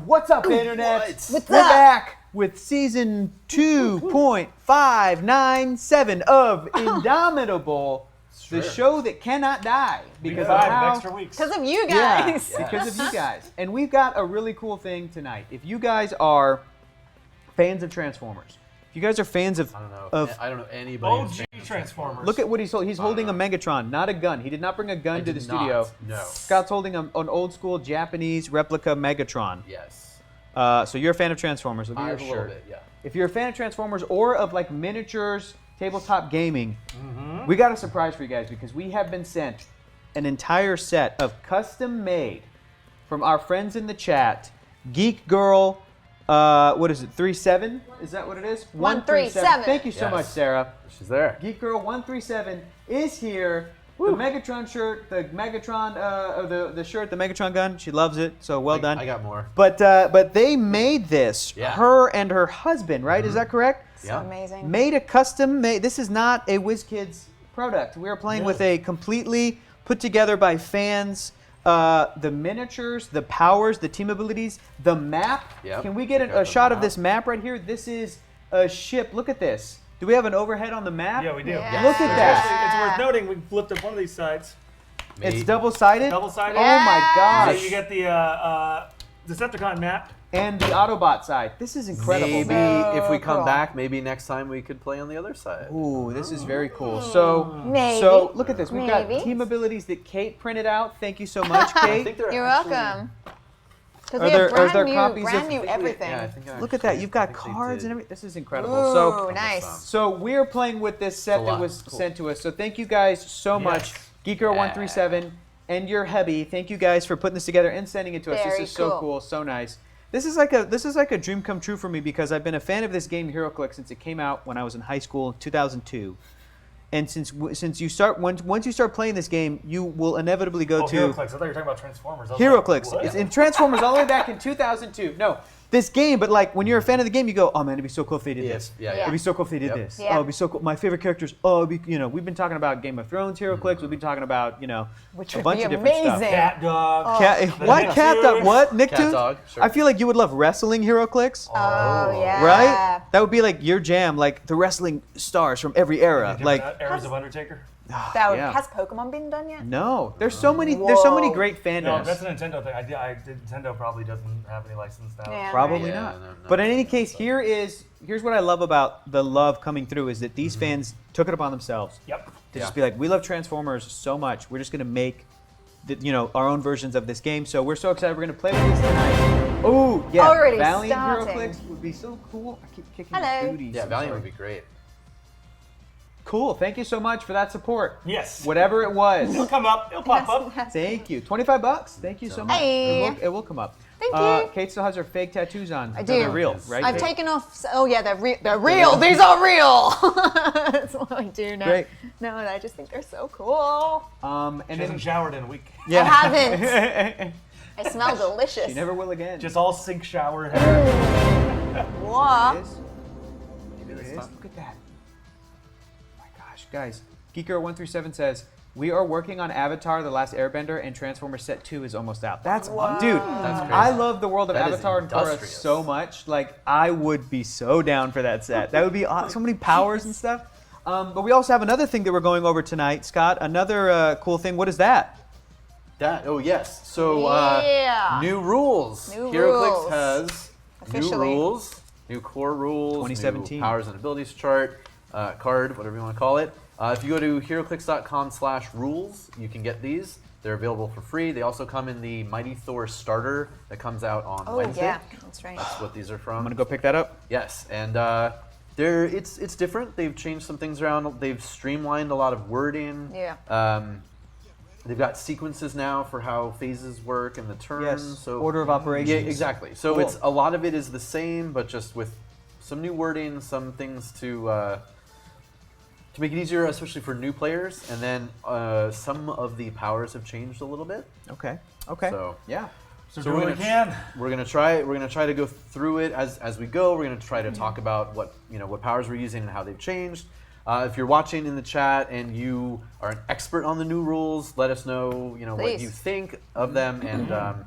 What's up, Internet? What's We're up? back with season 2.597 of Indomitable, the show that cannot die because of 5 how... extra weeks. Because of you Yeah, guys. because of you guys. And we've got a really cool thing tonight. If you guys are fans of Transformers, if you guys are fans of... I don't know. of I don't know anybody. who's OG fan of Transformers. look at what he's holding. He's holding a Megatron, not a gun. He did not bring a gun to the studio. No. Scott's holding an old school Japanese replica Megatron. Yes. So you're a fan of Transformers. Look at I your have a little shirt. bit, yeah. If you're a fan of Transformers or of like miniatures, tabletop gaming, we got a surprise for you guys because we have been sent an entire set of custom made from our friends in the chat. Geek Girl, what is it? 37? Is that what it is? 137. Thank you so Yes. much, Sarah. She's there. Geek Girl 137 is here. The Megatron shirt, the Megatron, the shirt, the Megatron gun. She loves it. So well done. I got more. But they made this. Yeah. Her and her husband, right? Is that correct? Yeah. Amazing. Made a custom made. This is not a WizKids product. We are playing with a completely put together by fans. The miniatures, the powers, the team abilities, the map. Yep. Can we get Got a the shot of map. this map right here? This is a ship. Look at this. Do we have an overhead on the map? Yeah, we do. Yeah. Look at that. Actually, it's worth noting we flipped up one of these sides. It's double-sided? Double-sided. Oh my So gosh. you get the Decepticon map. And the Autobot side. This is incredible. Maybe man. if we come cool. back, maybe next time we could play on the other side. Ooh, this is very cool. So, Maybe. so look at this. We've got Maybe. team abilities that Kate printed out. Thank you so much, I Kate. think they're You're actually- welcome. Because Are we there- have are there brand copies new, of- brand new I think everything. Yeah, I think Look at that. You've got I think they cards did. and everything. This is incredible. Ooh, So, nice. so we're playing with this set It's a that lot. was Cool. sent to us. So thank you guys so much. Geekgirl137 and your hubby. Thank you guys for putting this together and sending it to us. Very This is so cool. cool, so nice. This is like a dream come true for me because I've been a fan of this game HeroClix since it came out when I was in high school in 2002. And since you start once you start playing this game, you will inevitably go Oh, to HeroClix. I thought you were talking about Transformers. I was HeroClix. Like, what? It's in Transformers all the way back in 2002. No, this game, but like when you're a fan of the game, you go, oh man, it'd be so cool if they did this. Yeah, Yeah. It'd be so cool if they did Yep. this. Yeah. Oh, it'd be so cool. My favorite characters. Oh, it'd be, we've been talking about Game of Thrones HeroClix. We've been talking about, Which a would bunch be of different stuff. amazing. Cat Dog. Cat, what? Nicktoons. Cat Dog? What? Cat Nicktoons? Dog, sure. I feel like you would love wrestling HeroClix. Oh, yeah. Right? That would be like your jam, like the wrestling stars from every era. Different Like, eras of Undertaker. That would, Yeah. Has Pokemon been done yet? no, there's so many great No, fandoms. that's a Nintendo thing. Nintendo probably doesn't have any license now. Yeah. Probably Yeah, not. no, But in any case, here's what I love about the love coming through is that these fans took it upon themselves Yep. to just be like, we love Transformers so much, we're just gonna make our own versions of this game. So we're so excited. We're gonna play with this tonight. Oh yeah, Already Valiant starting. HeroClix would be so cool. I keep kicking Hello. your booties. Yeah, I'm Valiant sorry. would be great. Cool. Thank you so much for that support. Yes. Whatever it was. It'll come up. It'll pop up. Thank you. $25. Thank you so much. Hey. It will come up. Thank you. Kate still has her fake tattoos on. I They're do. real, right? I've Kate? taken off. Oh yeah, they're real. These are real. That's what I do now. Great. No, and I just think they're so cool. And She then hasn't showered in a week. yeah. I haven't. I smell delicious. She never will again. Just all sink shower hair. Whoa. There it is. There it is. Look at that. Oh my gosh, guys. Geeker137 says, we are working on Avatar: The Last Airbender, and Transformers Set 2 is almost out. That's dude. That's crazy. I love the world of That is Avatar and Korra industrious. so much. Like, I would be so down for that set. That would be so many powers and stuff. But we also have another thing that we're going over tonight, Scott. Another cool thing. What is that? Oh yes. So Yeah. new rules. New HeroClix rules. has Officially. new rules, new core rules, 2017. new powers and abilities chart, card, whatever you want to call it. If you go to HeroClix.com/rules, you can get these. They're available for free. They also come in the Mighty Thor starter that comes out on Oh Wednesday. yeah, that's right. That's what these are from. I'm going to go pick that up. Yes, and it's different. They've changed some things around. They've streamlined a lot of wording. Yeah. They've got sequences now for how phases work and the turns. Yes. So Order of operations. yeah, exactly. So Cool. it's a lot of it is the same, but just with some new wording, some things to make it easier, especially for new players. And then some of the powers have changed a little bit. Okay. So Yeah. So, So do we're what we gonna can. We're gonna try to go through it as we go. We're gonna try to talk about what powers we're using and how they've changed. If you're watching in the chat and you are an expert on the new rules, let us know what Please. you think of them and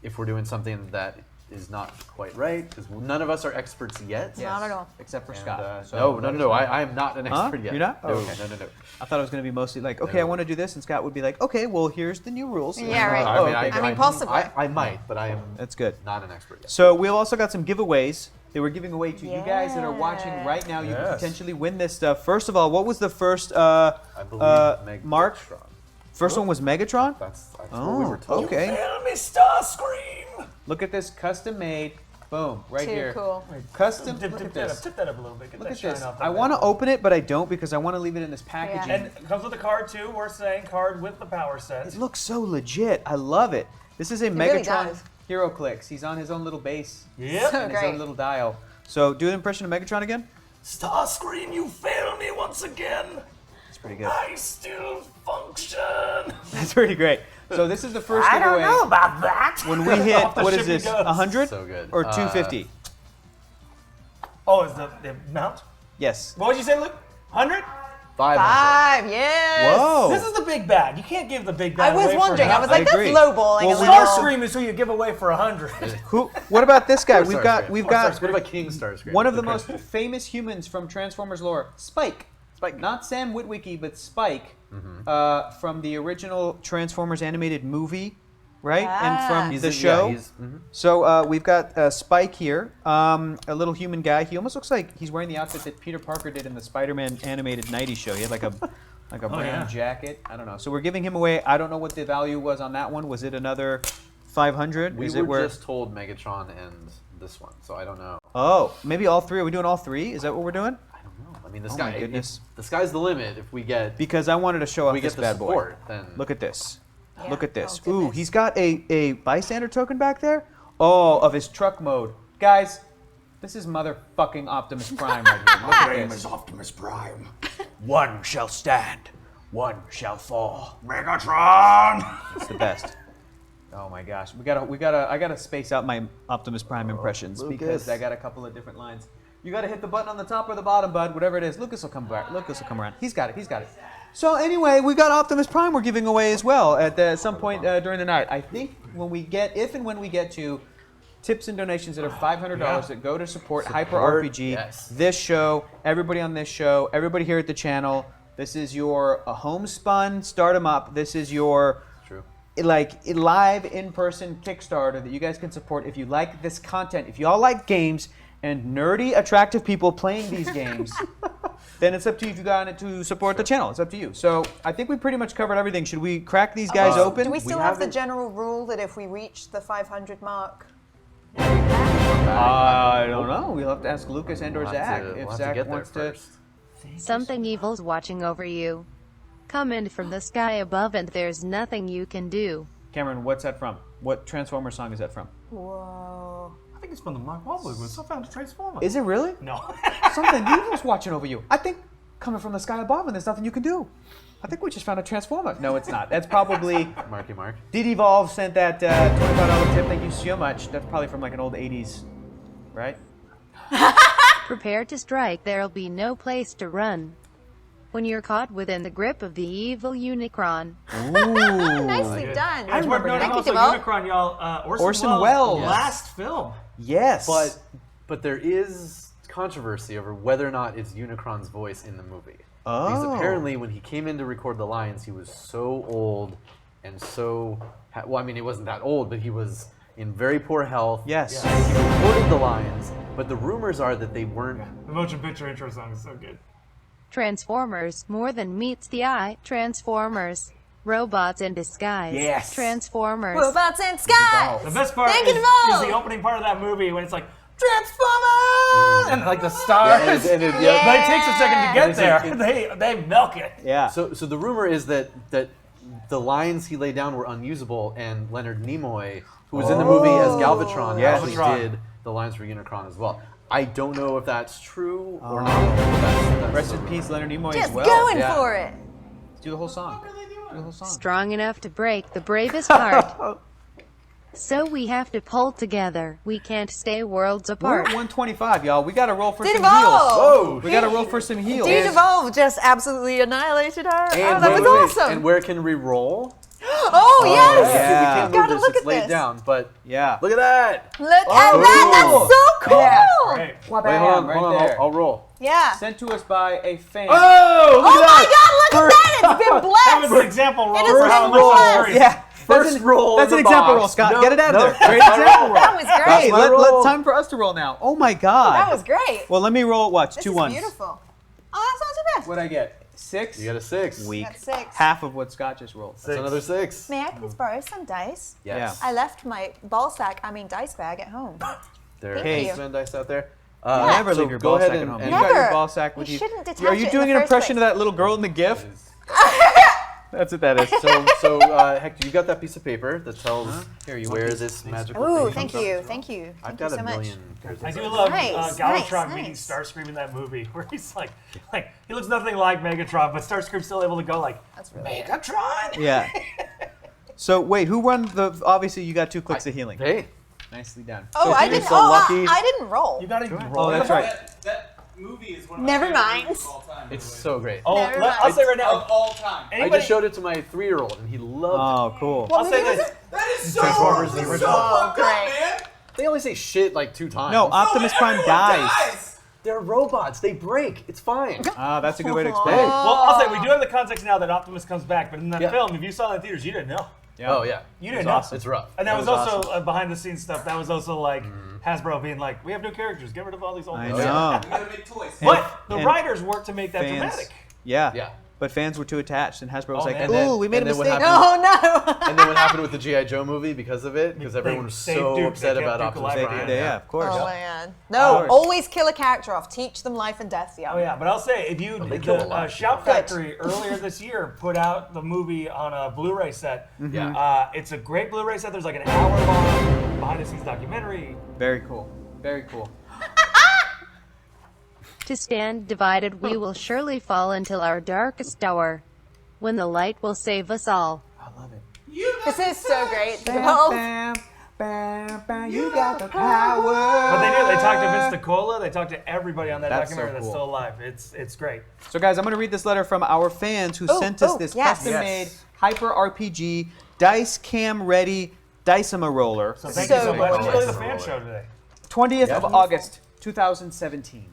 if we're doing something that is not quite right because none of us are experts yet. Yes, Not at all. except for And, Scott. no. I am not an Huh? expert yet. You're not? No, Oh, okay. no. I thought it was going to be mostly like, okay, I want to do this, and Scott would be like, okay, well, here's the new rules. Yeah, right. Oh, I okay. mean, possibly. I might, but I am That's good. not an expert yet. So we've also got some giveaways that we're giving away to you guys that are watching Yeah. right now. You can Yes. potentially win this stuff. First of all, what was the first? I believe Mark? Megatron. First one was Megatron. That's what we were told. Okay. Enemy Starscream! Look at this, custom made. Boom, right Too here. cool. Custom. Tip, Look tip at that up. this. Tip that up a little bit. Get Look that at shine this. off that I bad want to boy. open it, but I don't because I want to leave it in this packaging. Yeah. And it comes with a card too. We're saying card with the power set. It looks so legit. I love it. This is a really Megatron does. HeroClix. He's on his own little base Yep. So and his great. own little dial. So do an impression of Megatron again. Starscream, you failed me once again. That's pretty good. I still function. That's pretty great. So this is the first I don't giveaway. know about that. When we hit, Off the what is ship he this, goes. 100 So good. or 250? Oh, is the mount? Yes. What would you say, Luke? 100? 500. 5, yes. Whoa. This is the big bag. You can't give the big I bag was away wondering. for I was I like, that's agree. lowballing Well, a we little. Starscream is who you give away for 100. Who? What about this guy? We've got Starscream. we've got What about King Starscream? one of the most famous humans from Transformers lore, Spike. Spike, not Sam Witwicky, but Spike, from the original Transformers animated movie, right? And from He's the in- show. yeah, he's- So we've got Spike here, a little human guy. He almost looks like he's wearing the outfit that Peter Parker did in the Spider-Man animated '90s show. He had like a brown yeah. jacket. I don't know. So we're giving him away. I don't know what the value was on that one. Was it another 500? We Is were it where? just told Megatron and this one, so I don't know. Oh, maybe all three. Are we doing all three? Is that what we're doing? I don't know. I mean, the Oh sky. my goodness. The sky's the limit. If we get Because I wanted to show off we this get the bad boy. support, then Look at this. Yeah. Look at this. Oh, Ooh, goodness. he's got a bystander token back there. Oh, of his truck mode. Guys, this is motherfucking Optimus Prime right here. Look at this. Optimus Prime. One shall stand, one shall fall. Megatron! It's the best. Oh my gosh, I gotta space out my Optimus Prime impressions because Lucas. I got a couple of different lines. You gotta hit the button on the top or the bottom, bud. Whatever it is, Lucas will come back. Lucas will come around. He's got it. He's got it. So anyway, we got Optimus Prime we're giving away as well at some point during the night. I think when we get to tips and donations that are $500 that go to support Hyper RPG, yes. this show, everybody on this show, everybody here at the channel. This is your homespun start 'em up. This is your true. like live in-person Kickstarter that you guys can support if you like this content. If y'all like games and nerdy, attractive people playing these games, then it's up to you if you got it to support the channel. It's up to you. So I think we pretty much covered everything. Should we crack these guys open? Do we still have the haven't- general rule that if we reach the 500 mark, I don't know. We'll have to ask Lucas and or We'll have Zach to- if we'll have to Zach get there wants to. first. Something evil's watching over you. Come in from the sky above and there's nothing you can do. Cameron, what's that from? What Transformer song is that from? whoa. I think it's from the Mark Wahlberg with So Found to Transform. Is it really? No. Something evil's watching over you. I think coming from the sky above and there's nothing you can do. I think we just found a Transformer. No, it's not. That's probably Marky Mark. Did Evolve sent that $25 tip. Thank you so much. That's probably from like an old 80s, right? Prepare to strike, there'll be no place to run. When you're caught within the grip of the evil Unicron. Ooh. Nicely done. It's worth noting Thank you, also Devo. Unicron, y'all. Orson Welles. Last film. Yes. But there is controversy over whether or not it's Unicron's voice in the movie. Oh. Because apparently when he came in to record the lines, he was so old and so... Well, I mean, he wasn't that old, but he was in very poor health. Yes. And he recorded the lines, but the rumors are that they weren't... The motion picture intro song is so good. Transformers, more than meets the eye. Transformers. Robots in disguise. Yes. Transformers. Robots and skies. The best part Thank is, you, Devo. is the opening part of that movie when it's like, Transformers! And like the stars. and it- Yeah. But it takes a second to get it's there. like- they milk it. Yeah. So the rumor is that the lines he laid down were unusable, and Leonard Nimoy, who was in the movie as Galvatron, Yes. actually Galvatron. did the lines for Unicron as well. I don't know if that's true or not. but that's Rest the in rumor. peace, Leonard Nimoy Just as well. going Yeah. for it. Let's do the whole song. Do the whole song. Strong enough to break the bravest heart. So we have to pull together. We can't stay worlds We're apart. at 125, y'all. We got to roll for Did some Evolve. heals. Whoa! We got to roll for some heals. Dude Evolve just absolutely annihilated her. Oh, And that wait, was wait, wait. awesome. And where can we roll? Oh, yes. Yeah. can't gotta move look this. It's at laid this. down, but Yeah. look at that. Look at that. cool. That's so cool. Great. Wait, hold on. there. I'll roll. Yeah. Sent to us by a fan. Oh, look Oh at my that. God! Look at that. It's been blessed. That was an example roll It is for how been much I'm blessed. serious. Yeah. First roll That's in an the example box. roll, Scott. No, Get it out of no, there. Great that's my example roll. roll. That was great. Hey, my roll. time for us to roll now. Oh my God. That was great. Well, let me roll. Watch This two is ones. beautiful. Oh, that's not too bad. What'd I get? 6. You got a 6. Weak. That's 6. Half of what Scott just rolled. That's another 6. May I please borrow some dice? Yes. I left my dice bag at home. There Thank are you. some dice out there. Never so leave your go ball ahead sack at and- home. and- You got your Never. ball sack with You you. shouldn't detach Are it you in doing the an first impression place. of that little girl in the GIF? That's what that is. So Hector, you got that piece of paper that tells Here, you want where these? this magical Ooh, thing thank comes you, from. thank you. I've Thank you got so a much. million pairs of I do dice. love Nice, Galvatron nice, meeting nice. Starscream in that movie, where he's like he looks nothing like Megatron, but Starscream's still able to go like That's really Megatron. Yeah. So wait, who won the? Obviously, you got 2 clicks of healing. Hey, Nicely done. Oh, So I if you're didn't. so Oh, lucky- I didn't roll. You gotta roll. Oh, that's right. That movie is one of Never my favorite mind. movies of all time. by it's the way. so great. Oh, Never I'll mind. say right now. Of all time. I Anybody, just showed it to my 3-year-old and he loved Oh, cool. What I'll say movie was this. it? That is so, Transformers, the it's so original. fucked Great. up, man. it. They only say shit like 2 times. No, Optimus Prime Everyone dies. They're robots. They break. It's fine. That's a good way to explain Hey. it. well, I'll say we do have the context now that Optimus comes back, but in that Yeah. film, if you saw it in theaters, you didn't know. Yeah. Oh, yeah. You didn't know. awesome. It's rough. And that was, was also behind the scenes stuff. That was also like Hasbro being like, we have new characters, get rid of all these old I ones. know. You gotta make toys. But the And writers worked to make that Fans. dramatic. Yeah. Yeah. But fans were too attached, and Hasbro was Oh, like, man. And then- "Ooh, we made a and then what mistake." happened- Oh no. And then what happened with the G.I. Joe movie because of it? Because everyone was saved so Duke. upset They kept about Duke Optimus alive, Prime. right? Yeah, of course. Oh man. No, Hours. always kill a character off. Teach them life and death, yeah. Oh yeah, but I'll say if you they killed a lot of Shout people. Factory earlier this year put out the movie on a Blu-ray set. Yeah. It's a great Blu-ray set. There's like an hour-long behind-the-scenes documentary. Very cool. Very cool. To stand divided, we will surely fall until our darkest hour, when the light will save us all. I love it. This is so great. Bam, Oh, bam, bam, bam, you got the power. But they do. They talked to Vince Nicola. They talked to everybody on that That's documentary so that's cool. still alive. It's great. So, guys, I'm going to read this letter from our fans who sent us this yes. custom-made Hyper RPG Dice Cam Ready Dicema Roller. So thank So you so much. It's gorgeous. really the fan show today. 20th Yeah. of August, 2017.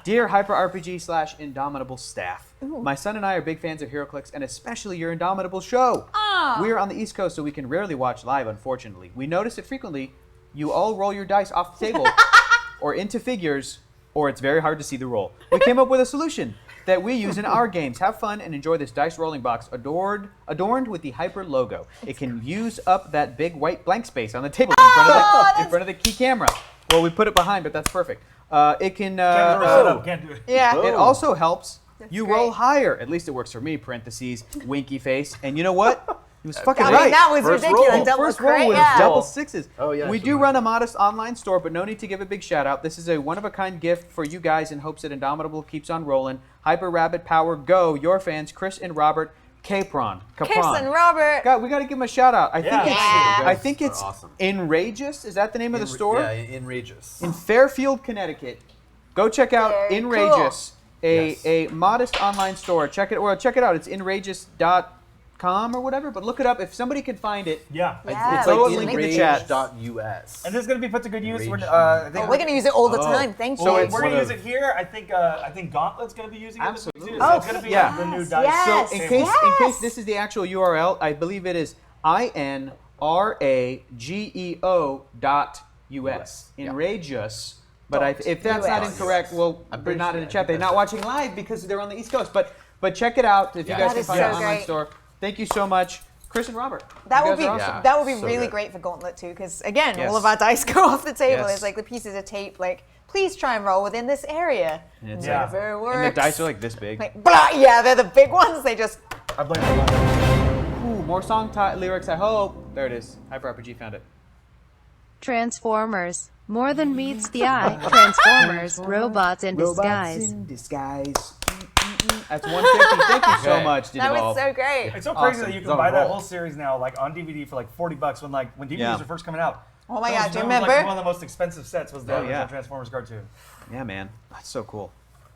Dear Hyper RPG / Indomitable staff, my son and I are big fans of HeroClix and especially your Indomitable show. We are on the East Coast, so we can rarely watch live, unfortunately. We notice it frequently. You all roll your dice off the table or into figures, or it's very hard to see the roll. We came up with a solution that we use in our games. Have fun and enjoy this dice rolling box adorned with the Hyper logo. It can use up that big white blank space on the table in front of the key camera. Well, we put it behind, but that's perfect. It can. Can't set up. Can't do it. yeah. It also helps you great. roll higher. At least it works for me. Parentheses, winky face. And you know what? He was fucking I mean, right. that was First ridiculous. roll. That was First roll great. was Yeah. double sixes. Oh, yeah, We I do should run a modest online store, but no need to give a big shout out. This is a one-of-a-kind gift for you guys in hopes that Indomitable keeps on rolling. Hyper Rabbit Power Go. Your fans, Chris and Robert Capron. Chris and Robert. God, we got to give them a shout out. I think Yeah. it's Yeah. I think Are it's awesome. Enrageous. Is that the name of the store? Yeah, Enrageous. In Fairfield, Connecticut. Go check out Very Enrageous, Yes. a modest online store. Check it out. It's enrageous.com or whatever, but look it up if somebody can find it. Yeah. Yeah. It's Throw like a link in the chat. enrage.us. And this is going to be put to good use. We're, Rage. I think Oh, we're gonna use it all the time. Thank you. So we're it's going to one use of- it here. I think Gauntlet's going to be using it this week too. Absolutely. So Oh, it's going to be yeah. like the new yes, dice. yes. So in table. case this is the actual URL, I believe it is INRAGEO.US. Yeah. Enrageous. But if that's not US. incorrect, well, I'm they're pretty not sure- in the I chat. think They're not that's watching live because they're on the East Coast. But check it out if you Yeah. guys That can is find so it online great. store. Thank you so much, Chris and Robert. That You would guys be are awesome. that would be So really good. great for Gauntlet too, because again, Yes. all of our dice go off the table. Yes. It's like the pieces of tape. Like, please try and roll within this area. And it's Yeah. like, If it works. and the dice are like this big. Like, blah, yeah, they're the big ones. They just. I blame the one. Ooh, more song lyrics, I hope. There it is. Hyper RPG found it. Transformers, more than meets the eye. Transformers, robots in disguise. in disguise. That's 150. Thank you so Okay. much, That Digital. was so great. It's so crazy Awesome. that you It's can on buy a that roll. whole series now, like on DVD for like $40 when DVDs Yeah. were first coming out. Oh my That God, was- do you that was, like, remember? one of the most expensive sets was the, Oh, yeah. the Transformers cartoon. Yeah, man. That's so cool.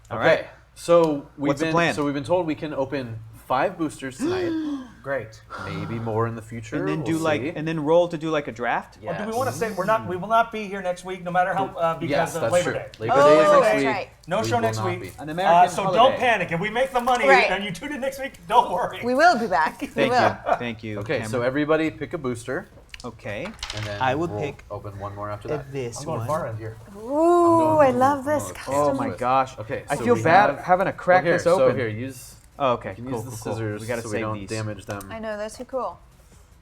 All Okay. right. So we've What's the been plan? so we've been told we can open 5 boosters tonight. Great. Maybe more in the future. And then do we'll like, see. and then roll to do like a draft. Or do we want to say we will not be here next week, no matter how because Yes, of that's Labor true. Day. Labor Oh, Day is next that's week. right. No We show will next not week. be. An American So holiday. don't panic. If we make the money Right. and you tune in next week, don't worry. We will be back. We Thank will. you. Thank you. Okay, so Cameron. everybody pick a booster, Okay. and then I would we'll pick open one more after that. this I'm going one. far end here. Ooh, I love this. Oh, Oh my gosh. Okay, I so feel we bad have- having to crack here, this open. So here, use Oh, okay. you can Cool, use the cool, cool. scissors We gotta so save we don't these. damage them. I know, they're too cool.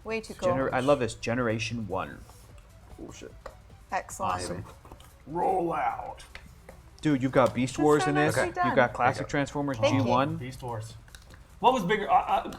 Way too cool. I love this. Generation 1. Bullshit. Excellent. Awesome. Roll out. Dude, you've got Beast That's Wars so in this. nicely done. You've got classic Transformers Thank you. G1. Beast Wars. What was bigger?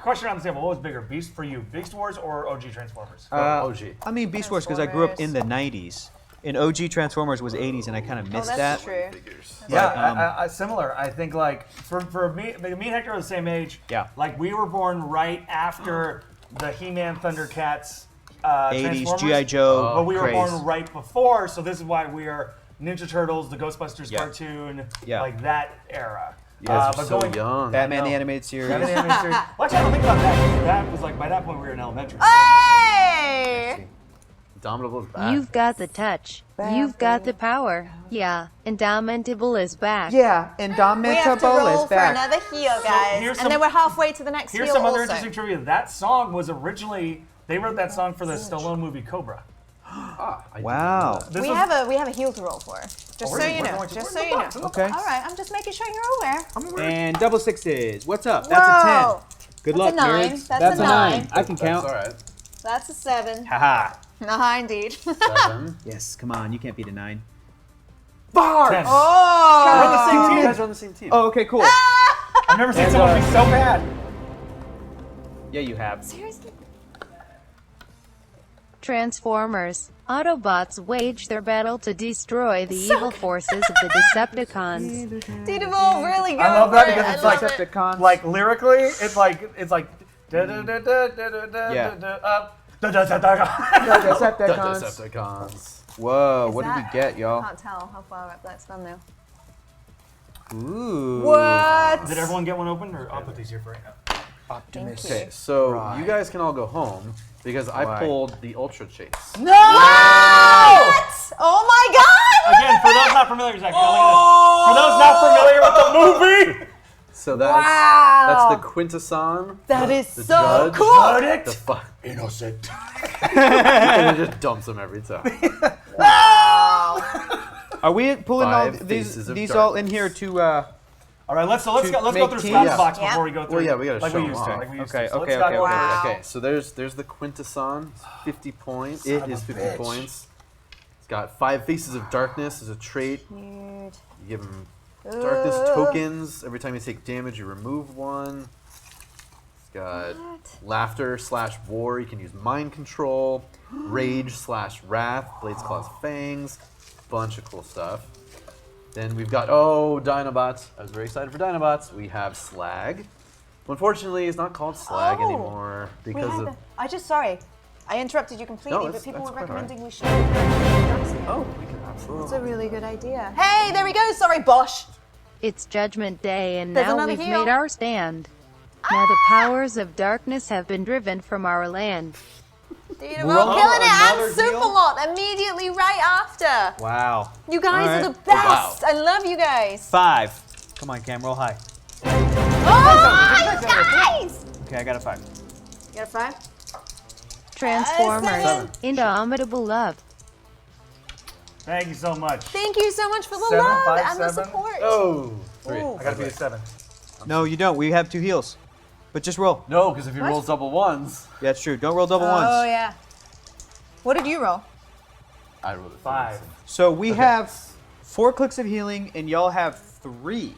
Question on the table. What was bigger, Beast for you? Beast Wars or OG Transformers? OG. I mean Beast Wars because I grew up in the 90s. And OG Transformers was 80s and I kind of Oh, missed that's that. true. Figures. Yeah, similar. I think like for me and Hector are the same age. Yeah. Like we were born right after the He-Man, Thundercats, 80s Transformers, G.I. Joe but we were craze. born right before. So this is why we are Ninja Turtles, the Ghostbusters Yeah. cartoon, Yeah. like that era. You guys are but so going, young. Batman the know. Animated Series. Batman the Animated Series. Well, actually, I don't think about that. That was like by that point we were in elementary. Hey! Indomitable is back. You've got the touch. You've got the power. Yeah, Indomitable is back. Yeah, We have to Indomitable roll is for back. another heal, guys. here's And some- then we're halfway to the next Here's heal some other also. interesting trivia. That song was originally they wrote that song for the Stallone movie Cobra. Ah, I didn't Wow. know that. This We was- have a heal to roll for. Just so really? you We're know. going to- Just we're so in you the know. box, in the Okay. All right, I'm just making sure you're aware. And double sixes. What's up? That's a 10. Whoa. Good That's luck, a 9. nerds. That's a 9. I can That's count. all right. That's a 7. Haha. Nah, indeed. 7. Yes, come on. You can't beat a 9. 10. Oh! We're on the same You team. guys are on the same team. Oh, okay, cool. I've never seen someone be so bad. Yeah, you have. Seriously? Transformers. Autobots wage their battle to destroy the evil forces of the Decepticons. Indomitable, really good. I love that for it. because I it's love like it. Decepticons. like lyrically, it's like da da da da da da da Yeah. da da da da da. The Decepticons. Decepticons. Whoa, Is what did we that- get, y'all? I can't tell how far up that's done now. Ooh. What? Did everyone get one open, or I'll put these here for right now? Optimus. Okay, so you guys can all go home because I Why? pulled the Ultra Chase. What? Oh my god! Again, for those not familiar, Zach, look at this. For those not familiar with the movie, So that's Wow. the Quintesson. That is the so judge. cool. verdict The fuck. innocent. And it just dumps them every time. Are we pulling all 5 these Faces of all in here to All right, let's go To through make Scott's teams? box Yeah. before we go through. Well, yeah, we gotta like show we them used to. off. Like we used Okay, to. So okay, let's okay, go. okay. Wow. Okay, so there's the Quintesson, 50 points. It is 50 points. It's got 5 Faces of Darkness as a trait. Dude. You give him darkness tokens. Every time you take damage, you remove one. It's got laughter/war. You can use mind control, rage/wrath, blades, claws, fangs. Bunch of cool stuff. Then we've got Dinobots. I was very excited for Dinobots. We have Slag. Well, unfortunately, it's not called Slag Oh. anymore We because had of. the, I just sorry. I interrupted you completely, No, but that's- people that's were quite all right. recommending we should. Oh, we can absolutely. That's a really good idea. Hey, there we go. Sorry, Bosch. It's Judgment Day, and There's now another we've heel. made our stand. Now the powers of darkness have been driven from our land. Dude, We're we're on killing it. another And Superlot immediately right after. Wow. You guys All are right. the best. I love you guys. 5. Come on, Cam, roll high. Oh, you guys! Okay, I got a 5. You got a 5? Transformers. Seven. Indomitable love. Thank you so much. Thank you so much for the 7, love 5, and the 7. support. Oh, 3. Ooh. I gotta be a 7. No, you don't. We have 2 heals. But just roll. No, because if you roll double ones, Yeah, that's true. Don't roll double Oh, ones. yeah. What did you roll? I rolled a 5. So we have 4 clicks of healing, and y'all have 3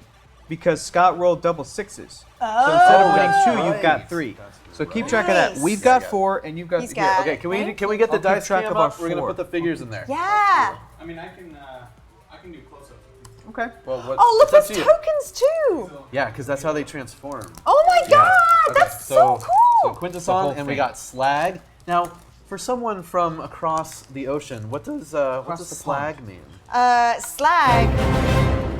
because Scott rolled double 6s. So instead of winning 2, That's you've got right. 3. That's So keep track of that. Nice. We've got 4, and you've got He's 3. got- Okay, can we Thank get the I'll keep dice track cam of our up? We're gonna 4. put the figures in there. Yeah. I mean, I can do close-up. Okay. Well, what, Oh, look, it's up there's to you. tokens too. Yeah, because that's how they transform. Oh my god, Okay, that's so So cool. Quintesson, and we got Slag. Now, for someone from across the ocean, what does the Slag mean? Slag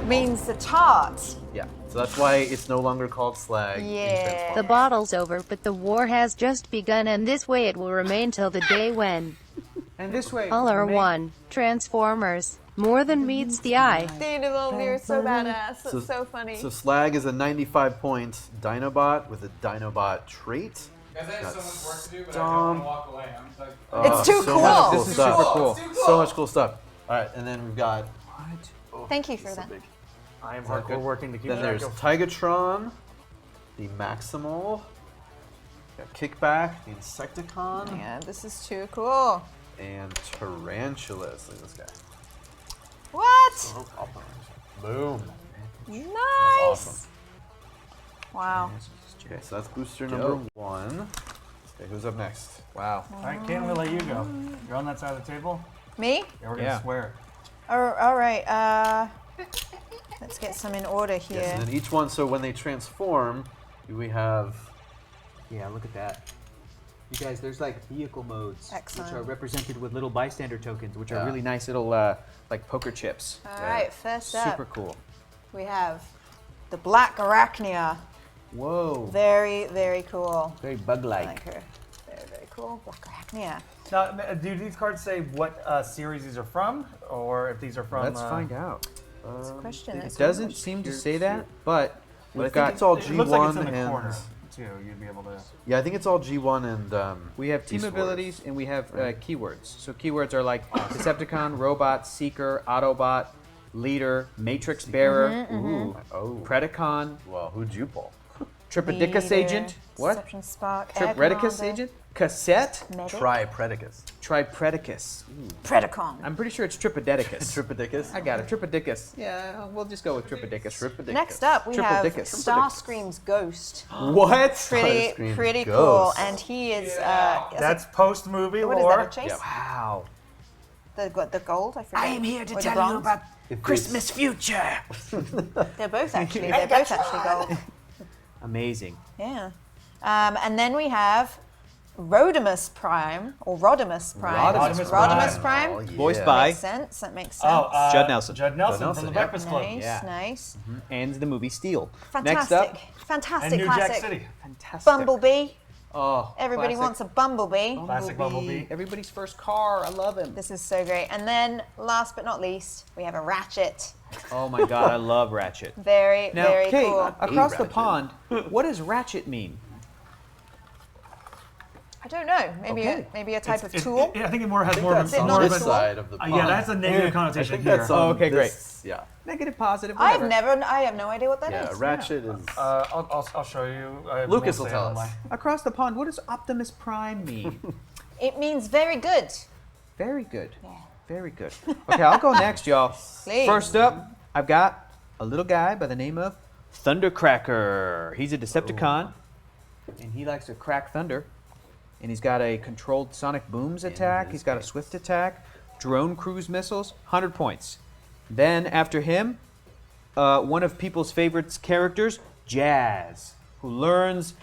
means the tart. Yeah. So that's why it's no longer called slag. in Yeah. Transformers. The battle's over, but the war has just begun, and this way it will remain till the day when And this way, all are make- one. Transformers, more than meets the eye. Indomitable, you're so badass. It's so funny. So slag is a 95-point Dinobot with a Dinobot trait. Guys, I have so Got much work to do, but I Stomp. don't want to walk away. I'm like, It's too so cool. much This is stuff. super cool. It's too So much cool stuff. All right, and then we've got. Thank you for so that. big. I am that hardcore good? working to keep Then track there's of. Tigatron, the Maximal. Got Kickback, the Insecticon, Yeah, this is too cool. and Tarantulas. Look at this guy. What? Boom. Nice. awesome. Wow. Okay, so that's booster number 1. Okay, who's up next? Wow. All right, Ken, we'll let you go. You're on that side of the table. Me? Yeah, we're gonna Yeah. swear. All right. Let's get some in order here. Yes, and then each one, so when they transform, we have. Yeah, look at that. You guys, there's like vehicle modes, Excellent. which are represented with little bystander tokens, which Are are really nice little like poker chips. All right. First up, Super cool. we have the Black Arachnia. Whoa. Very, very cool. Very I bug-like. like her. Very, very cool. Black Arachnia. Now, do these cards say what series these are from, or if these are from? Let's find out. That's a question. It That's doesn't seem to say that, but I we've think got it's all It looks like it's G1 in the and. corner too. You'd be able to. Yeah, I think it's all G1 and. we have team Beast abilities and we have keywords. So keywords are like Decepticon, Robot, Seeker, Autobot, Leader, Matrix Bearer, Ooh, Oh. Predacon, Well, who'd you pull? Tripodicus Leader, Agent, what? Deception Spark. Air Tripreticus Commander, Agent, Cassette, Medic, Tripredicus. Tripredicus. Predacon. I'm pretty sure it's Tripodicus. Tripodicus? I got it, Tripodicus. Yeah, we'll just go with Tripodicus. Tripodicus. Next up, we have Tripledicus. Starscream's Ghost. What? Pretty, Starscream pretty cool. Ghost. And he is. is That's post movie it, what is lore. that? A chase? Yep. Wow. The gold. I forget. here to Or the bronze? Christmas future. They're both actually. They're both actually gold. Amazing. Yeah. And then we have Rodimus Prime or Rodimus Prime. Rodimus Rodimus Prime. Prime. Oh, yeah. Voiced by Makes sense. That makes sense. Oh, Judd Nelson. Judd Nelson Judd from Nelson, the yeah. Breakfast Club. nice, yeah. nice. and the movie Steel. Fantastic. Next up, Fantastic And New classic. Jack City. fantastic. Bumblebee. Oh, Everybody classic. wants a Bumblebee. Classic Bumblebee. Everybody's first car. I love him. This is so great. And then, last but not least, we have a Ratchet. Oh my God, I love Ratchet. Very, Now, very Kate, cool. across the Ratchet. pond, what does Ratchet mean? I don't know. Maybe Okay. maybe a type of It- tool. I think it more has more of That's a on more of this a. side of the pond. Yeah, that's a negative I connotation think here. that's on Oh, okay, this, Yeah. Negative, positive, I whatever. have no idea what that is. Yeah, Ratchet is. I'll show you. Lucas will say tell it us. online. Across the pond, what does Optimus Prime mean? It means very good. Very good. Very good. Okay, I'll go next, y'all. Please. First up, I've got a little guy by the name of Thundercracker. He's a Decepticon, and he likes to crack thunder. And he's got a controlled sonic booms attack. He's got a swift attack, drone cruise missiles, 100 points. Then after him, one of people's favorite characters, Jazz, who learns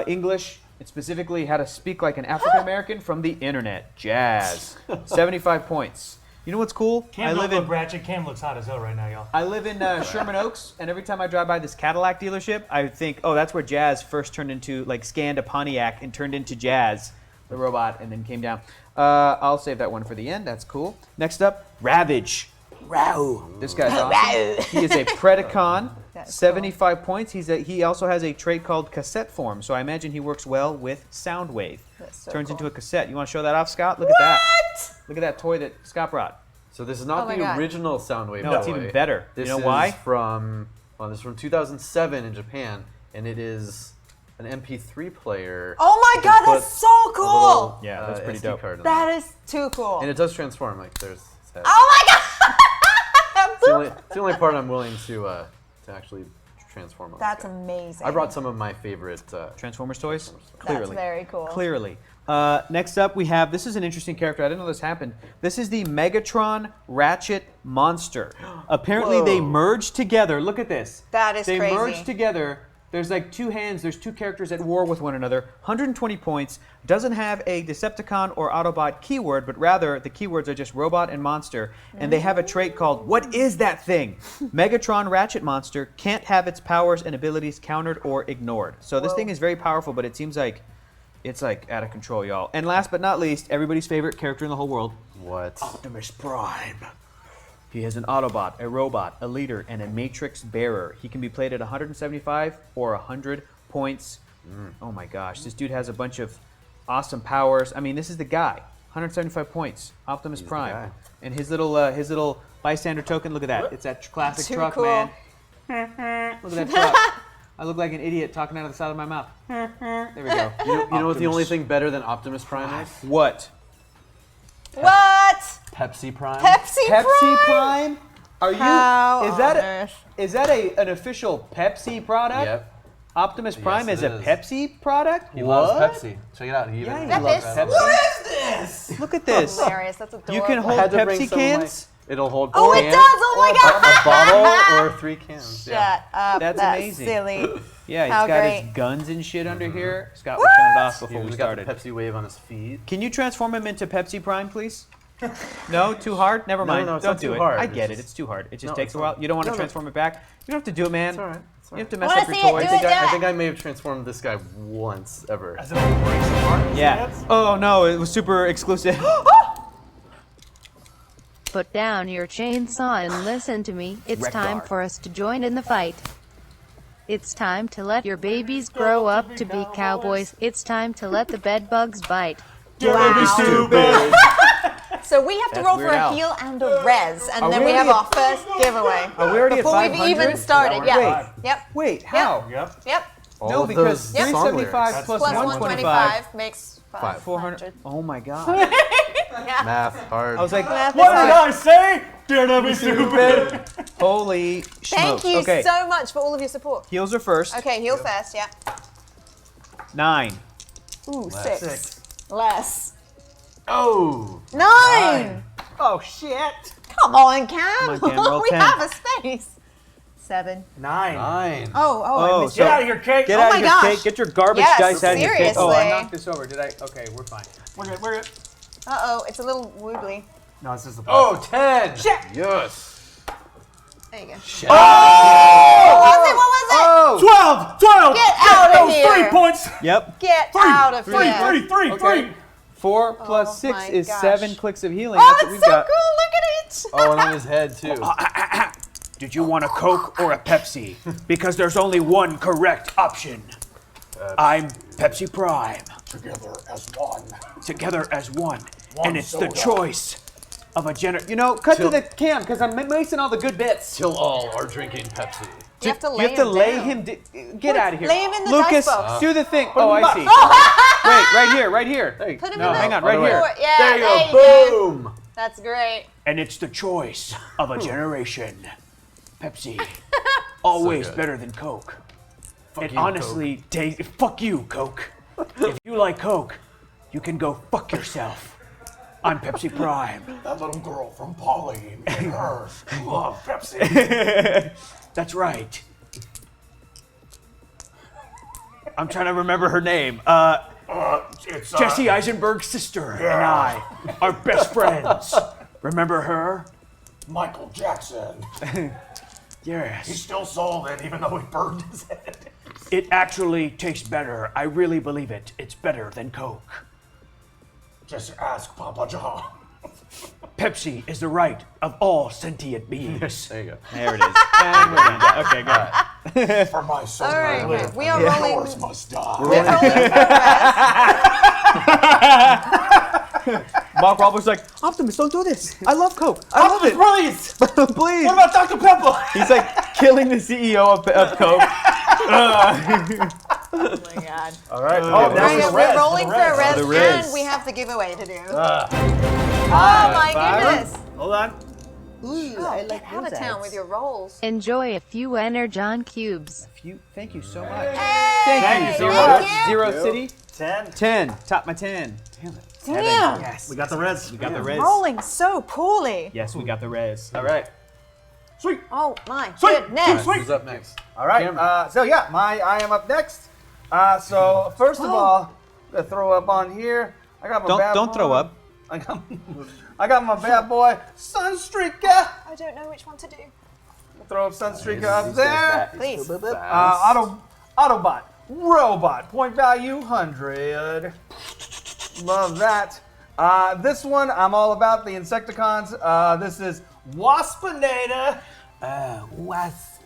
English and specifically how to speak like an African American from the internet. Jazz, 75 points. You know what's cool? Cam don't look ratchet. Cam looks hot as hell right now, y'all. I live in Sherman Oaks, and every time I drive by this Cadillac dealership, I think, oh, that's where Jazz first turned into, like, scanned a Pontiac and turned into Jazz, the robot, and then came down. I'll save that one for the end. That's cool. Next up, Ravage. Row. This guy's awesome. He is a Predacon, That's 75 points. He also has a trait called cassette form, so I imagine he works well with Soundwave. That's so Turns cool. into a cassette. You want to show that off, Scott? Look at that. Look at that toy that Scott brought. So this is not Oh my the God. original Soundwave No, it's toy. even better. This You know is why? From this is from 2007 in Japan, and it is an MP3 player. Oh my You can God, put that's so a cool! little, Yeah, that's pretty SD dope. card in That is too cool. and it does transform. Like there's. It's Oh my God! the only part I'm willing to actually transform on. this That's guy. amazing. I brought some of my favorite. Transformers toys? Transformers toys. Clearly. very cool. Clearly. Next up, we have, this is an interesting character. I didn't know this happened. This is the Megatron Ratchet Monster. Apparently, they Whoa. merged together. Look at this. That is they crazy. merged together There's like two hands. There's two characters at war with one another. 120 points. Doesn't have a Decepticon or Autobot keyword, but rather the keywords are just robot and monster. And they have a trait called, what is that thing? Megatron Ratchet Monster can't have its powers and abilities countered or ignored. So this thing is very powerful, but it seems like it's like out of control, y'all. And last but not least, everybody's favorite character in the whole world, What? Optimus Prime. He is an Autobot, a robot, a leader, and a Matrix bearer. He can be played at 175 or 100 points. Oh my gosh, this dude has a bunch of awesome powers. I mean, this is the guy. 175 points, Optimus He's the Prime, guy. and his little bystander token. Look at that. It's that classic Too truck, cool. man. Look at that truck. I look like an idiot talking out of the side of my mouth. There we go. You know what the only thing better than Optimus Prime is? What? What? Pepsi Prime. Pepsi Prime? Prime? Are you? How is on that earth? an official Pepsi product? Yep. Optimus Prime Yes, is it a is. Pepsi product? He What? loves Pepsi. Check it out. He even Yeah, he loves loves Pepsi. Pepsi. Look at this. Hilarious. That's adorable. You can hold Had to bring Pepsi some of my- cans? It'll hold. Oh, it cans, does! Oh my god! A bottle or 3 cans. Shut Yeah. up. That's amazing. Silly. Yeah, he's How got great. his guns and shit under here. Scott was showing it off He before we even got the started. Pepsi wave on his feet. Can you transform him into Pepsi Prime, please? No, too hard? Never No, mind. no, it's Don't not do too it. hard. I It's get it. just- It's too hard. It just No, takes it's a while. fine. You don't want to No, no. transform it back. You don't have to do it, man. It's all right. It's You all have right. to mess Wanna up your see it, toys. do it, I think I may have transformed this guy once ever. As if it breaks apart. Yeah. Oh no, it was super exclusive. Put down your chainsaw and listen to me. It's time Rekgar. for us to join in the fight. It's time to let your babies grow up to be cowboys. It's time to let the bedbugs bite. Wow. Stupid. So we have to That's roll for Weird a Al. heal and a res, and Are then we we have already our first giveaway. Are we already Before at we've 500? even started, we're yeah. at five. Yep. Wait, how? Yep. Yep. All No, of because those song 375 lyrics. plus Plus 125. 125 makes 500. 400. Oh my god. Yeah. Math hard. I was like, Math What is did hard. I say? Dare not be stupid. holy Thank smokes. you Okay, so much for all of your support. heels are first. Okay, heal first, yeah. 9. Ooh, Less. 6. Less. Oh. 9. Oh shit. Come on, Cam. Come on, Cam, roll we 10. have a space. 7. 9. 9. I missed so- Get out of here, Kate. Get Oh out my of here, gosh. Kate. Get your garbage Yes, dice out of here, Kate. seriously. Oh, I knocked this over. Did I? Okay, we're fine. We're good. We're good. Uh-oh, it's a little woobly. No, it's just a Oh, 10. Yes. There you go. Oh! What was it? What was it? 12! 12! Get out of those here. 3 points! Yep. Get 3! out of 3, here. 3, 3, 3! 4 plus Oh 6 my is gosh. 7 clicks of healing. Oh, That's what it's we've so got. cool. Look at it. Oh, and on his head, too. Did you want a Coke or a Pepsi? Because there's only one correct option. I'm Pepsi Prime. Together as one. Together as one. One And it's the soda. choice of a You know, cut to Till- the cam because I'm mixing all the good bits. Till all are drinking Pepsi. You have to You lay have to him lay down. him. Get out of here. Lay him in the Lucas, dice box. do the thing. Oh, I see. Wait, right here, right here. Put him No, in the hang on, right other way. here. Yeah, There you there go. Boom. That's great. And it's the choice of a generation. Pepsi. Always good. better than Coke. It you, honestly tastes. Fuck you, Coke. If you like Coke, you can go fuck yourself. I'm Pepsi Prime. That little girl from Pauline and her love Pepsi. That's right. I'm trying to remember her name. It's Jesse Eisenberg's sister and I are best friends. Remember her? Michael Jackson. He Yes. still sold it even though he burned his head. It actually tastes better. I really believe it. It's better than Coke. Just ask Papa John. Pepsi is the right of all sentient beings. There you go. There it is. And we're done. Okay, good. For my son All to right, live, we are yours rolling. must die. We're rolling for a rest. Mark Wahlberg's like, Optimus, don't do this. I love Coke. I love it. Please! Please. What about Dr. Pepper? He's like killing the CEO of Coke. Oh my god. All right. Oh, Oh, All that's right, the we're res. rolling for a rest, The res. and we have the giveaway to do. Ah. Oh my goodness. Hold on. Oh, get out of town with your rolls. Enjoy a few Energon cubes. Thank you so much. Hey, Thank you. Zero, thank you. Zero City. 10. 10. Top my 10. Damn it. Damn. Yes. We got the res. We got the res. Rolling so poorly. Yes, we got the res. All right. Sweet. Oh my Sweet. goodness. Sweet. Who's up next? All right. Cameron. So yeah, I am up next. So first of all, I'm gonna throw up on here. I got my bad Don't boy. throw up. I got my bad boy Sunstreaker. I don't know which one to do. Throw up Sunstreaker up there. Please. Autobot, robot, point value 100. Love that. This one, I'm all about the Insecticons. This is Waspinator.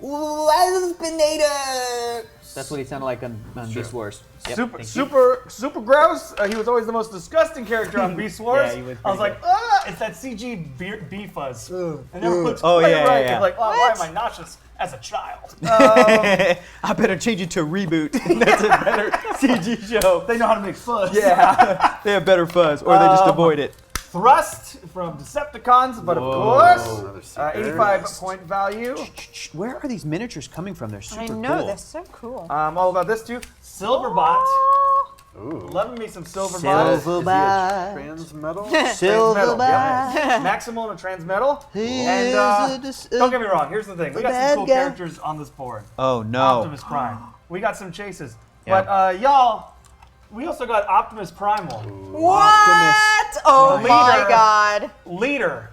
Waspinator. That's what he sounded like on Beast Wars. Yep. Super gross. He was always the most disgusting character on Beast Wars. Yeah, he was I was pretty like, it's that CG bee fuzz. It never looks Oh, quite yeah, right. yeah, yeah. It's like, oh, why am I nauseous as a child? I better change it to Reboot. That's a better CG show. They know how to make fuzz. Yeah, they have better fuzz, or they just avoid it. Thrust from Decepticons, but of Another course, secret. 85 point value. Where are these miniatures coming from? They're super I know, cool. they're so cool. I'm all about this too. Silverbot. Ooh. Loving me some Silverbot. Is he a transmetal? Transmetal, yep. Maximum and Transmetal. And don't get me wrong, here's the thing. We got some cool characters on this board. Oh no. Optimus Prime. We got some chases. Yeah. But y'all, we also got Optimus Primal. What? Oh my Leader. god. Leader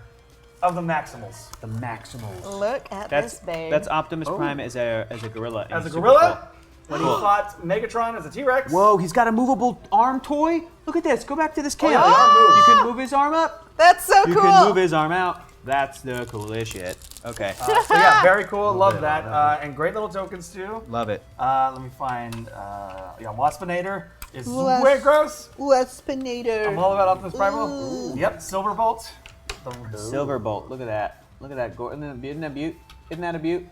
of the Maximals. The Maximals. Look at this babe. That's Optimus Prime as a gorilla. and As a he's super gorilla, cool. when he fought Megatron as a T-Rex. Whoa, he's got a movable arm toy. Look at this. Go back to this cam. yeah, the arm moves. You can move his arm up. That's so You cool. can move his arm out. That's the coolest shit. Okay. So yeah, very cool. Love bit that. on that. And great little tokens too. Love it. Let me find. Waspinator is way gross. Waspinator. I'm all about Optimus Primal. Yep, Silverbolt. Silverbolt. Look at that. Look at that. Isn't that beaut? Isn't that a beaut?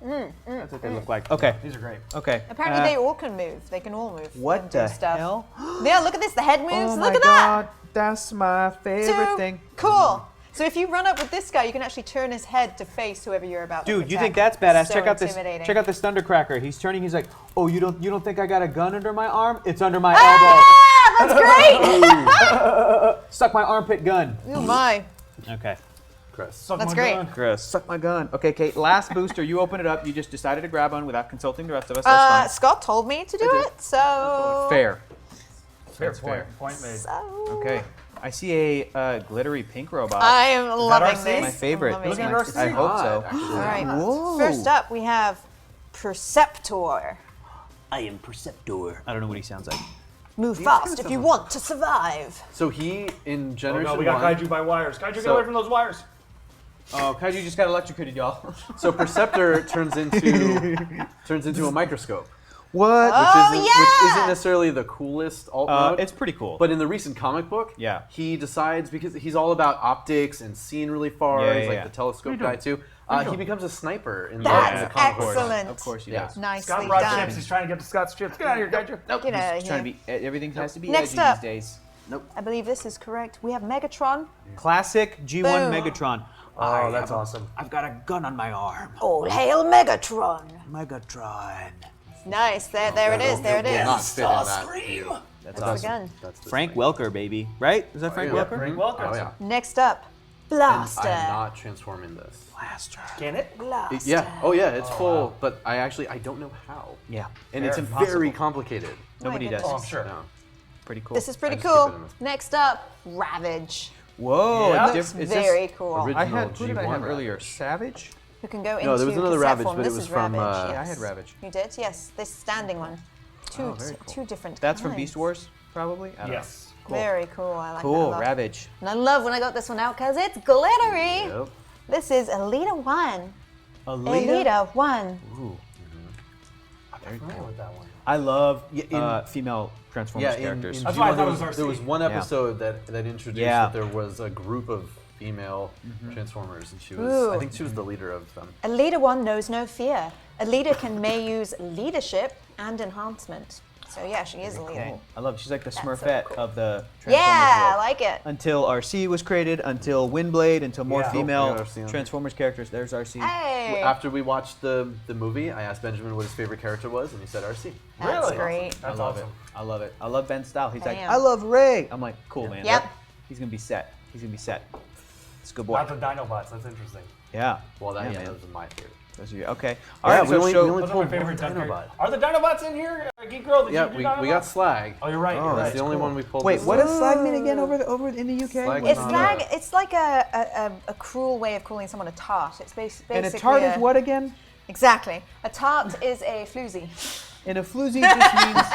That's what they look like. Okay. These are great. Okay. Apparently they all can move. They can all move. What and do the stuff. hell? Yeah, look at this. The head moves. Oh look my at god, that. that's my favorite Too thing. cool. So if you run up with this guy, you can actually turn his head to face whoever you're about to Dude, you attack. think that's badass? So check out this. intimidating. Check out this Thundercracker. He's turning. He's like, oh, you don't think I got a gun under my arm? It's under my Ah, that's great. elbow. Suck my armpit gun. Oh my. Okay. Chris. That's great. Chris. Suck my gun. Okay, Kate. Last booster. You open it up. You just decided to grab one without consulting the rest of us. That's Scott told me to do it, so. fine. Fair. Fair That's point. fair. Point made. So. Okay. I see a glittery pink robot. I am loving RC? this. My favorite. I'm loving Looking it. at RC? I hope so. All right. Whoa. First up, we have Perceptor. I am Perceptor. I don't know what he sounds like. Move fast if you want to survive. So he, in Oh Generation no, we got 1, Kaiju by wires. Kaiju, get So- away from those wires. Oh, Kaiju just got electrocuted, y'all. so Perceptor turns into a microscope, What? Oh, which yeah! isn't necessarily the coolest alt mode. It's pretty cool. But in the recent comic book, Yeah. he decides, because he's all about optics and seeing really far, Yeah, he's yeah, like yeah. the telescope guy too. He becomes a sniper in the That's comic book. excellent. Of course he Yeah. does. Nicely Scott brought done. chips. He's trying to get to Scott's chips. Get out of here, Kaiju. Nope. Get outta He's trying to here. be. Everything has to be Next edgy up. these days. I believe this is correct. We have Megatron. Classic G1 Boom. Megatron. Oh, that's awesome. I've got a gun on my arm. All hail Megatron. Megatron. Nice. There it is. There it is. Not fit in that view. That's The awesome. gun. That's the Frank thing. Welker, baby. Right? Is that Frank Yeah, Welker? Frank Welker. Oh yeah. Next up, And Blaster. I'm not transforming this. Blaster. Can it? Blaster. Yeah. Oh yeah, it's full, but I don't know how. Yeah. And it's Fair. very Impossible. complicated. Nobody My does. Oh, I'm goodness. sure. No. Pretty cool. This is pretty I just keep cool. it in this. Next up, Ravage. Whoa. Yeah. Looks is very this, cool. Original I had. Who did I G1 have Ravage. earlier? Savage? Who can go into No, there was another cassette Ravage, form. but it This was is from, Ravage, Yeah, I yes. had Ravage. You did? Yes. This standing one. Oh, very cool. Two different That's from kinds. Beast Wars, probably. I don't Yes. Cool. Very cool. I like that a Cool. lot. Ravage. And I love when I got this one out because it's glittery. Yep. This is Elita 1. Alita. Elita 1. Ooh. I'm familiar with that one. I love Yeah, female Transformers characters. In That's why I G1 thought it was RC. there was one Yeah. episode that introduced Yeah. that there was a group of female Transformers, and she was Ooh. I think she was the leader of them. Elita 1 knows no fear. Elita may use leadership and enhancement. So yeah, she is a leader. Cool. I love. She's like the so Smurfette cool. of the Transformers Yeah, I world. like it. Until RC was created, until Windblade, until more Yeah. female Oh, we got RC on. Transformers characters. There's RC. Hey, After we watched the movie, I asked Benjamin what his favorite character was, and he said RC. that's Really? great. I That's love awesome. it. I love it. I love Ben's style. He's like, Bam. I love Ray. I'm like, cool, man. Yep. He's gonna be set. He's gonna be set. It's a good boy. Not the Dinobots. That's interesting. Yeah. Well, that, man. those are my favorite. Those are your, okay. All Yeah, right. we only so Those are my pulled favorite one Dinobot. Dinobot. Are the Dinobots in here, Geek Girl? Did Yeah, you do we Dinobots? got Slag. Oh, you're right. Oh, You're right. That's the only one we pulled. wait, this what time. does slag mean again over in the UK? Slag It's not slag. a- It's like a cruel way of calling someone a tart. It's basically And a tart is what again? Exactly. A tart is a floozy. And a floozy just means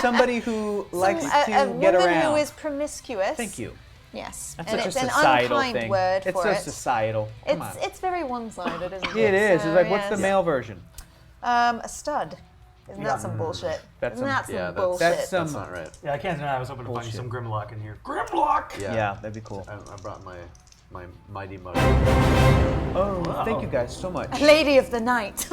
somebody who likes a to woman get around. who is promiscuous. Thank you. Yes. That's and such it's a an societal unkind thing. word It's for so it. societal. Come on. It's very one-sided, isn't it? It is. So, It's like, what's the yes. male version? A stud. Isn't that some bullshit? That's Isn't some- that some yeah, bullshit? that's some- That's not right. Yeah, I can't deny I was hoping to find you some Grimlock in here. Grimlock! Yeah, that'd be cool. I brought my mighty mug. Oh, thank you guys so much. Lady of the night.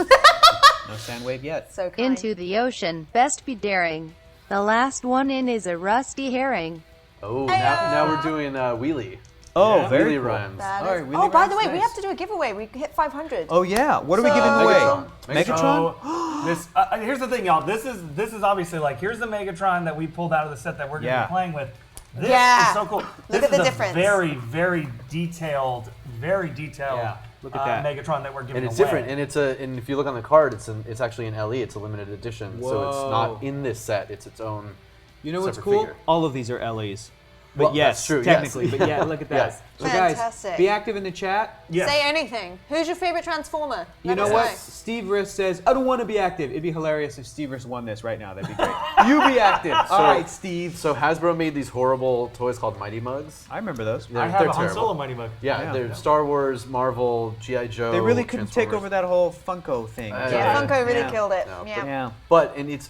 No sand wave yet. So kind. Into the ocean, best be daring. The last one in is a rusty herring. Oh, now we're doing wheelie. Oh, Yeah. very Wheelie cool. rhymes. That All is- right, wheelie by the rounds, way, we nice. have to do a giveaway. We hit 500. Oh yeah, what are we giving So- away? Megatron. Megatron? So, this here's the thing, y'all. This is obviously like here's the Megatron that we pulled out of the set that we're gonna Yeah. be playing with. This Yeah. is so cool. Look This at the is a difference. very, very detailed Yeah, look at that. Megatron that we're giving And it's away. different, and if you look on the card, it's actually an LE. It's a limited edition, so it's Whoa. not in this set. It's its own. You know what's separate cool? figure. All of these are LEs. But Well, yes, that's true, yes. technically. But yeah, look at that. Yes. So guys, Fantastic. be active in the chat. Yes. Say anything. Who's your favorite Transformer? You Let know us what? Steve Riss says, I don't want to be active. It'd be hilarious if Steve Riss won this right now. That'd be great. You be active. All right, Steve. So Hasbro made these horrible toys called Mighty Mugs. I remember those. They're, I have they're a Han terrible. Solo Mighty Mug. Yeah, Yeah. they're Star Wars, Marvel, G.I. Joe. They really couldn't take Transformers. over that whole Funko thing. Yeah, Yeah, Funko really Yeah. killed it. No, yeah. Yeah. But and it's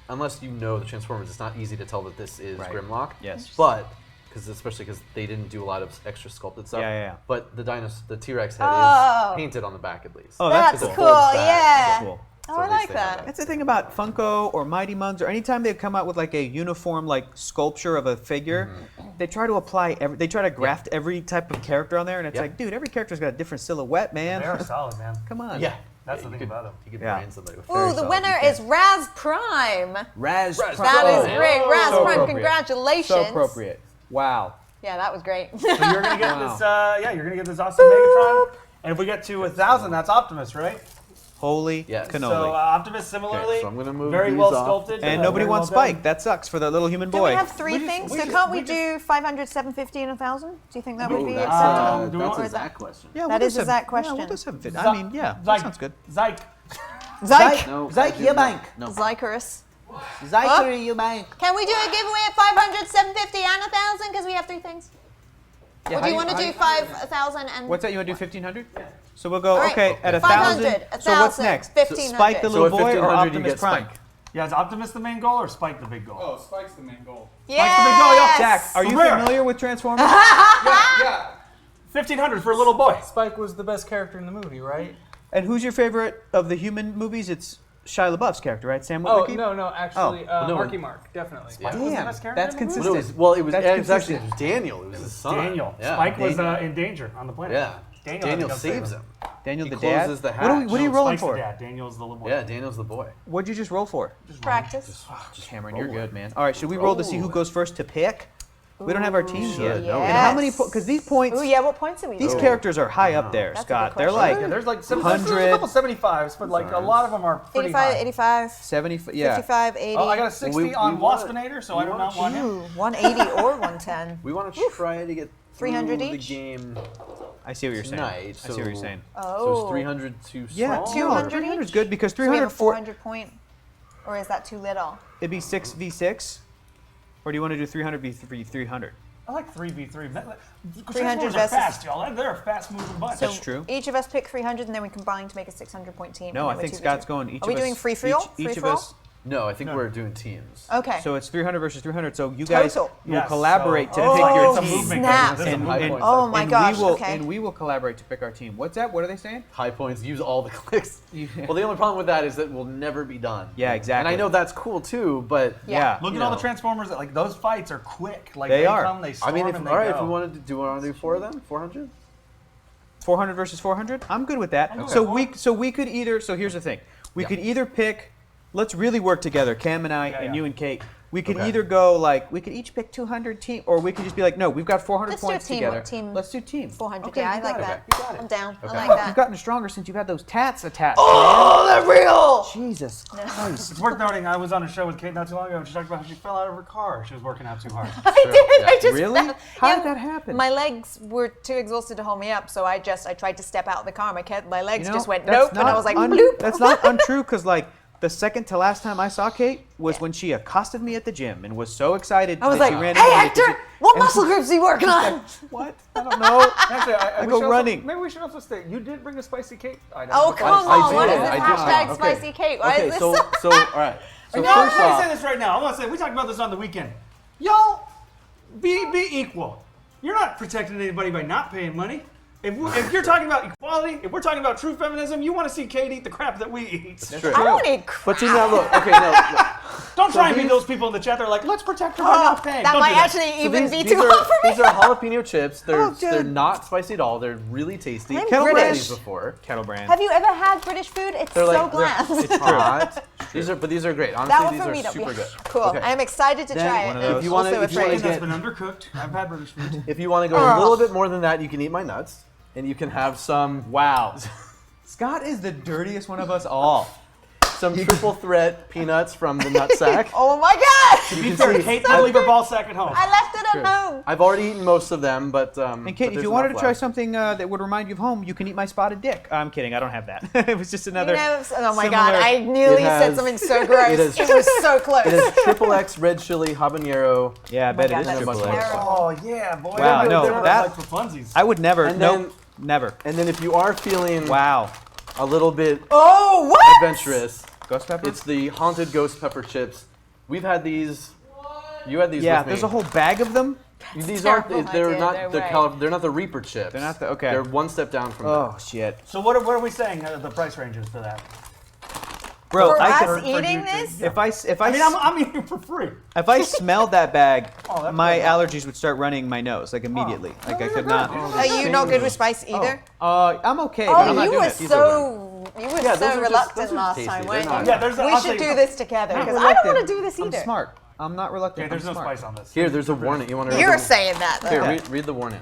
unless you know the Transformers, it's not easy to tell that this is Right. Grimlock. Yes. But especially because they didn't do a lot of extra sculpted stuff. Yeah. But the T-Rex head Oh. is painted on the back at least. Oh, That's that's cool. cool. folds back. Yeah. Cool. Oh, So I at least like they have that. That's the thing about Funko or Mighty Mugs or anytime they come out with like a uniform like sculpture of a figure, they try to apply they try to graft every type of character on there, and it's Yep. like, dude, every character's got a different silhouette, man. They are solid, man. Come on. Yeah. That's Yeah, the you thing could- about them. You could Yeah. brand somebody with Ooh, very the solid- winner you is Raz Prime. Raz Raz Pro- That is Oh, great. Raz so Prime, appropriate. congratulations. So appropriate. Wow. Yeah, that was great. So you're gonna get Wow. this. You're gonna get this awesome Megatron. And if we get to 1,000, that's Optimus, right? Holy Yes. cannoli. So Optimus similarly, Okay, so I'm gonna move very these well off. sculpted. and nobody very wants well done. Spike. That sucks for that little human Do boy. we have three We just- things? we So just- can't we we do 500, 750, and 1,000? Do you think that would be that's, acceptable? do we want- Or is that- Zach question. Yeah, That we'll is do a Zach Yeah, question. we'll do 750. I mean, yeah, that Zyke- sounds good. Zyke. Zyke. No, Zyke, I do your not. bank. No. Zykerus. Zyker, you bank. Can we do a giveaway at 500, 750, and 1,000? Because we have three things. Yeah, Or do you want to do 5,000 and... What's that? You want to do 1,500? So we'll go, All right. okay, at 500, 1,000. So what's 1,000, next? 1,500. Spike the So little at boy or 1,500 you Optimus get Prime? Spike. Yeah, is Optimus the main goal or Spike the big goal? Oh, Spike's the main goal. Yes! Zach, are you Rare. familiar with Transformers? Yeah. 1,500 for a little boy. Spike was the best character in the movie, right? And who's your favorite of the human movies? It's Shia LaBeouf's character, right? Sam Oh, Witwicky? no, actually, no. Marky Mark, definitely. Yeah. Was the Damn, best character that's in the movie? consistent. Well, it was That's actually consistent. it was Daniel. It was his son. Daniel. Yeah. Spike was Daniel. in danger on the planet. Yeah. Daniel Daniel had to go saves save him. Daniel He the dad? closes the What are, hatch. what are you No, rolling Spike's for? the dad. Daniel's the little boy. Yeah, Daniel's the boy. What'd you just roll for? Practice. Cameron, you're good, man. All right, should we roll to see who goes first to pick? We don't have our teams Should. yet. No, we And how many? Yes. Because these points, Ooh, yeah, what points are we these doing? characters are high up there, That's a Scott. good They're question. like Yeah, there's like there's a 100, couple 75s, but like a lot of them are pretty 85, high. 85, 70. Yeah. 55, 80. Oh, I got a 60 we on want- Waspinator, so I do not want him. Ooh, 180 or 110. We want to try to get 300 through the each? game I see what you're saying. tonight. I see what you're saying. So Oh. is 300 too Yeah, small? 200 300 is each? good because So we have 300 a 400 point, or is that too little? it'd be 6v6, or do you want to do 300 v 300? I like 3v3. 300 Transformers are versus- fast, y'all. They're a fast moving bunch. That's true. Each of us pick 300, and then we combine to make a 600 point team. No, and I then we're think 2v2. Scott's going. Each Are we of us, doing free for all? Each Free of for all? us. No, I think we're doing teams. Okay. So it's 300 versus 300. So you guys Total. will Yes, collaborate so- to pick Oh, your It's a team. movement snap. game. This is a And- high and- point. Oh my and gosh, we will, okay. And we will collaborate to pick our team. What's that? What are they saying? High points, use all the clicks. Well, the only problem with that is that we'll never be done. Yeah, exactly. And I know that's cool too, but Yeah. Look you at all the know. Transformers. Like those fights are quick. Like They are. come, they I storm, mean, if, and all they right, go. if we wanted to do, want to do 4 of them, 400. 400 versus 400. I'm good with that. Okay. So we could either. So here's the thing. We could either pick. Let's really work together, Cam and I, and yeah. you and Kate. We could Okay. either go like we could each pick 200 team, or we could just be like, no, we've got 400 Let's do a points team- together. team Let's do team. 400. Okay, Yeah, I you like got it. that. You got it. I'm down. Okay. I like You've that. gotten stronger since you've had those tats attached. Oh, they're real. man. Jesus Christ. It's worth noting, I was on a show with Kate not too long ago, and she talked about how she fell out of her car. She was working out too hard. I did. I just Really? fell- How did that happen? My legs were too exhausted to hold me up, so I tried to step out of the car. My legs You know, just went that's nope, and I not was like bloop. That's not untrue, because like the second to last time I saw Kate was when she accosted me at the gym and was so excited I was that like, she ran hey into me at the Hector, gym." what And muscle groups are you working on? What? I don't know. Actually, I we go should also- running. Maybe we should also state, you did bring a spicy cake item. Oh Okay. come I on! What did, is this I did. hashtag Okay. spicy cake? Why Okay, is this so all right. So No, I'm first gonna off, say this right now. I'm gonna say we talked about this on the weekend. Y'all, be equal. You're not protecting anybody by not paying money. If you're talking about equality, if we're talking about true feminism, you want to see Kate eat the crap that we eat. That's true. I don't need crap. But see now, look. Okay, no. Don't try and be those people in the chat that are like, let's protect her by not paying. That Don't might do that. actually even be these too are, hot for me. These are jalapeno chips. Oh, They're dude. not spicy at all. They're really tasty. I'm Kettle brand British. these before. Kettle brand. Have you ever had British food? It's They're so like bland. it's hot. These are great. Honestly, That one these for are me, that'll super be good. cool. Okay. I am excited to Then try one it. of those. and If you wanna- also if you wanna afraid. Chicken that's get- been undercooked. I've had British food. If you want to go a little bit more than that, you can eat my nuts, and you can have some Scott is the dirtiest one of us all. some triple threat peanuts from the nut sack. Oh my god! You Be can fair, see- Kate did leave her ball sack at home. I left it Sure. at home. I've already eaten most of them, but And Kate, if you wanted to try something that would remind you of home, you can eat my spotted dick. I'm kidding, I don't have that. It was just another. You know, oh my god! similar- I nearly It said has- something so gross. it is- It was so close. It is triple X red chili habanero. Yeah, I bet God, it is that's triple X. terrible. Oh yeah, boy. Wow, They're no, not that- like for funsies. I would never. And Nope, never. And then if you are feeling Wow. a little bit Oh what? adventurous, Ghost pepper? it's the haunted ghost pepper chips. We've had these. You had these Yeah, with me. there's a whole bag of them. These terrible aren't. They're idea, not. no They're, way. they're not the Reaper chips. They're not the- okay. They're one step down from Oh shit, So what are we saying the price range is for that? bro! For I us could, eating you to- this? if I I mean, I'm eating it for free. if I smelled that bag, Oh, that's my good. allergies would start running my nose like immediately. Like I could not. Are you not good with spice either? I'm okay. but I'm Oh, not you doing were it. so those are just- reluctant those are last tasty. time, They're weren't not- you? Yeah, there's a- we I'll should say- do this together I'm because I don't want to reluctant. do this either. I'm smart. I'm not reluctant. Okay, there's I'm no smart. spice on this. Here, there's a warning. You want to? You're saying that. Here, though. read the warning.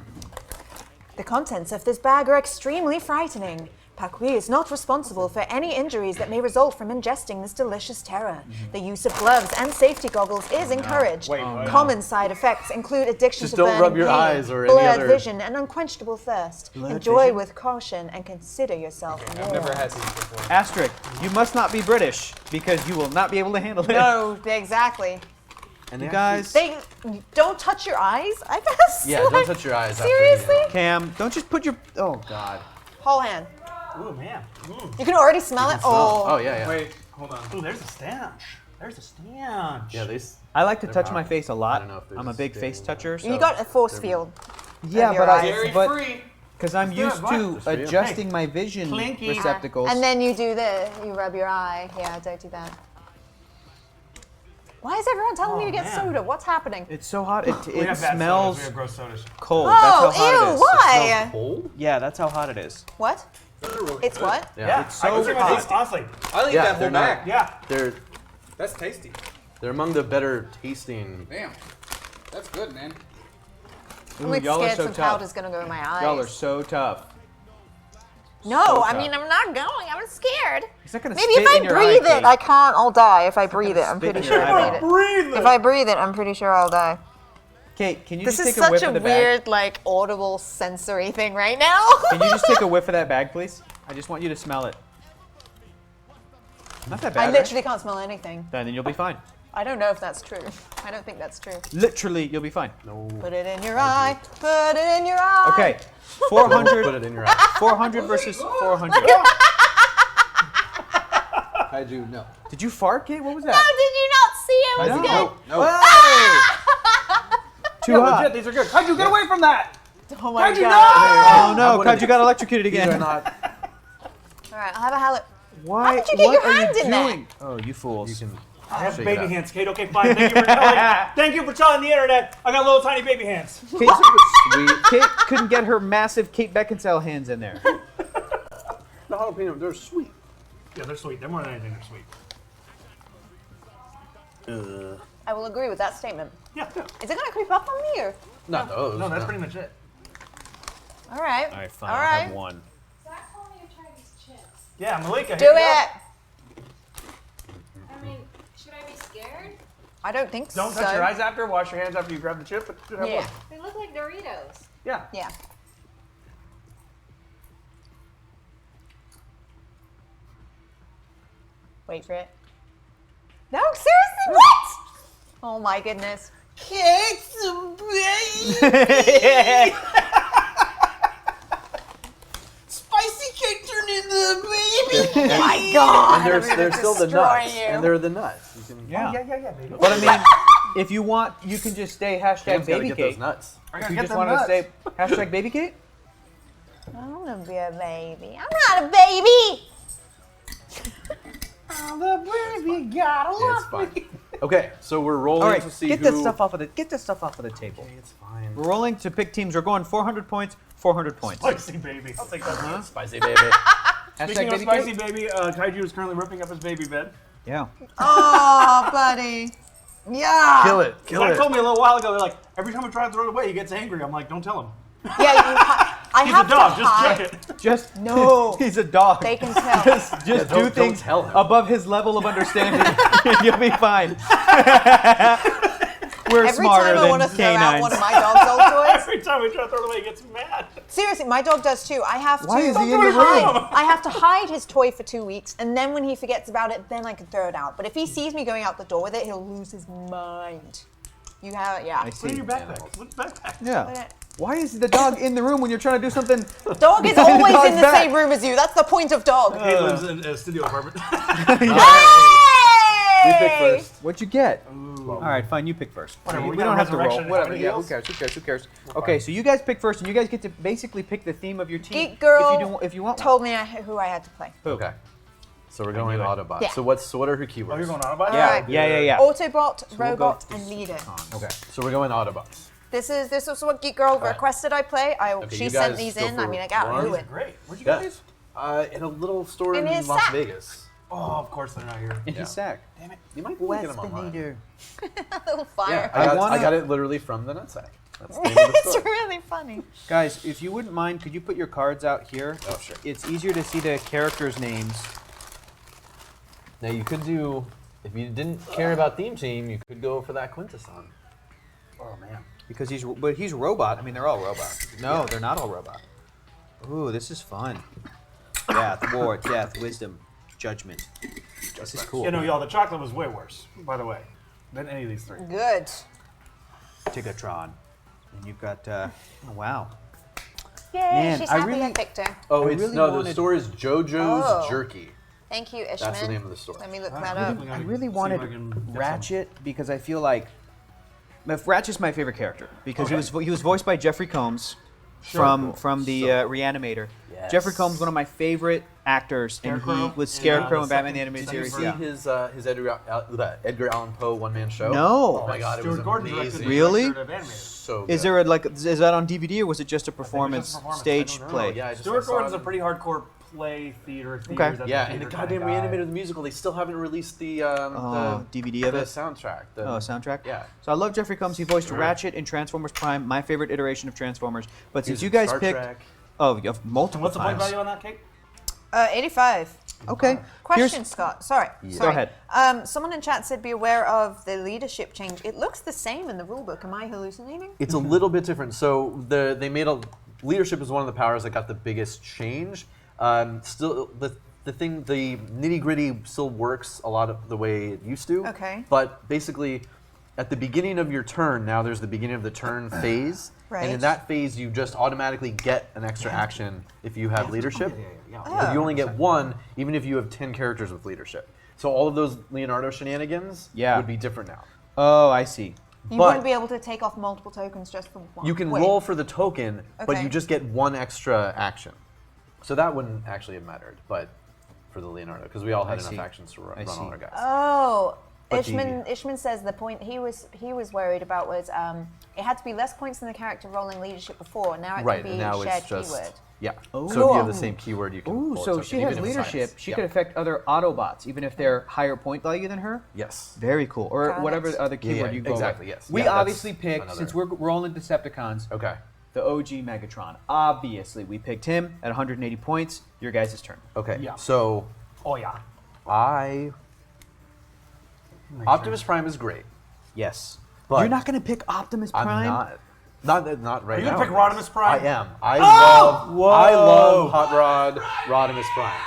The contents of this bag are extremely frightening. Pakui is not responsible for any injuries that may result from ingesting this delicious terror. The use of gloves and safety goggles is encouraged. Common side effects include addiction Just to don't burning rub your pain, eyes or any blurred other- vision, and unquenchable thirst. Enjoy with caution and consider yourself warned. Never had these before. Asterisk. You must not be British because you will not be able to handle it. No, exactly. And You guys. They don't touch your eyes, I guess. Yeah, don't touch your eyes. after Seriously? Cam, don't just put your. Oh God. Whole hand. Ooh, man. You can already smell it. Oh yeah. Wait, hold on. Ooh, there's a stench. There's a stench. Yeah, I like to touch hot. my face a I lot. don't know if they're I'm a just big staying face in toucher. You So. got a force field. Yeah, your but eyes. Dairy but free. because I'm do it, used what? to Just for you. adjusting my vision Clinky. receptacles. And then you do the, you rub your eye. Yeah, don't do that. Why is everyone telling me to get man. soda? What's happening? It's so hot. It We have bad smells sodas. We have gross sodas. cold. Oh, that's how hot it ew, is. why? Cold? Yeah, that's how hot it is. What? It's what? Yeah, It's so I would say hot. tasty. Honestly, I'll eat Yeah, that whole they're not- bag. yeah. That's tasty. They're among the better tasting. Damn. That's good, man. Ooh, I'm like y'all are scared so some tough. powder's gonna go in my eyes. Y'all are so tough. No, so I tough. mean, I'm not going. I'm scared. He's not gonna Maybe spit if I in your breathe eye, it, I can't. I'll die. If I not breathe gonna it, I'm spit pretty in your sure I eyeball. breathe it. If I breathe it, I'm pretty sure I'll die. Kate, can you This just is take a whiff such a of the weird, bag? like, audible sensory thing right now. Can you just take a whiff of that bag, please? I just want you to smell it. Not that bad, I right? literally can't smell anything. Then you'll be fine. I don't know if that's true. I don't think that's true. Literally, you'll be fine. No. Put it in your eye. Put it in your eye. Okay, Put 400, it in your eye. 400 versus 400. Kaiju, no. Did you fart, Kate? What was No, that? did you not see it? Kaiju, Was no. good. No. Too Yeah, hot. legit, these are good. How'd you get away from that? Oh my How'd you god. not? Oh no, wouldn't- Cause you got electrocuted These are again. not. All right, I'll have a halibut. Why? did you get what your are hand you in there? doing? Oh, you fools. You can. I have Shake it baby out. hands, Kate. Okay, fine. Thank you for telling. Thank you for telling the internet. I got little tiny baby hands. Kate, Sweet. Kate couldn't get her massive Kate Beckinsale hands in there. The jalapeno, they're sweet. Yeah, they're sweet. They're more than anything. They're sweet. I will agree with that statement. Yeah. Is it gonna creep up on me or? Not those. No, that's pretty much it. All right. All right, fine. All I'll right. have one. Zach told me to try these chips. Yeah, Malika. Do here you go. it. I mean, should I be scared? I don't think so. Don't touch your eyes after. Wash your hands after you grab the chip. But should have Yeah. one. They look like Doritos. Yeah. Yeah. Wait for it. No, seriously, what? Oh my goodness. Spicy cake turned into a baby. Oh my God. And there's still the destroy nuts. you. And they're the nuts. You can, Yeah. Yeah, baby. But I mean, if you want, you can just stay Cam's hashtag gotta baby get those cake. nuts. I If gotta you get just them want to nuts. say hashtag baby cake. I don't want to be a baby. I'm not a baby. It's fine. Okay, so we're rolling All right, to see get who. this stuff off of the table. Okay, it's fine. We're rolling to pick teams. We're going 400 points. 400 points. Spicy baby. I'll take that. Spicy baby. Hashtag Speaking of baby spicy cake. baby, Kaiju is currently ripping up his baby bed. Yeah. Oh, buddy. Yeah. Kill it. Kill Zach it. told me a little while ago, they're like, every time I try to throw it away, he gets angry. I'm like, don't tell him. Yeah, I He's have a dog, to just hide. check it. Just No. he's a dog. They can tell. Just do don't things tell him. above his level of understanding. You'll be fine. We're Every smarter time I want to than throw out canines. one of my dog's old toys. Every time we try to throw it away, he gets mad. Seriously, my dog does too. I have Why to is he in the hide. room? I have to hide his toy for 2 weeks, and then when he forgets about it, then I can throw it out. But if he sees me going out the door with it, he'll lose his mind. You have it, yeah. I Put it see. in your backpack. What's backpack? Yeah. Why is the dog in the room when you're trying to do something? Dog is Behind the always dog's in the back. same room as you. That's the point of dog. He lives in a studio apartment. We pick first. What'd you get? All right, fine. You pick first. Whatever, we we got don't have to roll. resurrection. Whatever. How many Yeah. Who heals? cares? Who cares? Who cares? Okay, so you guys pick first, and you guys get to basically pick the theme of your team. Geek Girl If you, do, if you want. told me who I had to play. Okay. So we're going Autobot. Yeah. So what are her keywords? Oh, you're going Autobot? Yeah. Alright. Yeah. Autobot, we'll Robot, go and Leader. Okay. So we're going Autobots. This is what Geek Girl requested I play. Okay, She you sent guys these go in. for I mean, I got one. to it. Great. Where'd you Yeah. get these? In a little store In in his Las sack. Vegas. Oh, of course they're not here. In his sack. Damn it. You might be looking them online. Leader. A little fire. Yeah, I wanna- got it literally from the nutsack. That's the name of the It's store. really funny. Guys, if you wouldn't mind, could you put your cards out here? Oh, sure. It's easier to see the characters' names. Now you could do, if you didn't care about theme team, you could go for that Quintesson. Oh, man. Because he's robot. I mean, they're all robot. No, they're not all robot. Ooh, this is fun. Death, war, death, wisdom, judgment. This is cool. You know, y'all, the chocolate was way worse, by the way, than any of these three. Good. Tigatron. And you've got, oh, wow. Yay, Man, she's I happy really- I picked her. Oh, I it's really no. The wanted- store is JoJo's Oh. Jerky. Thank you, Ishman. That's the name of the store. Let me look that up. I really wanted Ratchet because I feel like Ratchet's my favorite character because he was voiced by Jeffrey Combs from the Reanimator. Yes. Jeffrey Combs, one of my favorite actors, and Scarecrow? he was Scarecrow in Batman the second- Animated second Series. See Yeah. his Edgar Allan Poe one-man show? No. Oh my god, it was Stuart Gordon directed amazing. the Really? director of Animated. So Is good. there is that on DVD or was it just a performance, performance. stage I don't know. play? Yeah, I Stuart saw Gordon's it. a pretty hardcore play theater. Okay. That's Yeah, a and the theater goddamn kinda guy. Reanimated the musical, they still haven't released the DVD of the it? soundtrack. Oh, soundtrack? Yeah. So I love Jeffrey Combs. He voiced Ratchet in Transformers Prime, my favorite iteration of Transformers. But since He's you in guys Star picked, Trek. oh, you have multiple What's the point times. value on that cake? 85. Okay. Question, Here's, Scott. Sorry. Go ahead. Someone in chat said be aware of the leadership change. It looks the same in the rulebook. Am I hallucinating? It's a little bit different. So they made a leadership is one of the powers that got the biggest change. Still, the nitty gritty still works a lot of the way it used to. Okay. But basically, at the beginning of your turn, now there's the beginning of the turn phase, and Right. in that phase you just automatically get an extra action if you have leadership. Yeah. But you only get one, even if you have 10 characters with leadership. So all of those Leonardo shenanigans would be different now. Oh, I see. You But- wouldn't be able to take off multiple tokens just from one. You can Wait. roll for the token, but Okay. you just get one extra action. So that wouldn't actually have mattered, but for the Leonardo, because we all had I enough see. actions to run I see. all our guys. Oh, But Ishman says the point he was worried about was it had to be less points than the character rolling leadership before. Now it right, can and be now shared it's just keyword. yeah. Oh. So if you have the same keyword, you can. Ooh, pull so it she even has if leadership. science. She Yeah. could affect other Autobots, even if they're higher point value than her. Yes. Very cool. Or Got whatever it. other keyword yeah, you go exactly, with. yes. We Yeah, that's obviously picked, another- since we're rolling Decepticons, Okay. the OG Megatron. Obviously, we picked him at 180 points. Your guys' turn. Okay. Yeah. So Oh yeah. Optimus Prime is great. Yes. But You're not going to pick Optimus Prime? I'm not right Are you now. gonna pick Rodimus Prime? I am. I love Whoa. Hot Rod Rodimus Prime.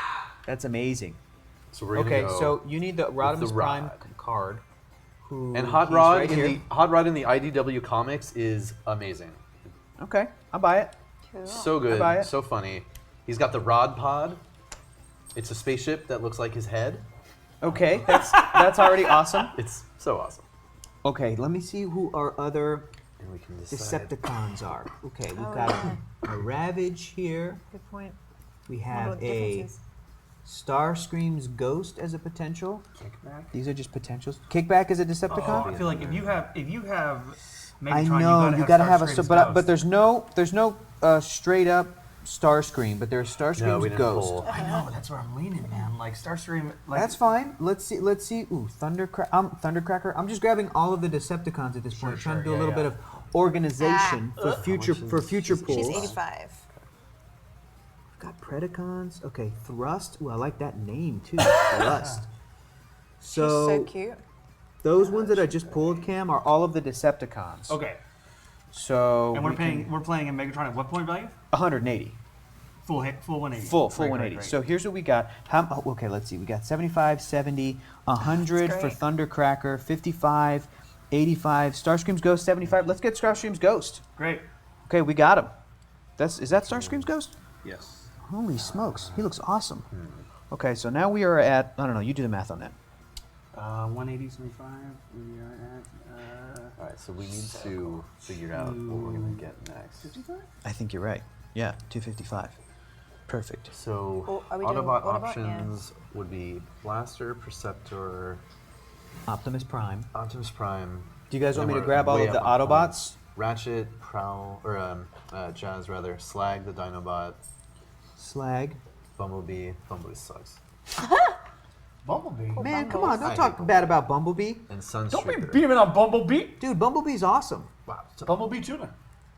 That's amazing. So we're gonna Okay, go so you need the Rodimus Prime Rod. card. And Hot he's Rod right in here. the Hot Rod in the IDW comics is amazing. Okay, I'll buy it. So good, buy it. so funny. He's got the Rod Pod. It's a spaceship that looks like his head. Okay, that's already awesome. It's so awesome. Okay, let me see who our other And we can decide. Decepticons are. Okay, we've got a Ravage here. Good point. We Wonder have what the a difference is. Starscream's Ghost as a potential. Kickback. These are just potentials. Kickback is a Decepticon. Oh, I feel like if you have Megatron, I know you gotta have a Starscream's but Ghost. there's no straight up Starscream, but there's Starscream's No, we didn't Ghost. pull. I know that's where I'm leaning, man. Like Starscream. Like, That's fine. Let's see. Ooh, Thundercracker. I'm just grabbing all of the Decepticons at this point, trying to do a little bit of organization for future pools. She's 85. We've got Predacons. Okay, Thrust. Ooh, I like that name too. Thrust. She's So, so cute. those ones that I just pulled, Cam, are all of the Decepticons. okay, So and we we're playing a Megatron at what point value? 180. Full 180. Full Right, 180. right. So here's what we got. Okay, let's see. We got 75, 70, 100 for great. Thundercracker, 55, 85. Starscream's Ghost, 75. Let's get Starscream's Ghost. Great. Okay, we got him. Is that Starscream's Ghost? Yes. Holy smokes, he looks awesome. Okay, so now we are at, I don't know, you do the math on that. 180, 75. We are at. All right, so we need to figure out what we're gonna get next. 55? I think you're right. Yeah, 255. Perfect. So Oh, are we doing Autobot Autobot? options would be Blaster, Perceptor, Optimus Prime. Optimus Prime. Do you guys want me Then to we're grab all way of the up on Autobots? points. Ratchet, Prowl, or Jazz rather, Slag the Dinobot, Slag. Bumblebee. Bumblebee sucks. Bumblebee. Man, come on, don't I talk hate bad about Bumblebee. And Don't be Sunstreaker. beaming on Bumblebee. Dude, Bumblebee's awesome. Wow. Bumblebee tuna.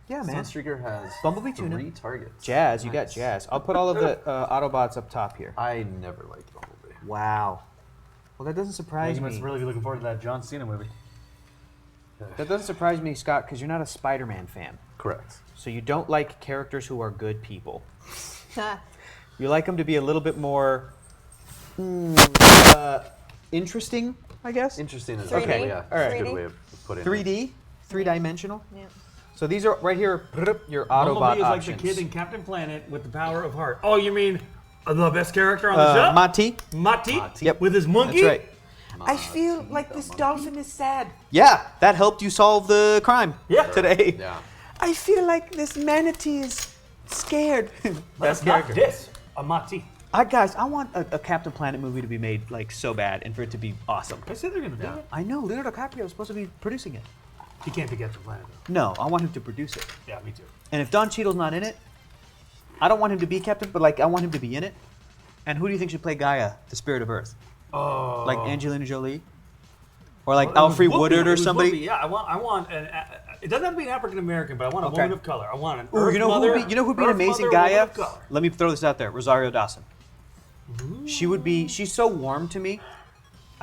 Yeah, man. Sunstreaker has Bumblebee tuna. 3 targets. Jazz, you got Nice. Jazz. I'll put all of the Autobots up top here. I never liked Bumblebee. Wow. Well, that doesn't surprise You me. must really be looking forward to that John Cena movie. That doesn't surprise me, Scott, because you're not a Spider-Man fan. Correct. So you don't like characters who are good people. You like them to be a little bit more interesting, I guess. Interesting as 3D? okay, yeah. All right. That's a 3D? good way of putting it. 3D, three-dimensional. Yeah. So these are right here. Your Autobot Bumblebee is like options. the kid in Captain Planet with the power of heart. Oh, you mean the best character on the show? Mati. Mati? Yep. With his monkey? That's right. I feel like this dolphin is sad. Yeah, that helped you solve the crime today. Yeah. I feel like this manatee is scared. That's not this. A Mati. Guys, I want a Captain Planet movie to be made like so bad and for it to be awesome. I said they're going to do it. I know Leonardo DiCaprio is supposed to be producing it. He can't be Captain Planet, though. No, I want him to produce it. Yeah, me too. And if Don Cheadle's not in it, I don't want him to be Captain, but like I want him to be in it. And who do you think should play Gaia, the Spirit of Earth? Oh. Like Angelina Jolie, or like Well, it was Alfre Whoopi. Woodard It or was somebody? Whoopi. Yeah, I want an. It doesn't have to be an African American, but I want a Okay. woman of color. I want an Ooh, Earth you know mother. who'd be an Earth amazing mother, woman Gaia? of color. Let me throw this out there: Rosario Dawson. She would be. She's so warm to me.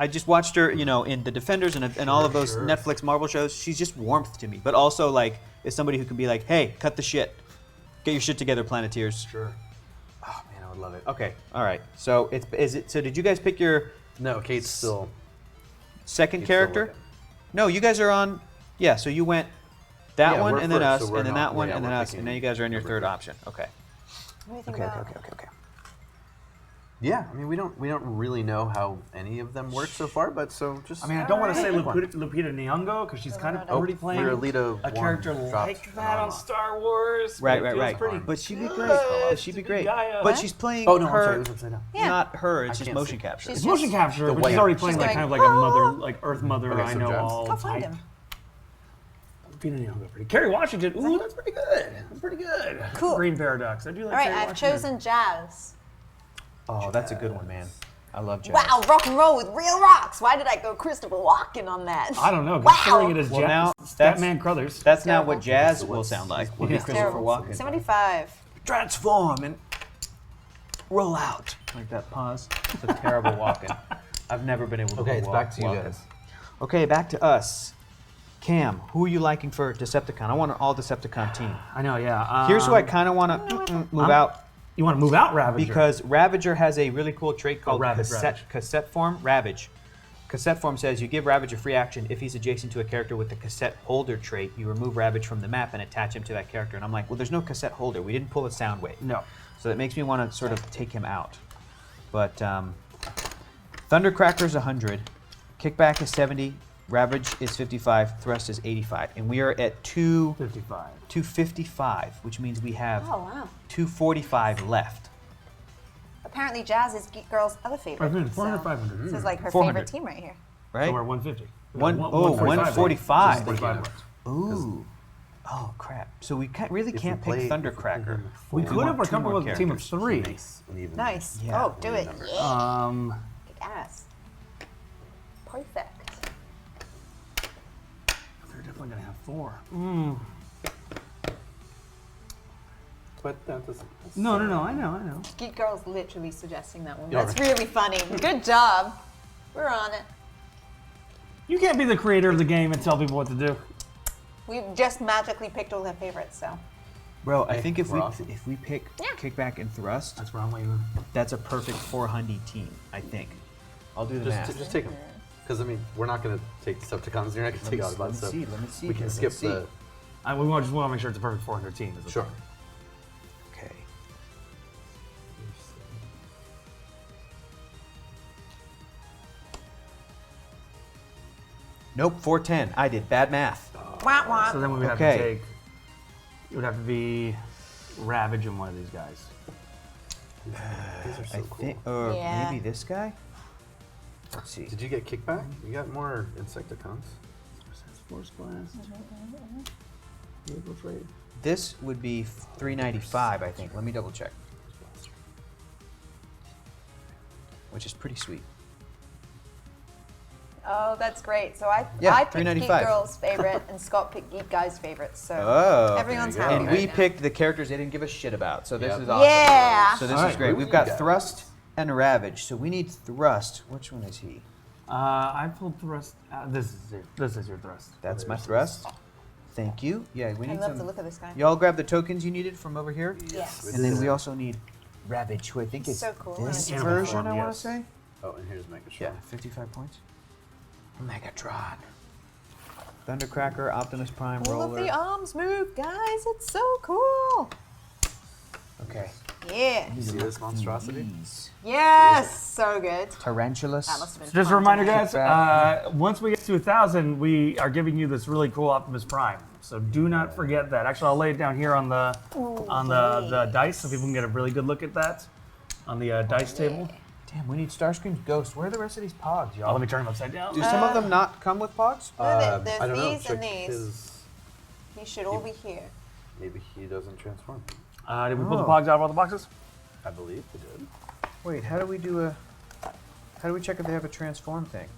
I just watched her, in The Defenders and all of those Netflix Marvel shows. She's just warmth to me, but also like is somebody who can be like, "Hey, cut the shit, get your shit together, Planeteers." Sure. Oh man, I would love it. Okay, all right. So So did you guys pick your No, Kate's still. second Kate's still character? looking. No, you guys are on. Yeah, so you went that Yeah, one we're and then first, us so we're and then not- that one yeah, and then we're us, picking and now you guys are in your number third three. option. Okay. What do you think Okay. about Okay. Yeah, I mean we don't really know how any of them work so far, but so just. I mean, I don't want to say Lupita Nyong'o because she's kind of already playing Lolita a character one like dropped that on an Star Wars. Right, but it right, feels right. pretty But she'd be good great. But she'd to be great. Gaia. But she's playing Oh no, I'm her, sorry, it was upside down. Yeah. not her. It's I just can't motion see. capture. She's It's motion capture, The but white she's already one. playing She's like going, kind of like a mother, like Earth Mother. Okay, I so know Jazz. all Go find type. him. Lupita Nyong'o, pretty. Kerry Washington. Ooh, that's pretty good. That's pretty good. Cool. Green Paradox. I do like. All right, Kerry I've Washington. chosen Jazz. Oh, that's a good one, man. I love jazz. Wow, rock and roll with real rocks. Why did I go Christopher Walken on that? I don't know. Wow. Considering it is Well, Jazz, now that's- Statman Crothers. That's not terrible. what jazz will sound like. Will be Yeah. Christopher Terrible. Walken. 75. Transform and roll out. Like that pause. It's a terrible Walken. I've never been able to. Okay, it's walk, back to you Walken. guys. Okay, back to us. Cam, who are you liking for Decepticon? I want an all Decepticon team. I know, yeah. Here's who I kind of want to move out. You want to move out Ravager? Because Ravager has a really cool trait called Ravage. cassette form. Ravage. Cassette form says you give Ravage a free action if he's adjacent to a character with the cassette holder trait. You remove Ravage from the map and attach him to that character. And I'm like, well, there's no cassette holder. We didn't pull a sound wave. No. So that makes me want to sort of take him out. But Thundercracker's 100, Kickback is 70, Ravage is 55, Thrust is 85, and we are at 55. 255, which means we have Oh, wow. 245 left. Apparently, Jazz is Geek Girl's other favorite. 500, 400, so 500. This is like her 400. favorite team right here. Right? So we're 150. One- One- oh, 145. 145 left. Ooh. Oh crap! So we really can't pick Thundercracker. We could want if we're two comfortable more with a team of characters. 3. Nice. And even Nice. Yeah. Oh, do it. Yeah. Kick ass. Perfect. They're definitely gonna have 4. But that doesn't. No, I know. Geek Girl's literally suggesting that one. Yeah, That's really funny. Good job. We're on it. You can't be the creator of the game and tell people what to do. We just magically picked all their favorites, so. Bro, I think if we're we awesome. pick Yeah. Kickback and Thrust, That's where I'm leaving. that's a perfect 400 team. I think. I'll do the math. Just take them. Because I mean, we're not gonna take Decepticons. You're not gonna take Autobots. So Let me see. we can here, skip let's see. the. We just want to make sure it's a perfect 400 team. Is the Sure. thing. Okay. Nope, 410. I did bad math. Wah, wah. So then we would have Okay. to take. It would have to be Ravage and one of these guys. These are so I cool. think, or Yeah. maybe this guy. Let's see. Did you get kickback? You got more Insecticons. Force Blast. Vehicle Trade. This would be 395, I think. Let me double check. Which is pretty sweet. Oh, that's great. So I Yeah, picked Geek $3.95. Girl's favorite and Scott picked Geek Guy's favorite. So Oh. everyone's there you go. happy And right we now. picked the characters they didn't give a shit about. So this Yep. is awesome. Yeah. So this All is right, great. who We've we got got? Thrust and Ravage. So we need Thrust. Which one is he? I pulled Thrust. This is your Thrust. That's my Thrust. Thank you. Yeah, we I need love some. the look of this guy. Y'all grab the tokens you needed from over here. Yes. And then we also need Ravage, who I think is So cool. this Animal version, form, I want to yes. say. Oh, and here's Megatron. Yeah, 55 points. Megatron. Thundercracker, Optimus Prime, All of Roller. the arms move, guys. It's so cool. Okay. Yeah. You see this monstrosity? These. Yes. So good. Tarantulas. That must have been So just a fun reminder, tonight. guys. Once we get to 1,000, we are giving you this really cool Optimus Prime. So do not forget that. Actually, I'll lay it down here on the the dice so people can get a really good look at that on the dice table. Damn, we need Starscream's Ghost. Where are the rest of these pogs, Oh, y'all? let me turn them upside down. Do some of them not come with pogs? There's I don't know. these Check and these. his. These should all be here. Maybe he doesn't transform. Did we pull the Oh. pogs out of all the boxes? I believe he did. Wait, how do we do a... How do we check if they have a transform thing?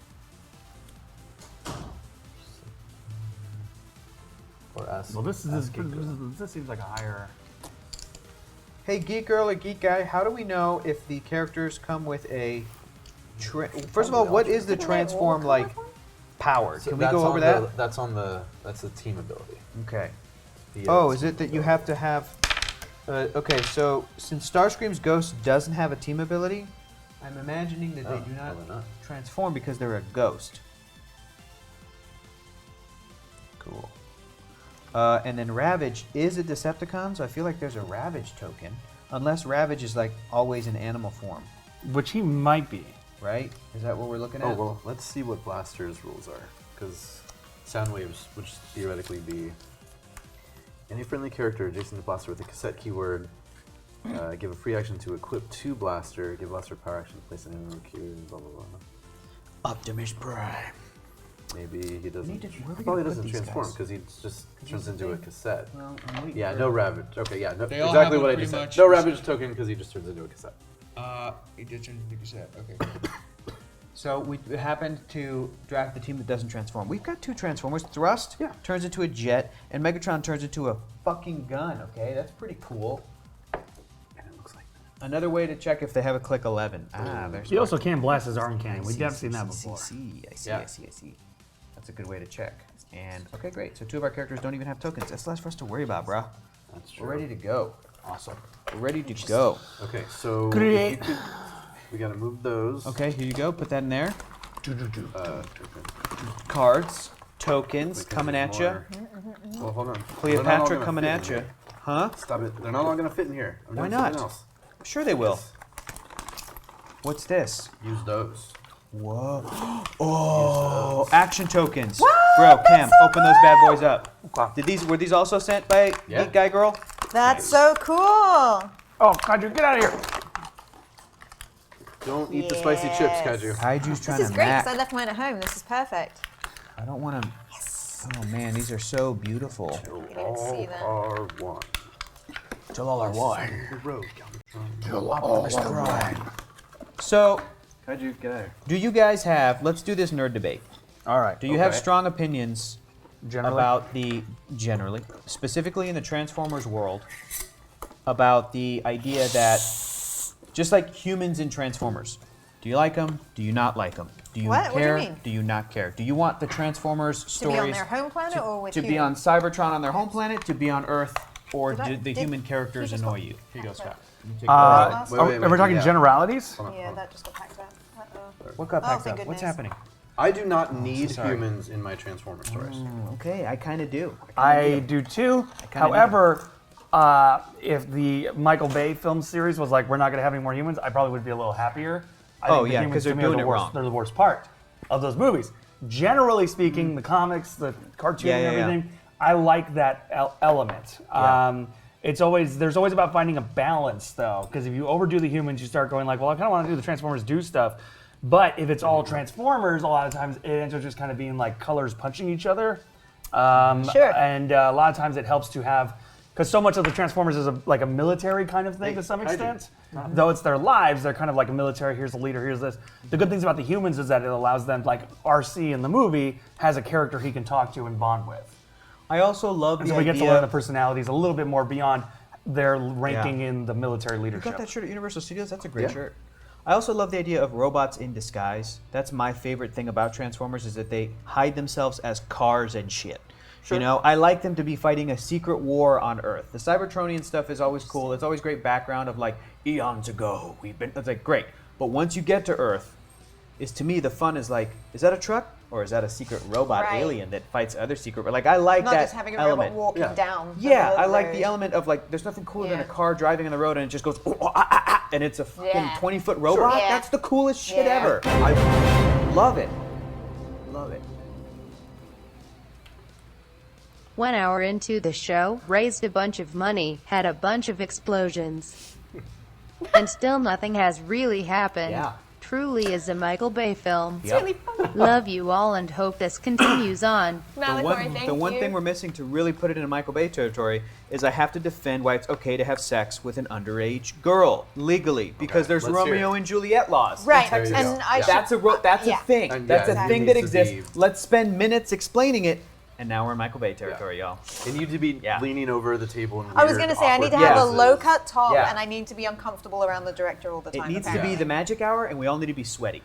Or S. Well, this S this seems like a higher. Hey, Geek Girl or Geek Guy, how do we know if the characters come with a... First of all, what is the transform, like, power? So Can we that's go over on that? The, that's on the. That's the team ability. Okay. The, Oh, is it that you have to have... okay, so since Starscream's Ghost doesn't have a team ability, I'm imagining that Oh, they do not, well, they're not. transform because they're a ghost. Cool. And then Ravage is a Decepticon, so I feel like there's a Ravage token. Unless Ravage is like always in animal form. Which he might be. right? Is that what we're looking at? Oh, well, let's see what Blaster's rules are. Because sound waves would theoretically be any friendly character adjacent to Blaster with a cassette keyword. Give a free action to equip to Blaster. Give Blaster power action to place an enemy keyword. Blah, blah, blah. Optimus Prime. Maybe he doesn't. where are we gonna Probably put doesn't these transform guys? because he just turns into a cassette. Well, I'm waiting Yeah, for- no Ravage. Okay, yeah, no, They all exactly have what them I just pretty said. much. No Ravage token because he just turns into a cassette. He did turn into cassette. Okay. So we happened to draft the team that doesn't transform. We've got 2 Transformers. Thrust turns into a jet, and Megatron turns into a fucking gun, okay? That's pretty cool. And it looks like Another way to check if they have a click 11. there's He also can blast his arm cannon. We've I definitely seen that before. I see. That's a good way to check. And, okay, great. So 2 of our characters don't even have tokens. That's less for us to worry about, bruh. that's true. We're ready to go. Awesome. We're ready to go. Okay, so if Create. you could, we gotta move those. Okay, here you go. Put that in there. Okay. Cards, tokens Wait, coming there's at you. more. Well, hold on. They're not all Cleopatra gonna coming fit at in you. here. Huh? Stop it. They're not all gonna fit in here. I'm Why doing not? something else. Sure they will. What's this? Use those. Whoa. Oh, action tokens. Bro, Cam, open those bad boys up. Were these also sent by Yeah. Geek Guy Girl? That's so cool. Oh, Kaiju, get out of here! Don't eat the spicy chips, Kaiju. Kaiju's trying This is to great match. because I left mine at home. This is perfect. I don't want to. Oh man, these are so beautiful. You can even see them. Are one. Till all are one. The road. So, Kaiju, get out of here. do you guys have? Let's do this nerd debate. All right. Do you have Okay. strong opinions Generally? about generally, specifically in the Transformers world, about the idea that just like humans in Transformers, do you like them? Do you not like them? Do you What? What do you care? mean? Do you not care? Do you want the Transformers To stories be on their home planet or with to you? be on Cybertron on their home planet, to be on Earth, or Did I- do the did- human characters he just annoy got- you? Here you go, Scott. You take Wait, Are we talking yeah. generalities? Hold on, Yeah, hold on. that just got packed up. Uh-oh. What got Oh, packed thank up? What's goodness. happening? I do not need sorry. humans in my Transformer stories. Okay, I kind of do. I do too. kinda However, if the Michael Bay film series was like, we're not going to have any more humans, I probably would be a little happier. I Oh, think the yeah, humans 'cause they're to me are doing the it worst, wrong. They're the worst part of those movies. Generally speaking, the comics, the cartoon, Yeah, and yeah, yeah. everything, I like that element. Yeah. There's always about finding a balance though, because if you overdo the humans, you start going like, well, I kind of want to do the Transformers do stuff. But if it's all Transformers, a lot of times it ends up just kind of being like colors punching each other. Sure. And a lot of times it helps to have, because so much of the Transformers is like a military kind of thing to some extent. Though it's their lives, they're kind of like a military, here's the leader, here's this. The good things about the humans is that it allows them, like RC in the movie, has a character he can talk to and bond with. I also love And the so we idea. get to learn the personalities a little bit more beyond their ranking in the military You leadership. got that shirt at Universal Studios? That's a great shirt. I also love the idea of robots in disguise. That's my favorite thing about Transformers is that they hide themselves as cars and shit. You know, I like them to be fighting a secret war on Earth. The Cybertronian stuff is always cool. It's always great background of like eons ago it's like great. But once you get to Earth, to me the fun is like, is that a truck or is that a secret robot Right. alien that fights other secret? Like I like Not that just having a element. robot walking down. the Yeah, middle I of like road. the element of like, there's nothing cooler than a Yeah. car driving on the road and it just goes, and it's a fucking Yeah. 20-foot robot. Yeah. That's the coolest shit Yeah. ever. I love it. Love it. 1 hour into the show, raised a bunch of money, had a bunch of explosions. And still nothing has really happened. Yeah. Truly is a Michael Bay film. Yep. Really fun. Love you all and hope this continues on. Malachor, thank The one you. thing we're missing to really put it in Michael Bay territory is I have to defend why it's okay to have sex with an underage girl legally because there's let's hear Romeo it. and Juliet laws. Right, There you and go. I Yeah. should. That's yeah. a thing. And That's yeah, a it thing that needs to exists. Let's spend minutes explaining it, and now we're in Michael Bay territory, y'all. And you need to be Yeah. leaning over the table. And I was weird, going to say, I need to awkward have a poses. low cut top Yeah. and I need to be uncomfortable around the director all the It time. needs to apparently. be the magic hour, and we all need to be sweaty.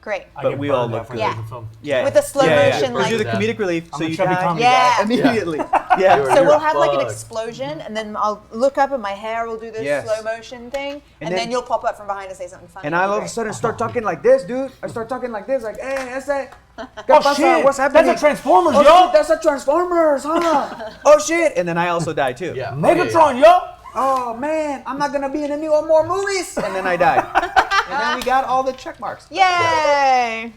Great. I but get we all burned look after good. Yeah. the film. Yeah. With the slow motion, Or do the like- comedic relief, I'm so a you chubby die comedy Yeah. guy. immediately. Yeah. You're- So you're we'll have like an fucked. explosion, and then I'll look up, and my hair will do this Yes. slow motion thing, and then- then you'll pop up from behind and say something funny. And It'll I be all of a great. sudden start talking like this, dude. I start talking like this, like, hey, that's it. Oh shit! What's happening? That's a Transformers, Oh, yo! shit, that's a Transformers, huh? Oh shit! And then I also die too. Yeah. Megatron, yo! Oh man, I'm not gonna be in any more movies. And then I die. then we got all the check marks. Yay!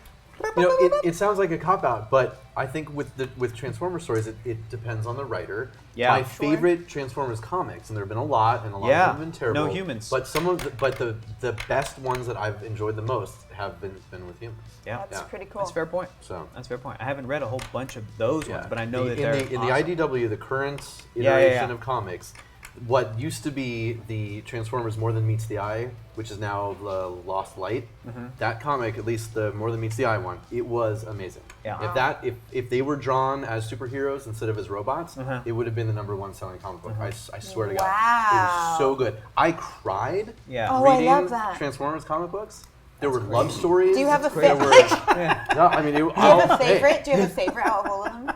You know, it sounds like a cop-out, but I think with Transformers stories, it depends on the writer. Yeah. My favorite Transformers comics, and there have been a lot, and a lot of them have been terrible. No humans. But the best ones that I've enjoyed the most have been with humans. Yeah. That's pretty cool. That's a fair point. So That's a fair point. I haven't read a whole bunch of those ones, but I know that in they're the awesome. IDW, the current Yeah, iteration of comics, what used to be the Transformers More Than Meets the Eye, which is now the Lost Light, that comic, at least the More Than Meets the Eye one, it was amazing. Yeah. If they were drawn as superheroes instead of as robots, it would have been the #1 selling comic book. I swear to God, it was so good. I cried Yeah. Oh, I reading love that. Transformers comic books. There were love stories. Do you have a There favorite? were- No, I mean, Do you have a favorite? Do you have a favorite out of all of them?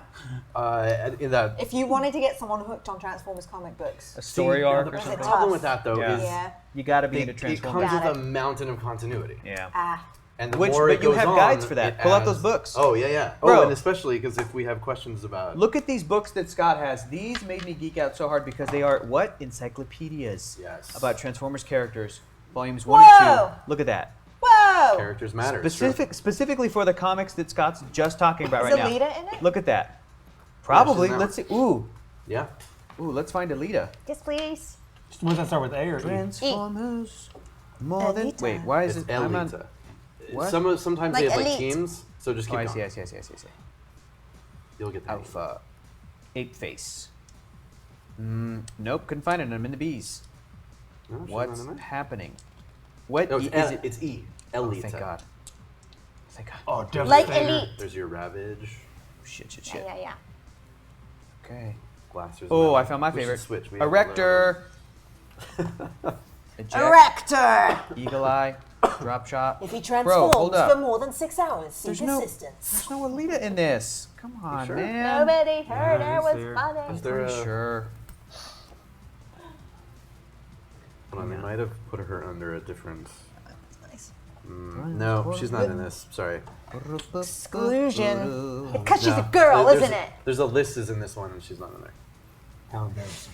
in that If you wanted to get someone hooked on Transformers comic books, A story arc the or something. problem with that though Yeah. is yeah. You got to be it into comes Transformers. with Got a mountain of continuity. Yeah. And the Which- more but it you goes have on, guides for that. it Pull out adds- those books. Oh yeah. Bro. Oh, and especially because if we have questions about Look at these books that Scott has. These made me geek out so hard because they are what? Encyclopedias. Yes. About Transformers characters. Volumes 1 and Whoa. 2. Look at that. Whoa! characters matter. it's true. Specifically for the comics that Scott's just talking about Is right now. Alita in it? Look at that. Probably. she's in Let's see. that Yeah. Ooh, let's find Alita. Yes, please. Does that start with A or E? Transformers. More than. Alita. Wait, why is It's it? I'm on- Elita. What? Sometimes Like they have like elite. teams, so just Oh, keep I going. see. I see. You'll get that. Alpha. Ape face. Nope, couldn't find it. I'm in the bees. No, she's What's not in there. happening? What No, it's, is it? it's E. Oh, Elita. thank God. Thank God. Oh, definitely. Like Favorite. Elite. There's your Ravage. Shit. Yeah. Okay. Glass. there's Oh, another I one. found my We should favorite. Switch. We A have Rector. Eject. Erector! Eagle Eye. Drop shot. If he Bro, transforms hold up. for more than 6 hours, seek There's no- assistance. There's no Alita in this. Come on, sure? man. Nobody heard Yeah, it was fair. funny. Is there Pretty a? sure. Hold on, they might have put her under a different. Nice. No, she's not in this. Sorry. Exclusion. Because she's No. a girl, There's isn't a- it? There's a list is in this one, and she's not in there.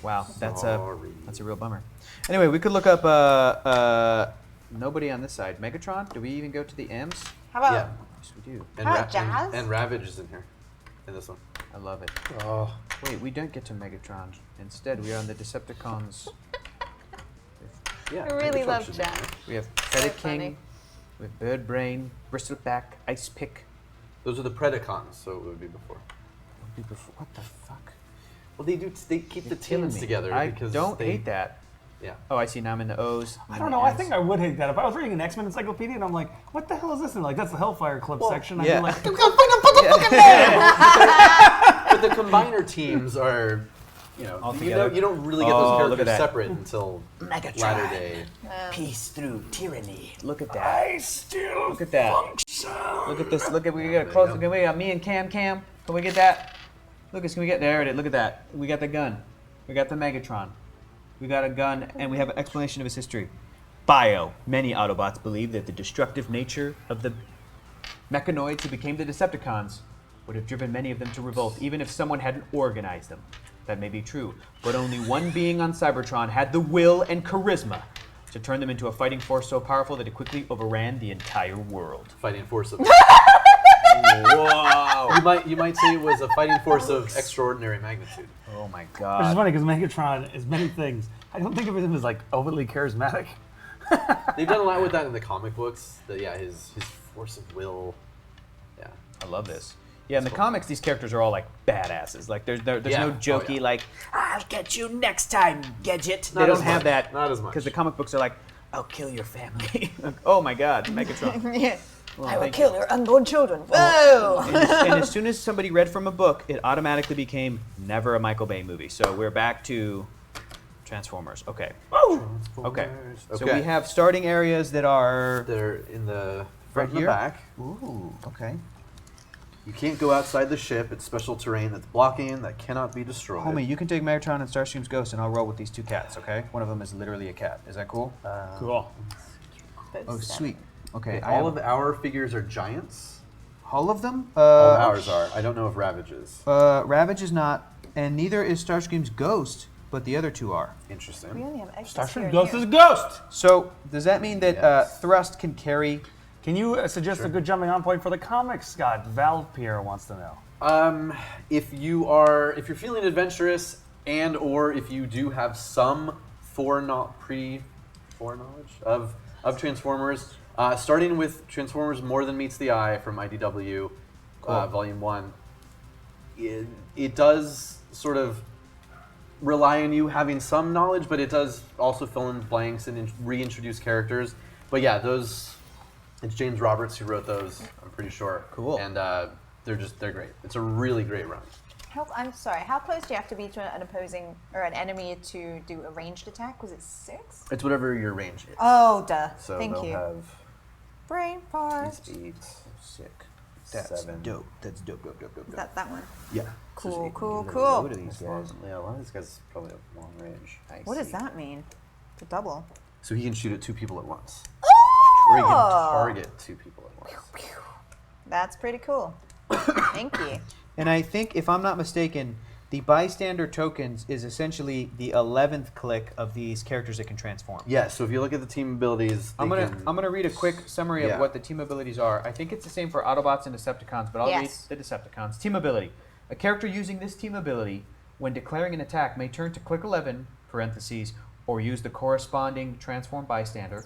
Wow, that's Sorry. a real bummer. Anyway, we could look up nobody on this side. Megatron? Do we even go to the M's? How about Yeah. Yes, we do. And, Huh, Jazz? and Ravage is in here. In this one. I love it. Oh. Wait, we don't get to Megatron. Instead, we are on the Decepticons. Yeah. I really Megatron love should be in Jazz. there. We have Predaking, funny. we have Bird Brain, Bristleback, Ice Pick. Those are the Predacons, so it would be before. What the fuck? Well, they do. They keep the You're killing teams me. together I because don't they, hate that. Yeah. Oh, I see. Now I'm in the O's. I don't know. I think I would hate that. If I was reading an X-Men encyclopedia and I'm like, what the hell is this? And like, that's the Hellfire Club section. I'd yeah. be like, But the combiner teams are, All you together? don't really get Oh, those look at characters that. separate until Megatron. latter day. Peace through tyranny. Look at that. I still Look at that. function. Look at this. Look at we got a close. Can we got me and Cam? Can we get that? Lucas, can we get there? It is. Look at that. We got the gun. We got the Megatron. We got a gun, and we have an explanation of his history. Bio. Many Autobots believe that the destructive nature of the mechanoids who became the Decepticons would have driven many of them to revolt, even if someone hadn't organized them. That may be true, but only one being on Cybertron had the will and charisma to turn them into a fighting force so powerful that it quickly overran the entire world. Fighting force of. Whoa! You might say it was a fighting force of extraordinary magnitude. Oh my which is God! funny because Megatron is many things. I don't think of him as like overly charismatic. They've done a lot with that in the comic books. His force of will. Yeah. I love this. Yeah, in the comics, these characters are all like badasses. Like there's no Yeah. jokey Oh, yeah. like I'll get you next time, Gadget. Not They don't as have much. that. Not as much. Because the comic books are like, I'll kill your family. Like, oh my God, Megatron. Yeah. Well, I will thank kill you. your unborn children. Whoa! And as soon as somebody read from a book, it automatically became never a Michael Bay movie. So we're back to Transformers. Okay. Okay. So we have starting areas that are They're in the right front and the here. back. Ooh. Okay. You can't go outside the ship. It's special terrain that's blocking that cannot be destroyed. Homie, you can take Megatron and Starscream's Ghost, and I'll roll with these two cats. Okay. One of them is literally a cat. Is that cool? Cool. Oh, sweet. Okay. All of our figures are giants. all of them. All of ours are. I don't know if Ravage is. Ravage is not, and neither is Starscream's Ghost. but the other two are. We Interesting. only have extras Starship here and Ghost here. is a ghost. So does that mean that Yes. thrust can carry? Can you suggest a good jumping on point for the comics, Scott? Valve Pierre wants to know. If you're feeling adventurous, and or if you do have some foreknowledge of Transformers, starting with Transformers More Than Meets the Eye from IDW, Volume 1, it does sort of rely on you having some knowledge, but it does also fill in blanks and reintroduce characters. But yeah, it's James Roberts who wrote those, I'm pretty sure. Cool. And they're great. It's a really great run. I'm sorry. How close do you have to be to an opposing or an enemy to do a ranged attack? Was it 6? It's whatever your range is. Oh, duh. So Thank they'll you. have Brain fart. 8, 6, That's 7. dope. That's dope. Is that one? Yeah. Cool, cool, Load cool. of these guys. Yeah, a lot of these guys probably have long range. What does that mean? The double. So he can shoot at 2 people at once. Oh! Or he can target 2 people at once. That's pretty cool. Thank you. And I think, if I'm not mistaken, the bystander tokens is essentially the 11th click of these characters that can transform. Yeah, so if you look at the team abilities, I'm gonna read a quick summary Yeah. of what the team abilities are. I think it's the same for Autobots and Decepticons, but I'll Yes. read the Decepticons. Team ability. A character using this team ability, when declaring an attack, may turn to click 11, parentheses, or use the corresponding transform bystander.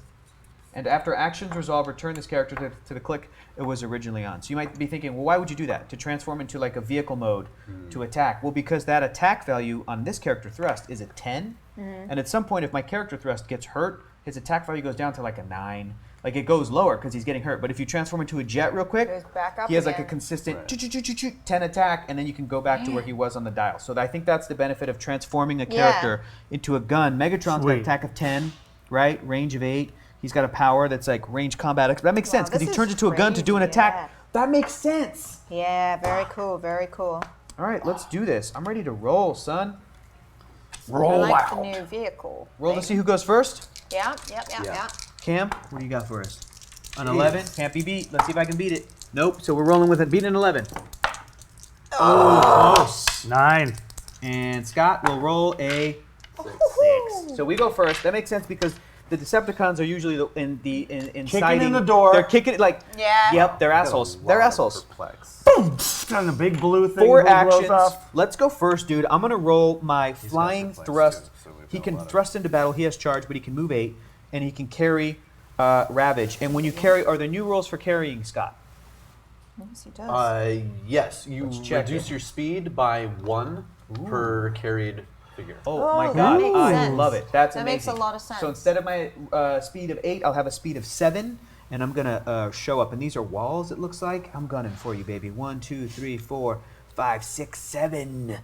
And after actions resolve, return this character to the click it was originally on. So you might be thinking, well, why would you do that? To transform into like a vehicle mode to attack? Well, because that attack value on this character thrust is a 10. And at some point, if my character thrust gets hurt, his attack value goes down to like a 9. Like it goes lower because he's getting hurt. But if you transform into a jet real quick, Goes back up he has like a again. consistent 10 attack, and then you can go back to where he was on the dial. So I think that's the benefit of transforming a character into a gun. Megatron's got an Sweet. attack of 10, right? Range of 8. He's got a power that's like range combat. That makes sense because he this turns is into a gun to do an crazy, attack. yeah. That makes sense. Yeah, very cool, very cool. All right, let's do this. I'm ready to roll, son. I Roll like out. the new vehicle. Roll to thing. see who goes first. Yeah. Yeah. Cam, what do you got for us? An 11. Can't be beat. Let's see if I can beat it. Nope. So we're rolling with it. Beating an 11. Oh, close. 9. And Scott will roll a 6. So we go first. That makes sense because the Decepticons are usually inciting the door. They're kicking it like. Yeah. Yep, they're assholes. They're assholes. Perplex. And the big blue thing. 4 blows actions. off. Let's go first, dude. I'm gonna roll my flying perplex thrust. too, so we've He got a can lot of- thrust into battle. He has charge, but he can move 8, and he can carry Ravage. And when you carry, are there new rules for carrying, Scott? Yes, he does. Yes, you Let's check reduce it. your speed by 1 per carried figure. Oh my that God, makes I sense. love it. That's That amazing. makes a lot of sense. So instead of my speed of 8, I'll have a speed of 7, and I'm gonna show up. And these are walls. It looks like I'm gunning for you, baby. 1, 2, 3, 4, 5, 6, 7.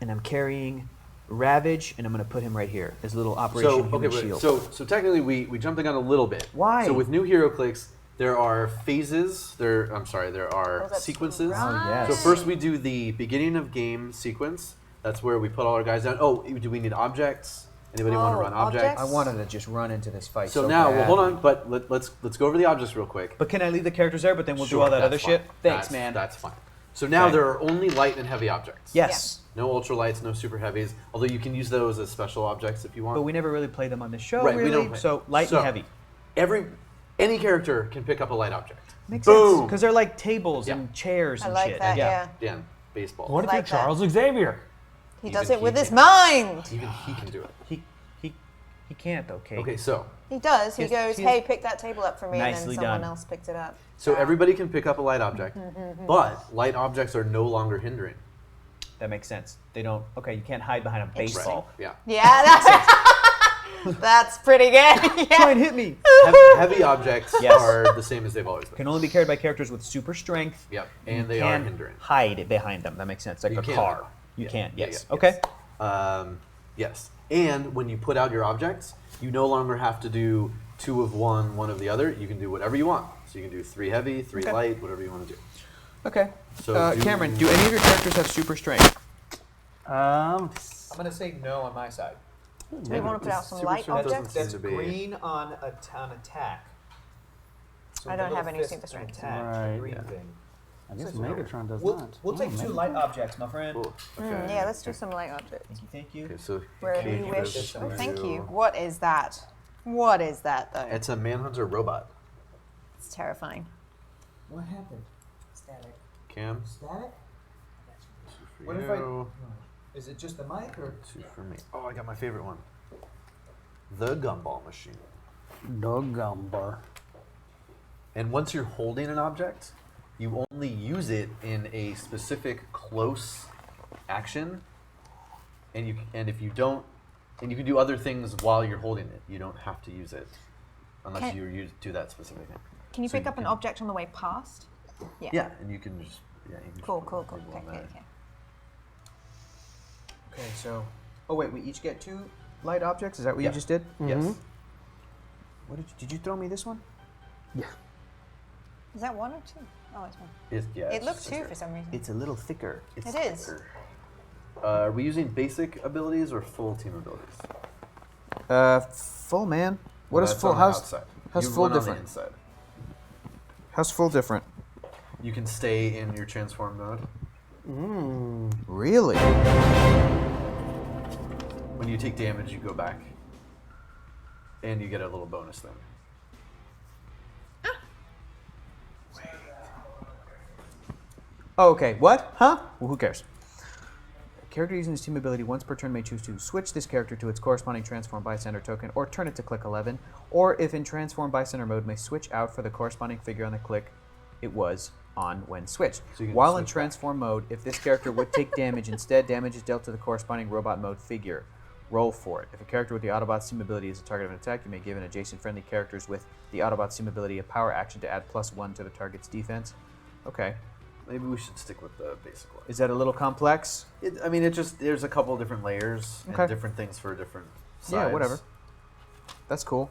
And I'm carrying Ravage, and I'm gonna put him right here as a little Operation So Human okay, Shield. so technically we jumped the gun a little bit. Why? So with new HeroClix, there are phases. There are that's sequences. right. Oh, yes. So first we do the beginning of game sequence. That's where we put all our guys down. Oh, do we need objects? Anybody want to Oh, run objects? I wanted to just run into this fight. So now, well, bad. hold on, but let's go over the objects real quick. But can I leave the characters there? But then we'll do Sure, all that that's other fine. shit. Thanks, That's- man. That's fine. So now Okay. there are only light and heavy objects. Yes. No ultralights, no super heavies. Although you can use those as special objects if you want. But we never really play them on the show, Right, we really. don't play. So light So, and heavy. Any character can pick up a light object. Makes sense. Boom. Because they're like tables Yeah. and chairs I and like shit. that, yeah. Dan, baseball. What if Like you're that. Charles Xavier? He Even does it he with his can. mind. Even he can do it. He can't though, Kate. Okay, so He does. He Yes, goes, he hey, is- pick that table up for me, and Nicely then someone done. else picked it up. everybody can pick up a light object, but light objects are no longer hindering. That makes sense. They don't. Okay, you can't hide behind a baseball. Yeah. Yeah, that's pretty good. Try Yeah. and hit me. Heavy objects Yes. are the same as they've always been. Can only be carried by characters with super strength. Yep, and You they are can hindering. hide it behind them. That makes sense. Like You a can. car. You Yeah, can't. yeah, Yes. yeah, Okay. Yes. And when you put out your objects, you no longer have to do 2 of one of the other. You can do whatever you want. So you can do 3 heavy, 3 Okay. light, whatever you want to do. Okay. So Cameron, do any of your characters have super strength? Um, I'm gonna say no on my side. Do we want to put out some Super light strength doesn't objects? seem That's to be- green on attack. So I the don't little have any fist super and strength. attack, Right, green yeah. thing. I guess Megatron does We'll not. take 2 light objects, my friend. Okay. Yeah, let's do some light objects. Thank you. Okay, so Wherever you Katie wish. goes Oh, to thank you. What is that? What is that, though? It's a Manhunter robot. It's terrifying. What happened? Static. Cam. Static? For What if you, Is it just the mic or? 2 for me. Oh, I got my favorite one. The gumball machine. Dog Gumbar. And once you're holding an object, you only use it in a specific close action. And if you don't, and you can do other things while you're holding it. You don't have to use it unless you do that specific thing. Can you So pick up an can- object on the way past? Yeah. Yeah, and you can just you can Cool, just cool, put cool. it Okay, on okay, there. okay. Okay, so. Oh wait, we each get 2 light objects. Is that what Yeah. you just did? Yes. What did you throw me this one? Is that 1 or 2? Oh, it's 1. Yeah, It it's looks just 2 thicker. for some reason. It's a little thicker. It is. Are we using basic abilities or full team abilities? Full, man. What is That's full? on the outside. How's You full run on the different? inside. How's full different? You can stay in your transform mode. Really? When you take damage, you go back, and you get a little bonus thing. Oh, okay. What? Huh? Well, who cares? A character using his team ability once per turn may choose to switch this character to its corresponding transform bystander token, or turn it to click 11, or if in transform bystander mode, may switch out for the corresponding figure on the click it was on when switched. So you can While in switch back. transform mode, if this character would take damage, instead damage is dealt to the corresponding robot mode figure. Roll for it. If a character with the Autobot team ability is a target of an attack, you may give an adjacent friendly characters with the Autobot team ability a power action to add +1 to the target's defense. Okay. Maybe we should stick with the basic one. Is that a little complex? There's a couple different layers Okay. and different things for different sides. Yeah, whatever. That's cool.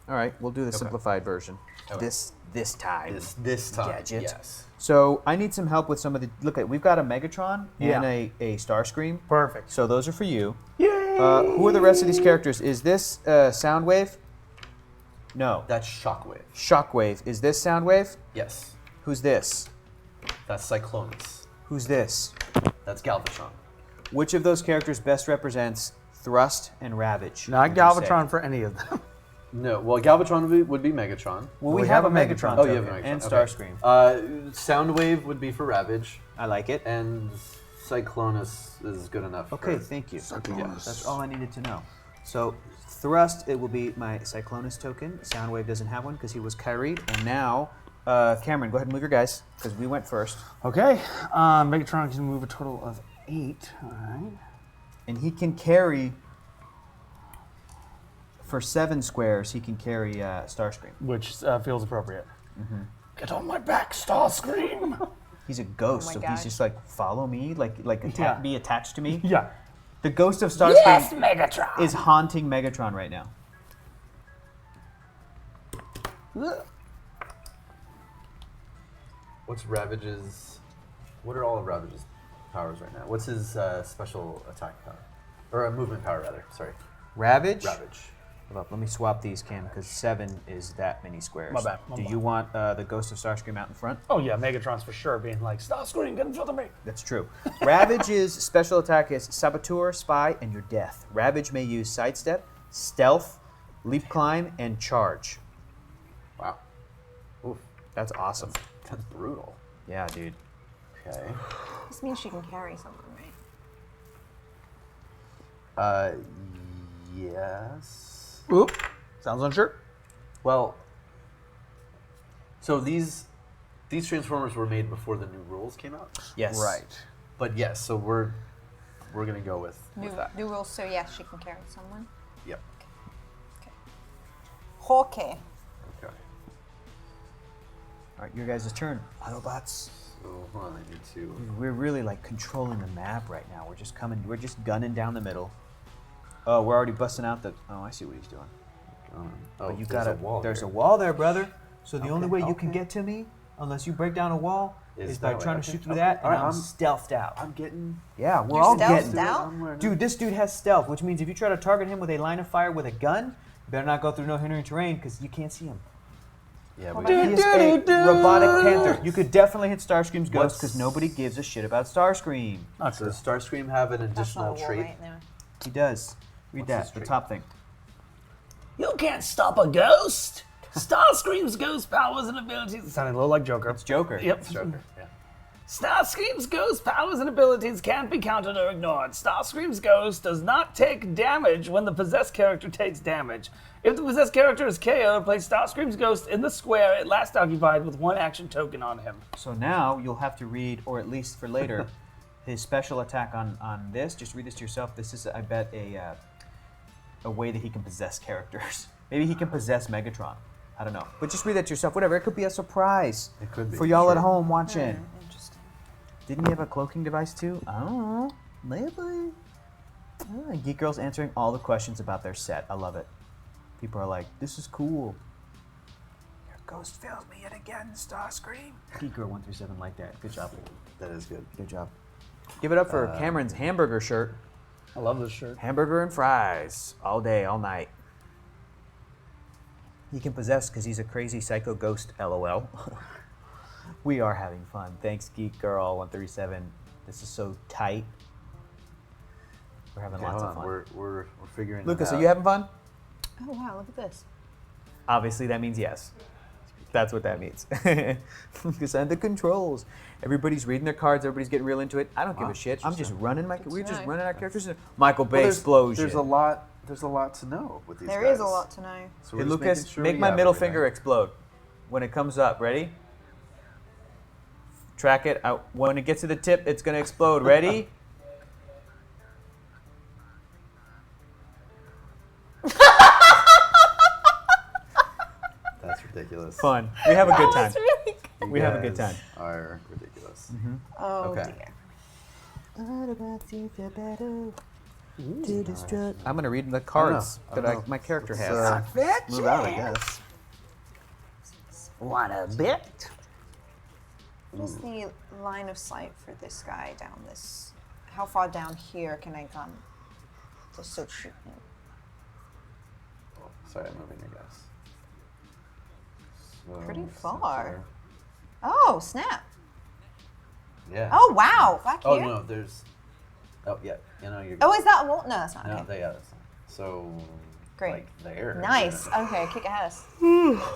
All right, we'll do the simplified version. Okay. This time. This time, Gadget. yes. So I need some help with some of the. Look at, we've got a Megatron Yeah. and a Starscream. Perfect. So those are for you. Yay! Who are the rest of these characters? Is this Soundwave? No. That's Shockwave. Shockwave. Is this Soundwave? Yes. Who's this? That's Cyclonus. Who's this? That's Galvatron. Which of those characters best represents Thrust and Ravage? Not would you Galvatron say? for any of them. No, well, Galvatron would be Megatron. Well, we have a Megatron. Oh, you have a token Megatron. and okay. Starscream. Soundwave would be for Ravage, I like it. and Cyclonus is good enough. Okay, for, thank you. Cyclonus. That's all I needed to know. So, Thrust, it will be my Cyclonus token. Soundwave doesn't have one because he was carried. And now, Cameron, go ahead and move your guys because we went first. Okay. Megatron can move a total of 8. All right. And he can carry, for 7 squares, he can carry Starscream. Which feels appropriate. Get on my back, Starscream! He's a ghost, my so gosh. he's just like, follow me, Yeah. be attached to me. Yeah. The ghost of Starscream Yes, Megatron! is haunting Megatron right now. What's Ravage's? What are all of Ravage's powers right now? What's his special attack power, or movement power rather? Sorry, Ravage? Ravage. Hold up, let me swap these, Cam, because 7 is that many squares. My bad, Do you want the ghost of Starscream out in front? Oh, yeah. Megatron's for sure being like, Starscream, get in front of me. That's true. Ravage's special attack is Saboteur, Spy, and your death. Ravage may use Sidestep, Stealth, Leap Climb, and Charge. Wow, Oof, that's awesome. that's brutal. Yeah, dude. Okay. This means she can carry someone, right? Yes. Oop. Sounds unsure. Well, so these Transformers were made before the new rules came out. Yes. Right. But yes, so we're gonna go with that. New rules, so yes, she can carry someone. Yep. Hawkeye. Okay. All right, your guys' turn. Autobots. So hold on, I need to. We're really like controlling the map right now. We're just gunning down the middle. Oh, we're already busting out the. Oh, I see what he's doing. Oh, But you there's gotta. a wall. There's there. a wall there, brother. So the only Okay, way you can okay. get to me, unless you break down a wall, Is is by that way, trying to okay, shoot through okay. that, and Alright, I'm I'm- stealthed out. I'm getting. Yeah, we're You're all stealthed getting. out? Dude, this dude has stealth, which means if you try to target him with a line of fire with a gun, you better not go through no hindering terrain because you can't see him. Yeah, Hold we, on. He is a robotic panther. You could definitely hit Starscream's ghost because nobody gives a shit about Starscream. Not does true. Starscream have an That's not additional a wall, trait? right? No. He does. Read What's that, his the trait? top thing. You can't stop a ghost. Starscream's ghost powers and abilities. It sounded a little like Joker. It's Joker. Yep. Joker. Yeah. Starscream's ghost powers and abilities can't be countered or ignored. Starscream's ghost does not take damage when the possessed character takes damage. If the possessed character is KO'd, place Starscream's ghost in the square it last occupied with 1 action token on him. So now you'll have to read, or at least for later, his special attack on this. Just read this to yourself. This is, I bet, a way that he can possess characters. Maybe he can possess Megatron. I don't know. But just read that to yourself. Whatever. It could be a surprise. It could be, for y'all at sure. home watching. Interesting. Didn't he have a cloaking device too? I don't know. Maybe. Geek Girl's answering all the questions about their set. I love it. People are like, this is cool. Your ghost failed me yet again, Starscream. Geek Girl 137 like that. Good job. That is good. Good job. Give it up for Cameron's hamburger shirt. I love this shirt. Hamburger and fries. All day, all night. He can possess because he's a crazy psycho ghost, LOL. We are having fun. Thanks, Geek Girl 137. This is so tight. We're having Okay, lots hold of on. fun. We're figuring Lucas, it are out. you having fun? Oh wow, look at this. Obviously, that means yes. That's what that means. Lucas and the controls. Everybody's reading their cards. Everybody's getting real into it. I don't give a shit. I'm just running my. We're just know. running our characters. Michael Bay Well, explosion. There's a lot. There's a lot to know with these There guys. is a lot to know. So Hey, we're just Lucas, making sure make we my have middle everything. finger explode when it comes up. Ready? Track it out. When it gets to the tip, it's gonna explode. Ready? That's ridiculous. Fun. We have a good time. That's really good. We have a good time. Are ridiculous. Oh Okay. dear. I'm gonna read the cards I don't that know. my character Let's, has. move out, I guess. What a bit. What is the line of sight for this guy down this? How far down here can I come to still shoot him? Sorry, I'm moving, I guess. So, Pretty center. far. Oh, snap. Yeah. Oh, wow. Back Oh here? no, there's. Oh yeah, you know you're. Oh, is that a wall? No, that's not. No, Okay. yeah, that's not. So. Great. Like there. Nice. Yeah. Okay, kick ass.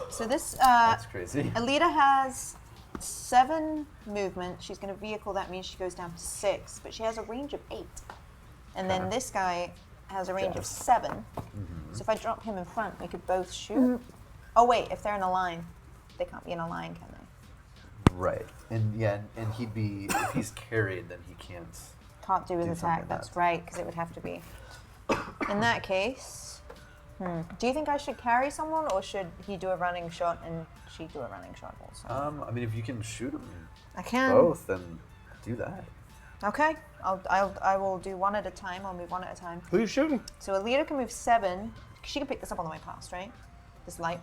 So this, That's crazy. Alita has 7 movement. She's going to vehicle. That means she goes down to 6, but she has a range of 8. And then this guy has a range of 7. So if I drop him in front, we could both shoot. Oh wait, if they're in a line, they can't be in a line, can they? Right. And yeah, and he'd be if he's carried, then he can't. Can't do his Do something attack. like That's that. right, because it would have to be. In that case, do you think I should carry someone, or should he do a running shot and she do a running shot also? I mean, if you can shoot him I can. both, then do that. Okay, I will do one at a time. I'll move one at a time. Who are you shooting? So Alita can move 7. She can pick this up on the way past, right? This light.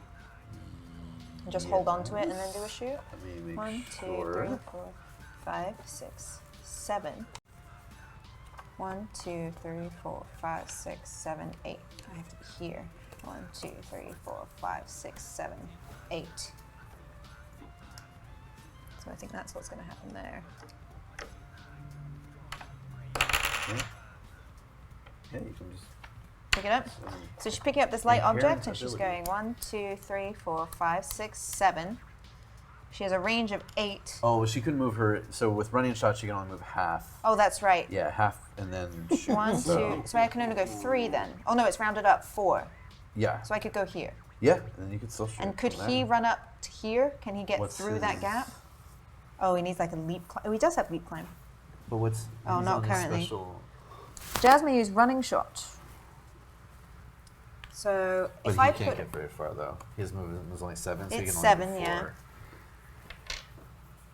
And just hold on to it and then do a shoot. Let me make 1, 2, sure. 3, 4, 5, 6, 7. 1, 2, 3, 4, 5, 6, 7, 8. I have to be here. 1, 2, 3, 4, 5, 6, 7, 8. So I think that's what's going to happen there. Yeah, you can just. Pick it up. So she's picking up this light object Inherent and she's ability. going 1, 2, 3, 4, 5, 6, 7. She has a range of 8. Oh, well, she couldn't move her. So with running shot, she can only move half. Oh, that's right. Yeah, half, and then shoot. 1, 2. So I can only go 3 then. Oh no, it's rounded up 4. Yeah. So I could go here. Yeah, and then you could still shoot. And could from he there. run up to here? Can he get What's through that his- gap? Oh, he needs like a leap climb. Oh, he does have leap climb. But what's? Oh, he's not on the currently. Special, Jasmine used running shot. So but if he I can't put get very far though. His movement was only 7, so he It's can 7, only do yeah.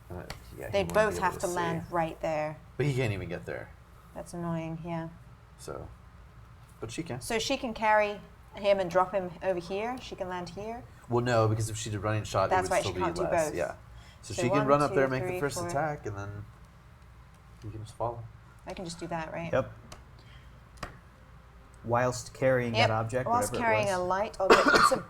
4. Yeah, he they'd wouldn't both be have able to see. land right there. But he can't even get there. That's annoying, yeah. So, but she can. So she can carry him and drop him over here. She can land here. Well, no, because if she did running shot, That's it would right, still she be can't do less. both. Yeah. So, So she can 1, run up there, 2, make 3, the first 4. attack, and then you can just follow. I can just do that, right? Yep. whilst carrying Yep. that object. Whilst whatever carrying it a was. light object. It's a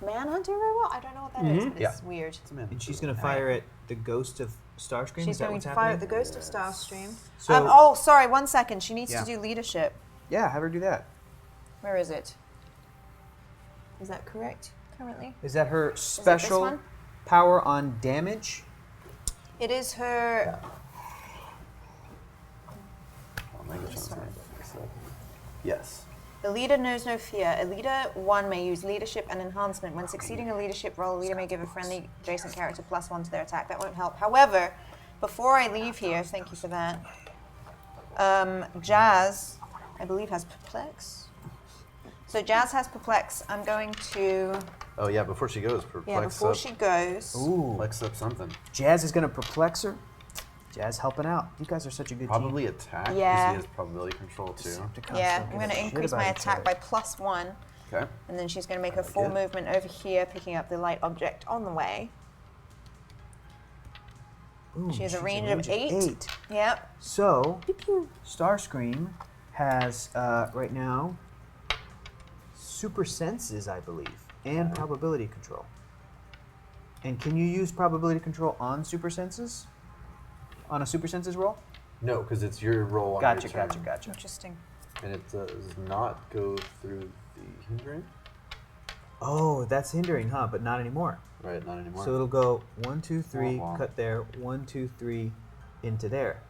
manhunter robot? I don't know what that is, but it's weird. And she's going to fire at the ghost of Starscream. She's Is that going what's to happening? fire at the ghost of Starstream. So- oh, sorry, 1 second. She needs Yeah. to do leadership. Yeah, have her do that. Where is it? Is that correct currently? Is that her this special one? power on damage? It is her. Yes. The leader knows no fear. A leader 1 may use leadership and enhancement. When succeeding a leadership roll, a leader may give a friendly adjacent character +1 to their attack. That won't help. However, before I leave here, thank you for that. Jazz, I believe, has perplex. So Jazz has perplex. I'm going to. Oh yeah, before she goes, perplex Yeah, before up. she goes. Ooh. Perplex up something. Jazz is going to perplex her. Jazz helping out. You guys are such a good Probably attack, because Yeah. he has probability control too. team. Yeah, I'm going to increase my attack by +1. Okay. And then she's going to make a full movement over here, picking up the light object on the way. Ooh, She has a she's range of 8. Yep. So, Starscream has, right now, super senses, I believe, and probability control. And can you use probability control on super senses? On a super senses roll? No, because it's your roll on Gotcha, your turn. gotcha, gotcha. Interesting. And it does not go through the hindering. Oh, that's hindering, huh? But not anymore. Right, not anymore. So it'll go 1, 2, 3, Wah, wah. cut there, 1, 2, 3, into there.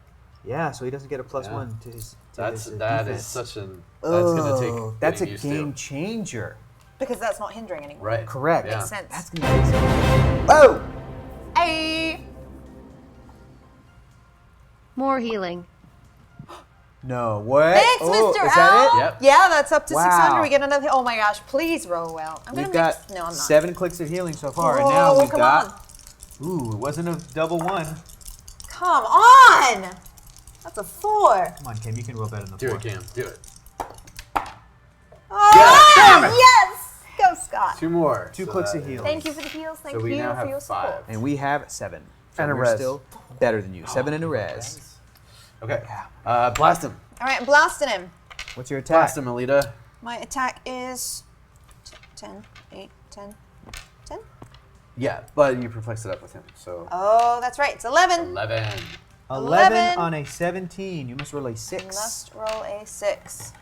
Yeah, so he doesn't get a +1 to his. That his, is defense. such an. That's Oh, gonna take. that's a getting used to. game changer. Because that's not hindering anymore. Right. Correct. Yeah. Makes sense. That's gonna be amazing. Oh! Hey! More healing. No, what? Thanks, oh, Mr. Is that L. it? Yep. Yeah, that's up to Wow. 600. We get another. Oh my gosh! Please roll well. I'm We've gonna got mix. No, I'm not. 7 clicks of healing so far, and Whoa, now we've come got. on. Ooh, it wasn't a double 1. Come on! That's a 4. Come on, Kim, you can roll better than Do 4. it, Cam. Do it. Oh, yes! Go, Scott. 2 more. 2 So clicks that of healing. Thank you for the heals. Thank So we you now for your have support. 5. And we have 7. So And a we're res. still better than you. 7 and a res. Okay. Blast him. All right, I'm blasting him. What's your attack? Blast him, Alita. My attack is 10, 8, 10, 10. Yeah, but you perplex it up with him. So Oh, that's right. It's 11. 11. 11 on a 17. You must roll a You 6. must roll a 6.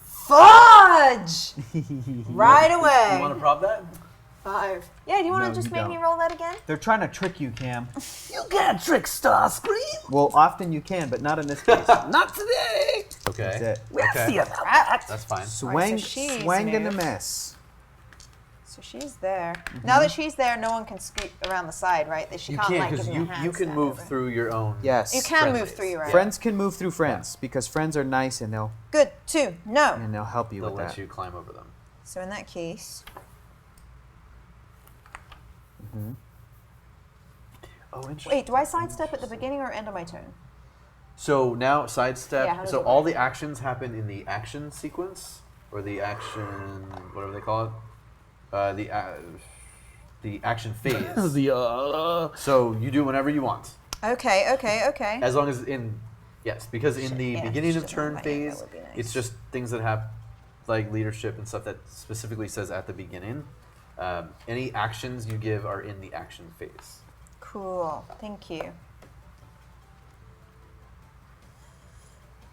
Fudge! Right away. You want to prop that? 5. Yeah, do you want to No, just you make me don't. roll that again? They're trying to trick you, Cam. You can't trick Starscream. Well, often you can, but not in this case. Not today. Okay. That's it. We'll Okay. see about that. That's fine. Swang, so she's swang and a moved. mess. So she's there. Now that she's there, no one can scoot around the side, right? She You can't can't like because give me a you hand can stand move over. through your own. Yes. You can friend move base. through your own. Friends can move through friends because friends are nice and they'll Good. 2. No. they'll help you They'll with let that. you climb over them. So in that case, Oh, interesting. wait. Do I sidestep at the beginning or end of my turn? So now sidestep. Yeah, how does So it all work? the actions happen in the action sequence, or the action, whatever they call it, the action phase. So you do whenever you want, Okay. Okay. Okay. as long as because in the Yeah, beginning she of doesn't turn have any, that phase, would be nice. it's just things that have like leadership and stuff that specifically says at the beginning. Any actions you give are in the action phase. Cool. Thank you.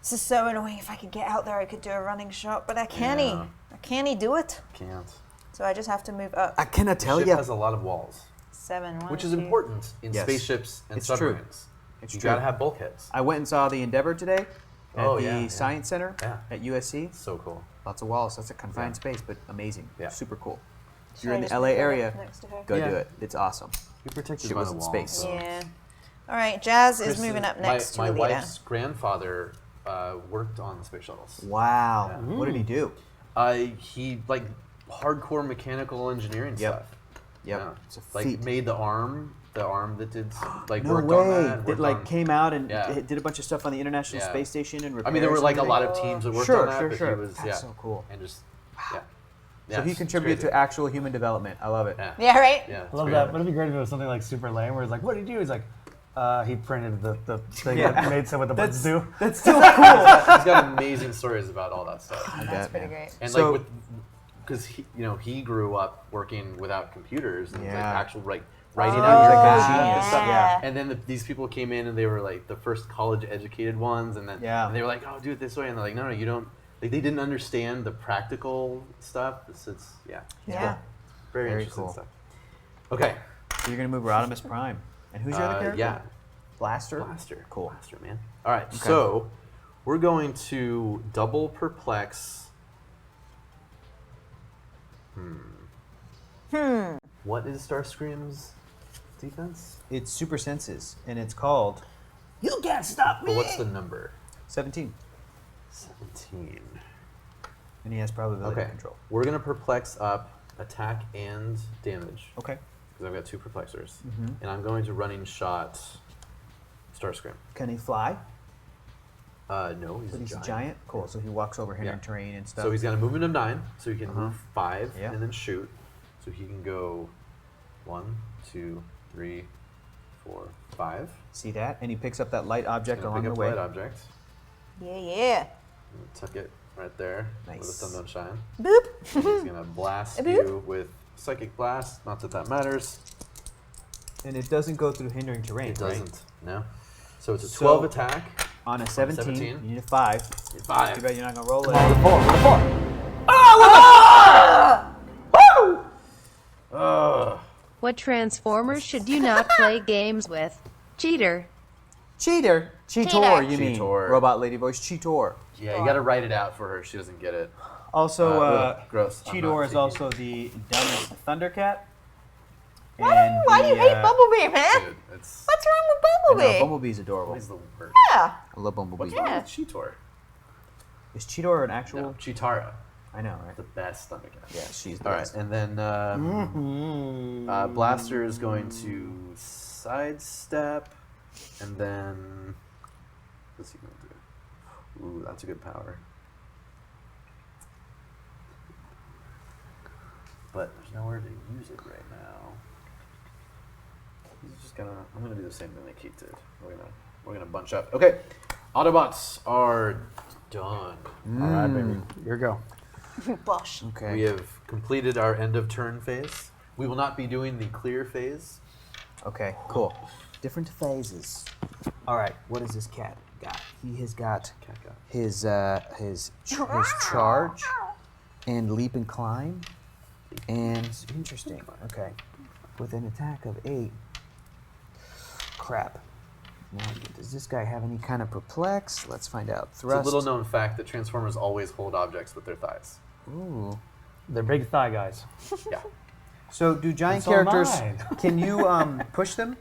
This is so annoying. If I could get out there, I could do a running shot, but I can't. Yeah. I can't do it. Can't. So I just have to move up. I cannot tell Ship you. has a lot of walls, 7. 1, which is 2. important in Yes. spaceships and It's true. submarines. It's you true. gotta have bulkheads. I went and saw the Endeavor today at Oh, the yeah, yeah. Science Center Yeah. at USC. So cool. Lots of walls. That's a confined space, but amazing. Yeah. Super cool. If Should you're I in the just LA move right area, up next to her? go Yeah. do it. It's awesome. You're protected Shit by was the in wall. space. So. Yeah. All right. Jazz is Chris moving up my- next my to Alita. wife's grandfather worked on the space shuttles. Wow. Yeah. What did he do? He like hardcore mechanical engineering Yep. stuff. Yep. Yeah. It's a Like feat. made the arm that did like No worked way. on that. That worked like on- came out and Yeah. did a bunch of stuff on the International Yeah. Space Station and I mean, there were like a repairs lot and of teams that worked Sure, on that, sure, but sure. he was That's so cool. and just yeah. everything. Yeah, So he it's contributed crazy. to actual human development. I love it. Yeah. Yeah. Right. Yeah, it's I love great. that. But it'd be great if it was something like super lame, where it's like, what did he do? He's like, He printed the thing Yeah. that made some of the buttons do. That's still cool. He's got amazing stories about all that stuff. That's pretty great. And So- like with, because he grew up working without computers and like Yeah. actual writing Oh, out your like a math and genius, stuff. yeah. And then these people came in and they were like the first college educated ones, and then Yeah. and they were like, oh, do it this way, and they're like, no, you don't. Like they didn't understand the practical stuff. It's Yeah. very Very interesting cool. stuff. Okay. So you're gonna move Rodimus Prime. And who's your other character? Yeah. Blaster? Blaster. Cool. Blaster, man. All right, so we're going to double perplex. What is Starscream's defense? It's Super Senses, and it's called You can't stop me. But what's the number? 17. 17. And he has probability Okay. control. We're going to perplex up attack and damage. Okay. Because I've got 2 perplexers. And I'm going to running shot Starscream. Can he fly? No, But he's a giant? Cool. So he walks over hidden Yeah. terrain and stuff. So he's got a movement of 9, so he can move 5 Yeah. and then shoot. So he can go 1, 2, 3, 4, 5. See that? And he picks up that light object Gonna along pick the up way. light object. Yeah. And tuck it right there where the Nice. sun don't shine. Boop. And he's gonna blast Boop. you with psychic blast. Not that that matters. And it doesn't go through hindering terrain, It right? doesn't. No. So it's a So- 12 attack. On a 17, 17. you need a 5. 5. Too bad you're not going to roll it. What Transformers should you not play games with? Cheater. Cheater. Cheetor, Cheater. you mean. Cheetor. Robot lady voice. Cheetor. Yeah, you gotta write it out for her. She doesn't get it. Also, Ugh, gross. I'm not Cheetor is taking also the dumbest Thundercat. Why do you hate Bumblebee, man? Dude, it's. What's wrong with I know, Bumblebee? Bumblebee's adorable. He's the worst. Yeah. I love Bumblebee. What's wrong Yeah. with Cheetor? Is Cheetor an actual? No, Cheetara. I know, right? The best Thundercat. Yeah, she's the All right, best. and then Blaster is going to sidestep, and then what's he going to do? Ooh, that's a good power. But there's nowhere to use it right now. He's just gonna. I'm gonna do the same thing that Keith did. We're gonna bunch up. Okay, Autobots are done. All right, baby. Here we go. Bosh. Okay. We have completed our end of turn phase. We will not be doing the clear phase. Okay, cool. Different phases. All right, what does this cat got? He has got Cat got. his charge and leap and climb, and interesting. Okay, with an attack of 8. Crap. Now, does this guy have any kind of perplex? Let's find out. It's Thrust. a little known fact that Transformers always hold objects with their thighs. Ooh. They're big thigh guys. Yeah. So do giant And so am characters? I. Can you push them,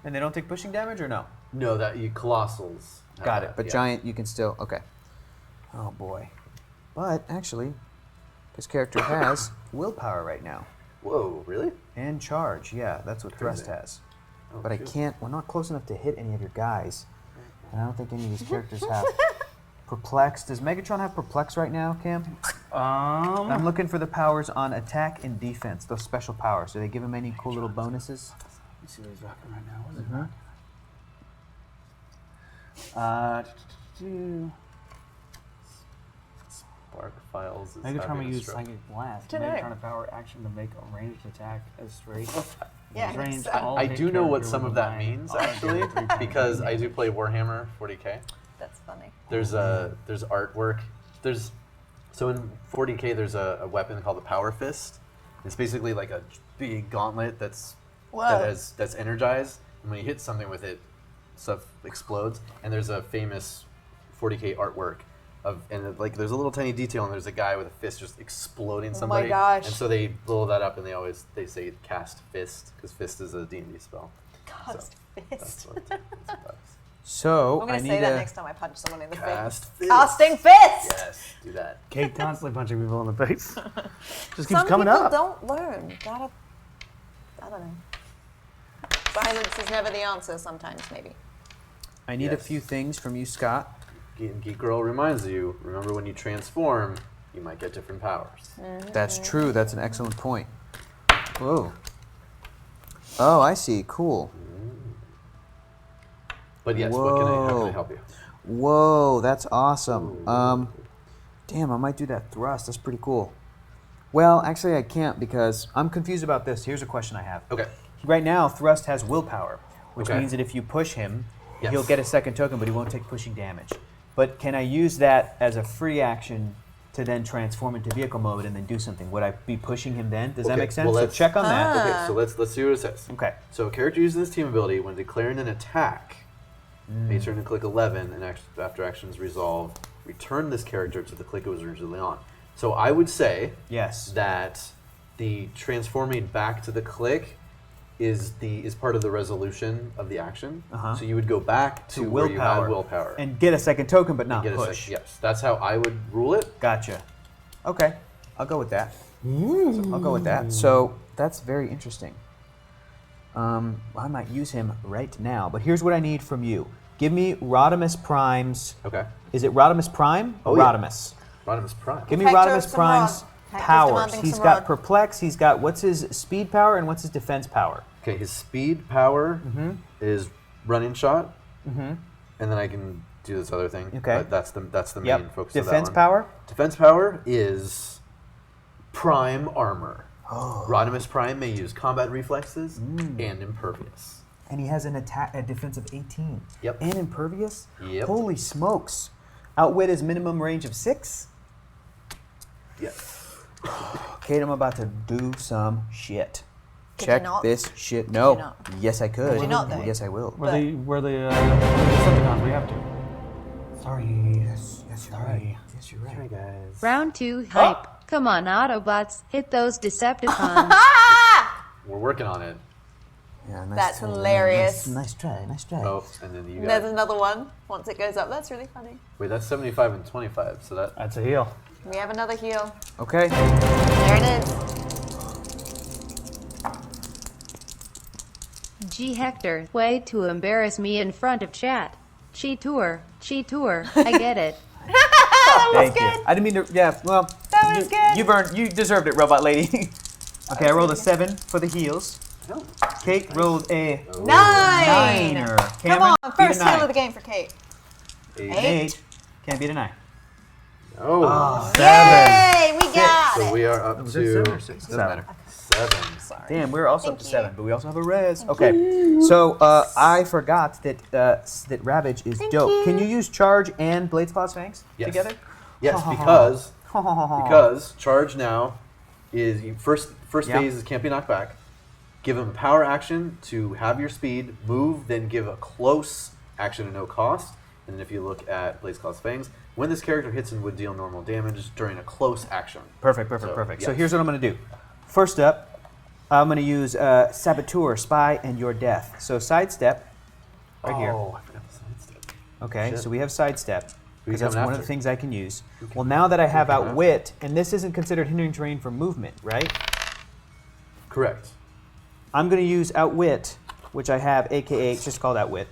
and they don't take pushing damage, or no? No, that you colossals. have Got it. that, But yeah. giant, you can still. Okay. Oh boy. But actually, this character has willpower right now Whoa, really? and charge. Yeah, that's what thrust Crazy. has. Oh, But I shoot. can't. We're not close enough to hit any of your guys, and I don't think any of these characters have perplex. Does Megatron have perplex right now, Cam? I'm looking for the powers on attack and defense. Those special powers. Do they give him any cool little bonuses? Let's see what he's rocking right now. What is it rocking? Spark Files is Megatron having will a use stroke. Psychic Blast. Today. Megatron a power action to make a ranged attack as straight. Yeah, Range, so- all I hit do know what character some with of that line. means All actually, 3 times because I damage. do play Warhammer 40k. That's funny. There's artwork. So in 40k there's a weapon called the Power Fist. It's basically like a big gauntlet that's energized, and when you hit something with it, stuff explodes. And there's a famous 40k artwork like there's a little tiny detail, and there's a guy with a fist just exploding somebody. gosh. And so they blow that up, and they say cast fist, because fist is a D&D spell. Cast That's fist. what that's. So I'm I gonna need say that a. next time I punch someone in the Cast face. fist. Casting fist. Yes, do that. Kate constantly punching people in the face. Just keeps Some coming people up. don't learn. I don't know. Violence is never the answer. Sometimes, maybe. I need a Yes. few things from you, Scott. Geek Girl reminds you, remember when you transform, you might get different powers. That's true. That's an excellent point. Whoa. Oh, I see. Cool. But yes, how can I help you? Whoa, that's awesome. Damn, I might do that thrust. That's pretty cool. Well, actually, I can't because I'm confused about this. Here's a question I have. Okay. Right now, thrust has willpower, which Okay. means that if you push him, Yes. he'll get a second token, but he won't take pushing damage. But can I use that as a free action to then transform into vehicle mode and then do something? Would I be pushing him then? Does that Okay, make sense? well, So let's- check on that. Okay, so let's see what it says. Okay. So a character using this team ability when declaring an attack may turn to click 11, and after actions resolve, return this character to the click it was originally on. So I would say that the transforming back to the click is part of the resolution of the action. So you would go back to where you had willpower and get a second token, but not get push. Yes, that's how I would rule it. Gotcha. Okay, I'll go with that. So I'll go with that. So that's very interesting. I might use him right now, but here's what I need from you. Give me Rodimus Prime's. Okay. Is it Rodimus Prime? Oh, Rodimus. Yeah. Rodimus Prime. Give me Hector, Rodimus some Prime's rod. Hector's powers. demanding He's some got rod. Perplex. He's got what's his speed power and what's his defense power? Okay, his speed power is running shot, and then I can do this other thing. Okay. But that's the main focus of that Defense one. power? Defense power is prime armor. Oh. Rodimus Prime may use combat reflexes and impervious. And he has a defense of 18. Yep. And impervious? Yep. Holy smokes. Outwit is minimum range of 6? Yes. Kate, I'm about to do some shit. Could Check you not? this shit. Could No. you not? Yes, I could. Could you not, though? Yes, I will. We're the Decepticons. We have to. Sorry. Yes, you're right. Yes, you're right. Hi guys. Round 2, hype. Come on, Autobots, hit those Decepticons. We're working on it. Yeah, nice That's try. hilarious. Nice try. Nice try. Oh, and then you There's got. another one. Once it goes up, that's really funny. Wait, that's 75 and 25. So That's a heal. We have another heal. Okay. There it is. Gee Hector, way to embarrass me in front of chat. Cheater, I get it. Thank you. I didn't mean to. Yeah. Well. That was good. You deserved it, robot lady. Okay, I rolled a 7 for the heels. Kate rolled a 9er. Come on, first heal of the game for Kate. 8. Can't beat a 9. Oh. Yay, we got So it. we are up to 7 or 6? Doesn't matter. 7. Sorry. Damn, we're also up to Thank 7, you. but we also have a res. Okay, so I forgot that that Ravage is dope. Can you use Charge and Blades Claw's Fangs together? Yes, because Charge now is first phase is can't be knocked back. Give him a power action to have your speed, move, then give a close action at no cost. And then if you look at Blades Claw's Fangs, when this character hits and would deal normal damage during a close action. Perfect. So here's what I'm going to do. First up, I'm going to use Saboteur, Spy, and Your Death. So sidestep, right here. Oh, I forgot the sidestep. Okay, Shit. so we have sidestep, Who you because that's coming one of after? the things I can use. Well, now that I have coming after? Outwit, and this isn't considered hindering terrain for movement, right? Correct. I'm going to use Outwit, which I have, aka it's just called Outwit,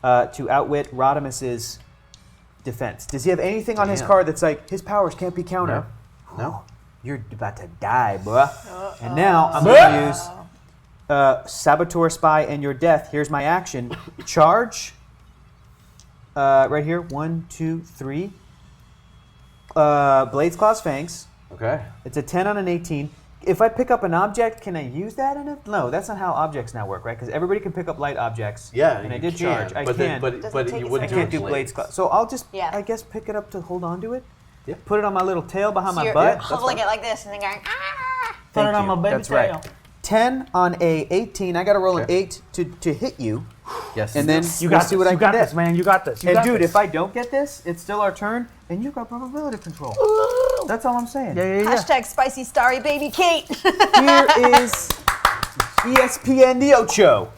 to outwit Rodimus's defense. Does he have anything on his Damn. card that's like, his powers can't be countered? No. You're about to die, bruh. And now I'm going to use Saboteur, Spy, and Your Death. Here's my action. Charge. Right here. 1, 2, 3. Blades, Claws, Fangs. Okay. It's a 10 on an 18. If I pick up an object, can I use that in it? No, that's not how objects now work, right? Because everybody can pick up light objects. Yeah, and I you did can, charge. I but can. then- but take you it wouldn't I so can't do blades. Blades Claws. So I'll just, Yeah. I guess, pick it up to hold on to it. Yeah. Put it on my little tail behind So my you're butt. That's hobbling fine. it like this and then going, ah! Thank it on you. my baby That's right. tail. 10 on a 18. I got to roll an Okay. 8 to hit you. Yes. And then You we'll got see this. what I You can got get. this, man. You got this. You And got dude, this. if I don't get this, it's still our turn, and you've got probability control. That's all I'm saying. yeah. Hashtag spicy starry baby Kate. Here is ESPN the Ocho.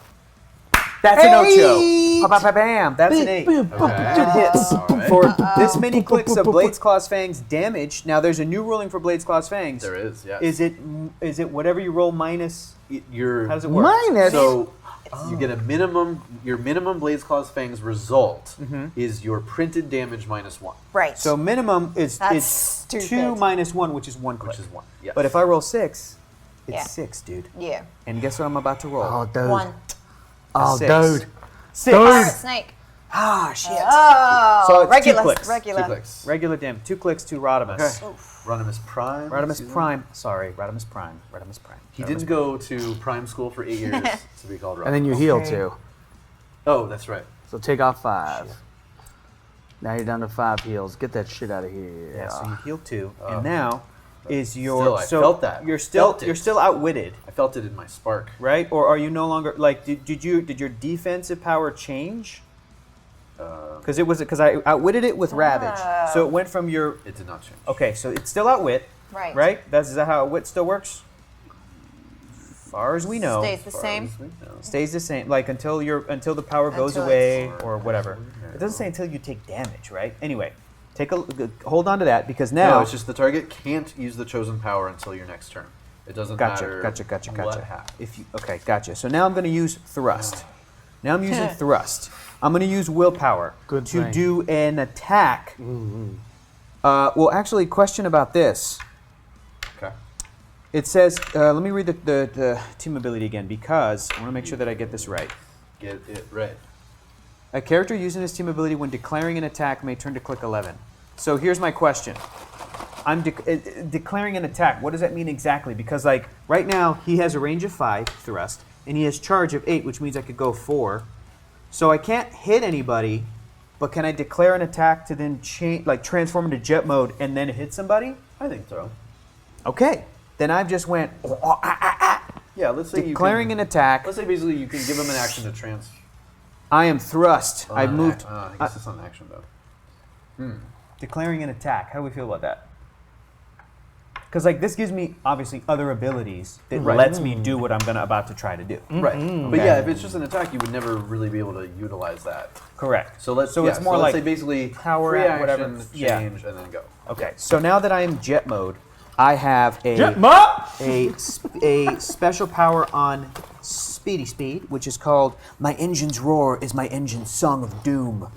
That's an Ocho. Bam. That's an 8. Good hits. Alright. For this many clicks of Blades Claws Fangs damage. Now there's a new ruling for Blades Claws Fangs. There is, yes. Is it whatever you roll minus? Your How does it work? So you get a minimum. Your minimum Blades Claws Fangs result is your printed damage minus 1, Right. So minimum is That's it's stupid. 2 minus 1, which is 1 click. which is 1. Yes. But if I roll 6, it's Yeah. 6, dude. yeah. And guess what I'm about to roll? dude. 1. Oh, Six. dude. 6. Pirate snake. Ah, shit. Oh, So it's 2 regular, clicks. regular. 2 clicks. Regular damage. 2 clicks to Rodimus. Okay. Rodimus Prime. Rodimus Prime. Sorry, Rodimus Prime. Rodimus Prime. He didn't go to prime school for 8 years to be called Rodimus. And then you heal too. Oh, that's right. So take off 5. Now you're down to 5 heals. Get that shit out of here. Yeah, so you heal 2, and now is your Still, I felt that. You're still Felt it. you're still outwitted, I felt it in my spark. right? Or are you no longer like did your defensive power change? Because I outwitted it with Ravage, so it went from your It did not change. okay, so it's still outwit, Right. right? Is that how outwit still works? Far as we know, Stays the same. stays the same. Like until the power goes Until away or whatever. It doesn't say until you take damage, right? Anyway, hold on to that because now No, it's just the target can't use the chosen power until your next turn. It doesn't matter Gotcha. what happens. Okay, gotcha. So now I'm going to use thrust. Now I'm using thrust. I'm going to use willpower to thing. do an attack. Well, actually, question about this. Okay. It says, let me read the team ability again because I want to make sure that I get this right. Get it right. A character using his team ability when declaring an attack may turn to click 11. So here's my question. I'm declaring an attack. What does that mean exactly? Because like right now he has a range of 5 thrust and he has charge of 8, which means I could go 4. So I can't hit anybody, but can I declare an attack to then transform into jet mode and then hit somebody? I think so. Okay. Then I've just went Yeah, let's say declaring an attack. Let's say basically you can give him an action to I am thrust. I've moved. I guess it's not an action though. Declaring an attack. How do we feel about that? Because like this gives me obviously other abilities that lets me do what I'm about to try to do. Right. But yeah, if it's just an attack, you would never really be able to utilize that. Correct. So let's it's more let's like say basically power free out, whatever. action, Yeah. change, and then go. Okay. So now that I am jet mode, I have a special power on Speedy Speed, which is called My Engine's Roar is My Engine's Song of Doom.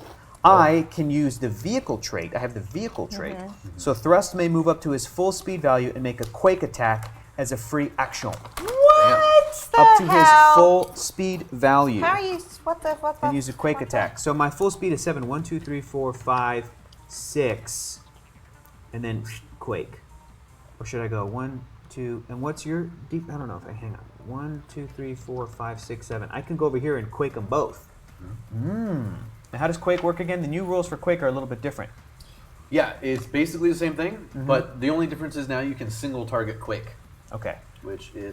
I can use the vehicle trait. I have the vehicle trait. So thrust may move up to his full speed value and make a quake attack as a free action. What the Up to hell? his full speed value. How are you? What the? And use a quake attack. So my full speed is 7. 1, 2, 3, 4, 5, 6, and then quake. Or should I go 1, 2, and what's your deep? I don't know if I hang on. 1, 2, 3, 4, 5, 6, 7. I can go over here and quake them both. Now how does quake work again? The new rules for quake are a little bit different. Yeah, it's basically the same thing, but the only difference is now you can single target quake, Okay.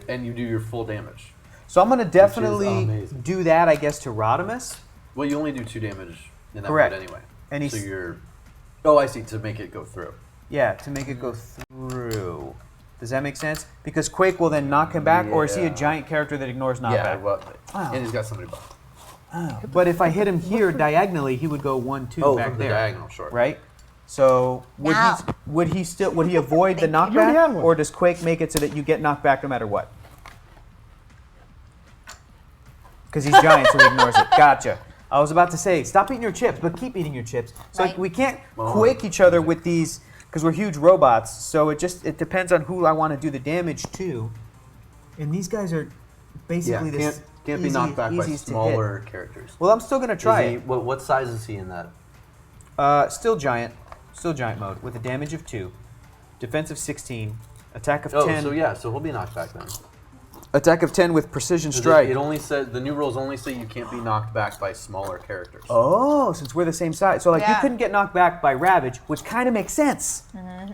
and you do your full damage. So I'm going to definitely amazing. do that, I guess, to Rodimus. Well, you only do 2 damage in that Correct. mode anyway. And he's- so you're. Oh, I see. To make it go through. Yeah, to make it go through. Does that make sense? Because quake will then knock him back, or is he a Yeah. giant character that ignores knockback? Yeah, well, Wow. and he's got somebody buffed. But if I hit him here diagonally, he would go 1, 2 Oh, back from the there. diagonal, sure. Right? So would he avoid the knockback, or does quake make it so that you get knocked back no matter what? Because he's giant, so he ignores it. Gotcha. I was about to say, stop eating your chips, but keep eating your chips. So Right. we can't quake each other with these because we're huge robots. So it depends on who I want to do the damage to. And these guys are basically this can't be knocked back by easiest to hit. smaller characters. Well, I'm still gonna try it. What size is he in that? Still giant mode with a damage of 2, defense of 16, attack of 10. so yeah, so he'll be knocked back then. Attack of 10 with precision strike. It only said the new rules only say you can't be knocked back by smaller characters. Oh, since we're the same size. So like you Yeah. couldn't get knocked back by Ravage, which kind of makes sense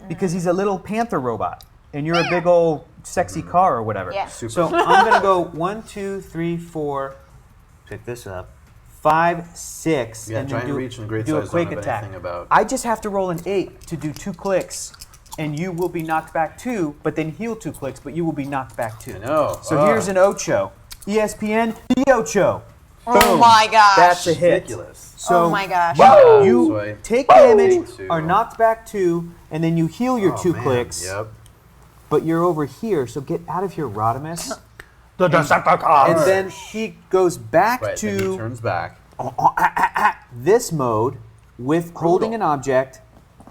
because he's a little panther robot and you're a big old sexy car or whatever. Yeah. So I'm going to go 1, 2, 3, 4, pick this up, 5, 6, Yeah, and then giant reach and great do a size quake don't have attack. anything about- I just have to roll an 8 to do 2 clicks. And you will be knocked back 2, but then heal 2 clicks, but you will be knocked back 2. I know. So here's an Ocho. ESPN, the Ocho. Oh Boom. my gosh. That's a hit. ridiculous. So Oh my gosh. You So I- take damage, Two. are knocked back 2, and then you heal your 2 man, clicks. Yep. But you're over here, so get out of here, Rodimus. The Decepticons. And then he goes back Right, then he to turns back. this mode with holding an object,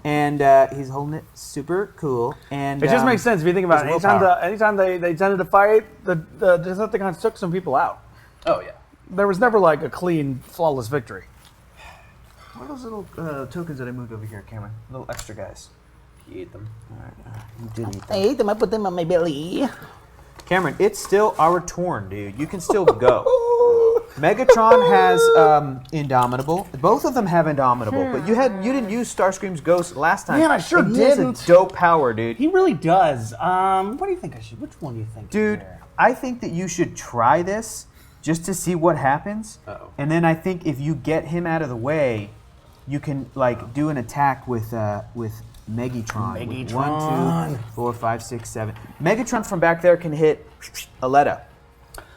and he's holding it super cool. And It just makes sense if you think about it. his Anytime they tended to fight, the Decepticons took some people out. Oh yeah. There was never like a clean, flawless victory. What are those little tokens that I moved over here, Cameron? Little extra guys. He ate them. All right. You did eat them. I ate them. I put them on my belly. Cameron, it's still our turn, dude. You can still go. Megatron has Indomitable. Both of them have Indomitable, but you didn't use Starscream's Ghost last time. Man, I sure and he has didn't. a dope power, dude. He really does. What do you think I should? Which one do you think? Dude, there? I think that you should try this just to see what happens. Uh-oh. And then I think if you get him out of the way, you can like do an attack with Megatron. With 1, 2, 4, 5, 6, 7. Megatron from back there can hit Aletta.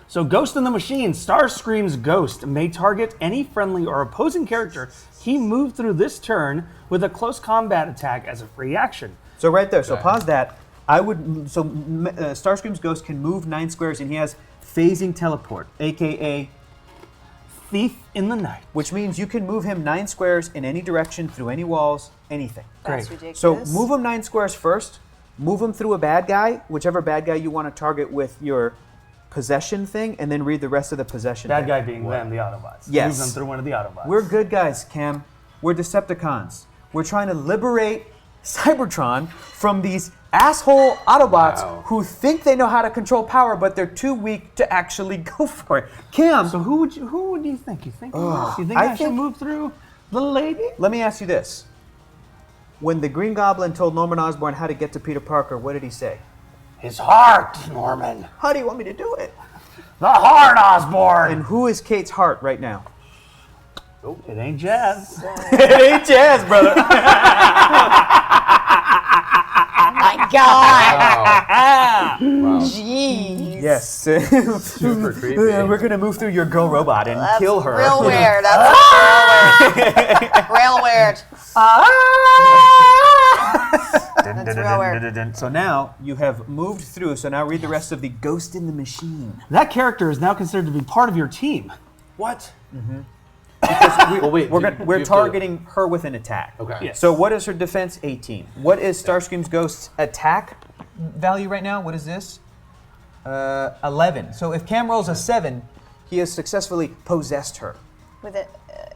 So Ghost in the Machine, Starscream's Ghost may target any friendly or opposing character he moved through this turn with a close combat attack as a free action. So right there. So pause that. Starscream's Ghost can move 9 squares, and he has phasing teleport, aka Thief in the Night. which means you can move him 9 squares in any direction, through any walls, anything. That's Great. ridiculous. So move him 9 squares first. Move him through a bad guy, whichever bad guy you want to target with your possession thing, and then read the rest of the possession. Bad thing. guy being them, the Autobots. Yes. Move them through one of the Autobots. We're good guys, Cam. We're Decepticons. We're trying to liberate Cybertron from these asshole Autobots Wow. who think they know how to control power, but they're too weak to actually go for it. Cam, So who would you think? You think I I should think- move through the lady? let me ask you this. When the Green Goblin told Norman Osborn how to get to Peter Parker, what did he say? His heart, Norman. How do you want me to do it? The heart, Osborn. And who is Kate's heart right now? It ain't Jazz. It ain't Jazz, brother. my God. Wow. Jeez. Yes. Super creepy. We're going to move through your girl robot and kill her. Real weird. That's real weird. That's real weird. So now you have moved through. So now read the rest of the Ghost in the Machine. That character is now considered to be part of your team. What? Well, wait, we're do you have to- targeting her with an attack. Okay. Yes. So what is her defense? 18. What is Starscream's Ghost's attack value right now? What is this? 11. So if Cam rolls a 7, he has successfully possessed her. With it,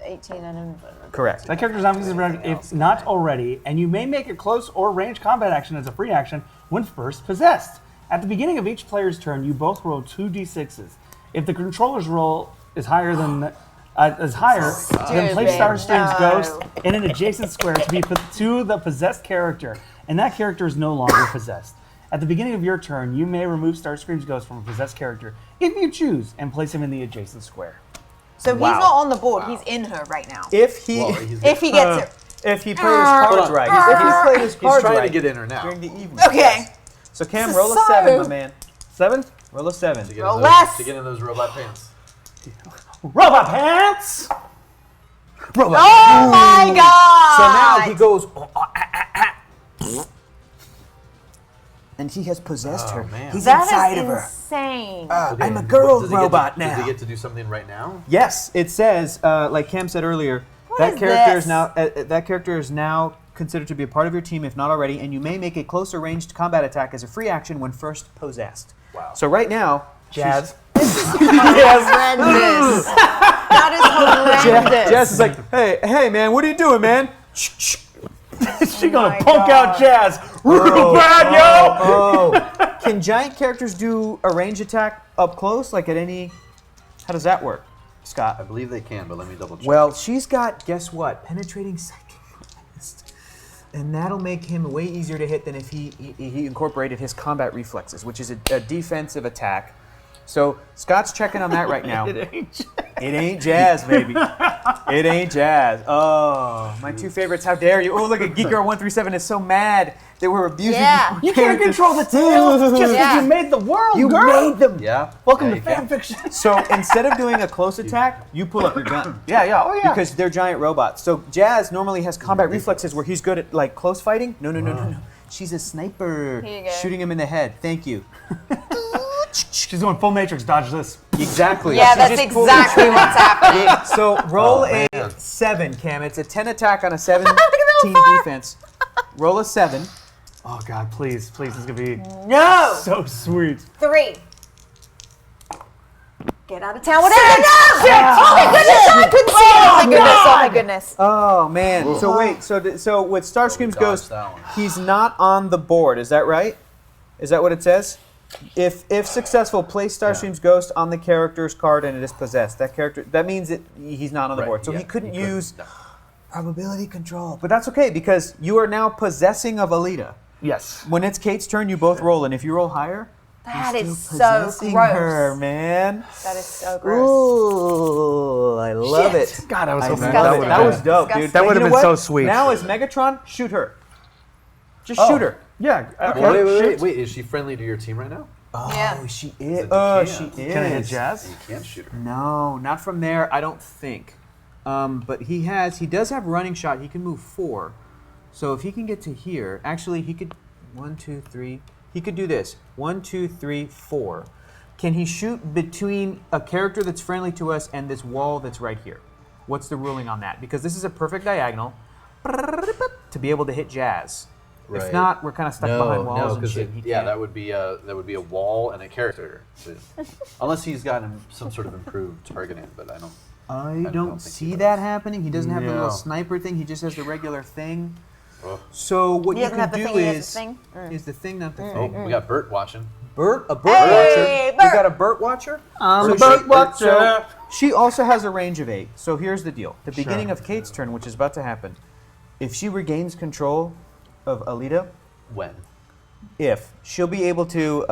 18 and Correct. That character is not considered if not already, and you may make a close or range combat action as a free action when first possessed. At the beginning of each player's turn, you both roll 2d6s. If the controller's roll is higher than then place Starscream's Ghost in an adjacent square to the possessed character, and that character is no longer possessed. At the beginning of your turn, you may remove Starscream's Ghost from a possessed character if you choose, and place him in the adjacent square. So he's not on the board. He's in her right now. If he If he gets her. if he played his cards right. If he played his He's cards trying right to get in her now. during the evening. Okay. So Cam, This roll is a 7, so- my man. 7? Roll a 7. To get Roll in those, less. To get in those robot pants. Robot pants! Oh my God! So now he goes, and he has possessed her. man. He's That inside is of her. insane. I'm a girl Does he robot get to, now. Does he get to do something right now? Yes, it says, like Cam said earlier, that is character this? is now that character is now considered to be a part of your team, if not already, and you may make a closer ranged combat attack as a free action when first possessed. Wow. So right now, Jazz. Horrendous. That is horrendous. Jazz is like, hey man, what are you doing, man? Shh. She's gonna my punk God. out Jazz real bad, yo! Oh, can giant characters do a range attack up close, like at any? How does that work, Scott? I believe they can, but let me double check. Well, she's got, guess what? Penetrating psychic blast. And that'll make him way easier to hit than if he incorporated his combat reflexes, which is a defensive attack. So Scott's checking on that right now. It ain't Jazz, baby. It ain't Jazz. Oh, my two favorites. How dare you? Oh, look at Geek Girl 137 is so mad that we're abusing Yeah. You can't control the tails just because Yeah. you made the world, You girl! made them. yeah. Welcome Yeah, to you can. fan fiction. So instead of doing a close attack, you pull up your gun. Yeah, oh yeah. Because they're giant robots. So Jazz normally has combat reflexes where he's good at like close fighting. No. She's a sniper. Here you go. Shooting him in the head. Thank you. She's going full Matrix, dodge this. Exactly. Yeah, She that's just pulled exactly the what's happening. trigger. So roll Oh, a man. 7, Cam. It's a 10 attack on a 17 defense. Roll a 7. Oh God, please, this is gonna be No. so sweet. 3. Get out of town, whatever. Oh my goodness! I couldn't see it. Oh my goodness! Oh my goodness! Oh man. So wait. So with Starscream's dodged Ghost, that one. he's not on the board. Is that right? Is that what it says? If successful, place Starscream's Ghost on the character's card and it is possessed. That means he's not on the Right, board. So yeah, he couldn't he couldn't, use no. probability control. But that's okay because you are now possessing of Alita. Yes. When it's Kate's turn, you both roll, and if you roll higher, That you're is still so possessing gross. her, man. That is so gross. Ooh, I love it. God, I was hoping Disgusting. That was dope, Disgusting. dude. That But would've you know been so what? sweet. Now as Megatron, shoot her. Just Oh. shoot her. Yeah. Okay. Well, wait. Is she friendly to your team right now? Oh, Yeah. she is. you Oh, can't. she is. Can I hit Jazz? You can't shoot her. No, not from there. I don't think. But he does have running shot. He can move 4. So if he can get to here, actually he could 1, 2, 3. He could do this. 1, 2, 3, 4. Can he shoot between a character that's friendly to us and this wall that's right here? What's the ruling on that? Because this is a perfect diagonal to be able to hit Jazz. If Right. not, we're kind of stuck behind walls and because shit. that would be a wall and a character, unless he's gotten some sort of improved targeting. But I don't. I don't think see he that does. happening. He doesn't have the No. little sniper thing. He just has the regular thing. Oh. So what He you doesn't can have the do thing, he has is the thing? is the thing, not the Oh, thing. we got Bert watching. A Bert Hey, watcher. Bert. We got a Bert watcher. I'm a So Bert watcher. So she also has a range of 8. So here's the deal: the beginning of Kate's turn, which is about to happen, if she regains control of Alita, When? if she'll be able to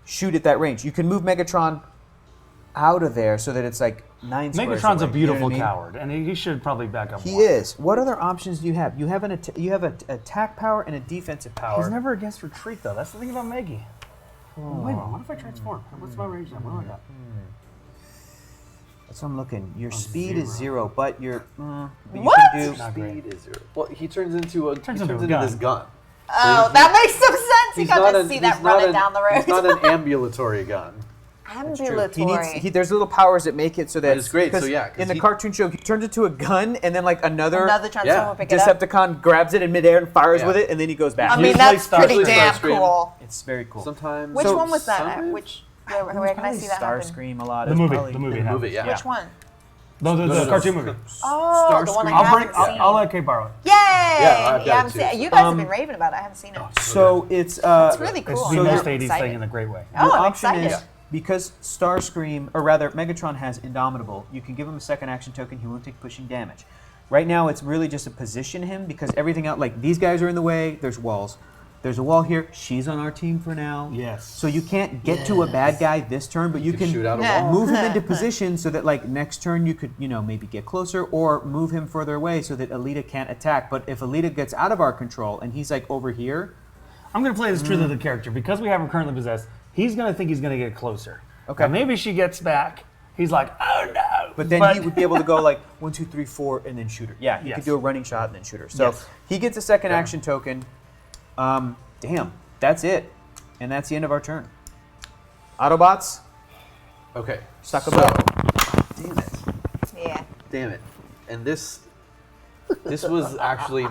shoot at that range, you can move Megatron out of there so that it's like 9 squares Megatron's a away. You know what beautiful I mean? coward, and he should probably back up. He more. is. What other options do you have? You have an attack power and a defensive power. He's never against retreat, though. That's the thing about Maggie. Wait a minute. What if I transform? What's my range now? What do I got? That's what I'm looking. Your speed is 0, but your but you What? can do. Not great. Speed is 0. Well, he turns into a Turns he into turns a into gun. this gun. Oh, that makes some sense. You He's got not to an- see he's that not running an- down the road. He's not an ambulatory gun. Ambulatory. There's little powers that make it so that That is great, so 'cause yeah, 'cause in the he- cartoon show, he turns into a gun, and then like another Transformer Yeah. pick it up. Decepticon grabs it in midair and fires Yeah. with it, and then he goes back. I mean, Usually that's pretty Starscream. damn Starscream. cool. It's very cool. Sometimes. Which So one was that? Sunwave? Where can I see that happen? Starscream a lot. The It's movie. probably- The movie. The movie, yeah. Which one? The cartoon movie. Oh, the one I I'll haven't bring. seen. I'll let Kate borrow it. Yay! I've got Yeah, it too. you guys have been raving about it. I haven't seen it. So it's It's really It's cool. the I'm most really 80s excited. thing in a great way. Oh, Your I'm option excited. is, because Starscream, or rather Megatron has Indomitable, you can give him a second action token, he won't take pushing damage. Right now it's really just to position him because everything out, like these guys are in the way, there's walls. There's a wall here, she's on our team for now. Yes. So you can't get to a bad guy this turn, but you can shoot out a Yeah. wall. move him into position so that like next turn you could, maybe get closer or move him further away so that Alita can't attack. But if Alita gets out of our control and he's like over here, I'm going to play this truth of the character. Because we have him currently possessed, he's going to think he's going to get closer. Okay. Now, maybe she gets back. He's like, oh no. but then he would be able to go like 1, 2, 3, 4, and then shoot her. Yeah, he Yes. could do a running shot and then shoot her. So Yes. he gets a second action token. Damn, that's it. And that's the end of our turn. Autobots, Okay. suck a bell. Damn it. Yeah. Damn it. And this was actually.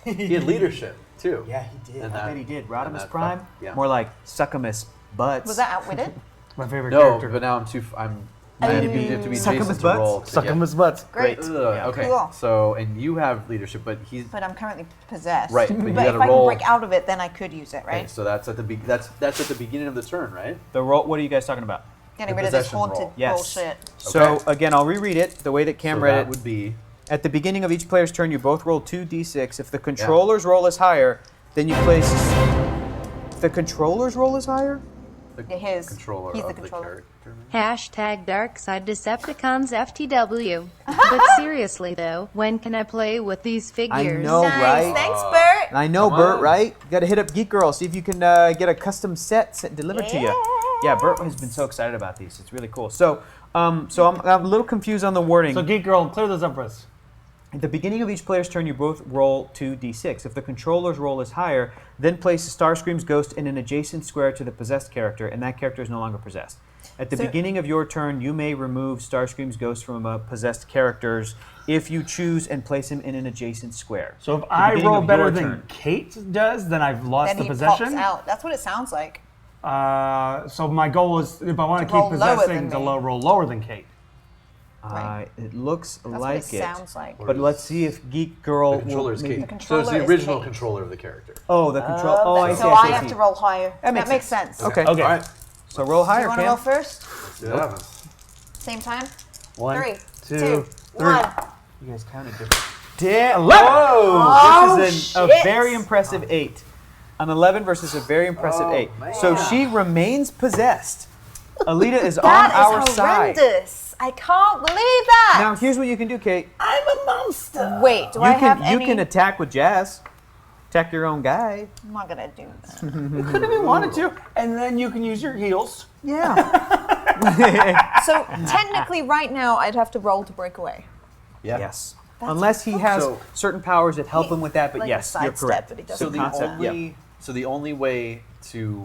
He had leadership too. Yeah, he did. And I that- bet he did. and Rodimus that Prime, fuck- yeah. more like Succumus Butts. Was that Outwitted? My favorite No, character. but now I have to be Suck 'em Jason his to butts? roll. Suck him his butts. Great. Ugh, Yeah. okay. Cool. So and you have leadership, but he's But I'm currently possessed. Right, but you if gotta I roll- can break out of it, then I could use it, right? okay, so that's at the that's at the beginning of the turn, right? The roll. What are you guys talking about? Getting the rid of this possession haunted roll. Yes. bullshit. So Okay. again, I'll reread it the way that Cam So read that it. would be At the beginning of each player's turn, you both roll 2d6. If the controller's roll is higher, then you place. The controller's roll is higher? His. controller He's of the controller. character. Hashtag Darkside Decepticons FTW. But seriously though, when can I play with these figures? know, Nice. right? Thanks, Bert. And I know, Come Bert, on. right? You got to hit up Geek Girl, see if you can get a custom set delivered to you. Yeah, Bert has been so excited about these. It's really cool. So, I'm a little confused on the wording. So, Geek Girl, clear those up for us. At the beginning of each player's turn, you both roll 2d6. If the controller's roll is higher, then place Starscream's ghost in an adjacent square to the possessed character, and that character is no longer possessed. At the beginning of your turn, you may remove Starscream's ghost from possessed characters if you choose and place him in an adjacent square. So, if At the I beginning roll of better your than turn. Kate does, then I've lost Then the he possession. pops out. That's what it sounds like. So my goal is, if I want to roll keep lower possessing, than to me. roll lower than Kate. Right. It looks That's like what it sounds like. But let's see if Geek Girl The controller will is maybe... Kate. The So it's controller the is original Kate. controller of the character. Oh, the control. Oh, I see. So I have to roll higher. That That makes makes sense. Okay. Okay. All right. So roll Do higher, you want to Cam. roll first? See what happens. Same time? 1, 3, 2, 2, 3. 1. You guys counted different. 11. Oh, This is a shit. very impressive 8. An 11 versus a very impressive 8. So she remains possessed. Alita is on our That is side. horrendous. I can't believe that. Now here's what you can do, Kate. I'm a monster. Wait, do You I can have you any? can attack with Jazz. Attack your own guy. I'm not gonna do that. You could have wanted to, and then you can use your heals. Yeah. So technically, right now, I'd have to roll to break away. Yeah. Yes. Unless he has So- certain powers that help him with that, but Like a yes, you're sidestep, correct. but he So doesn't the have concept, to. only so the only way to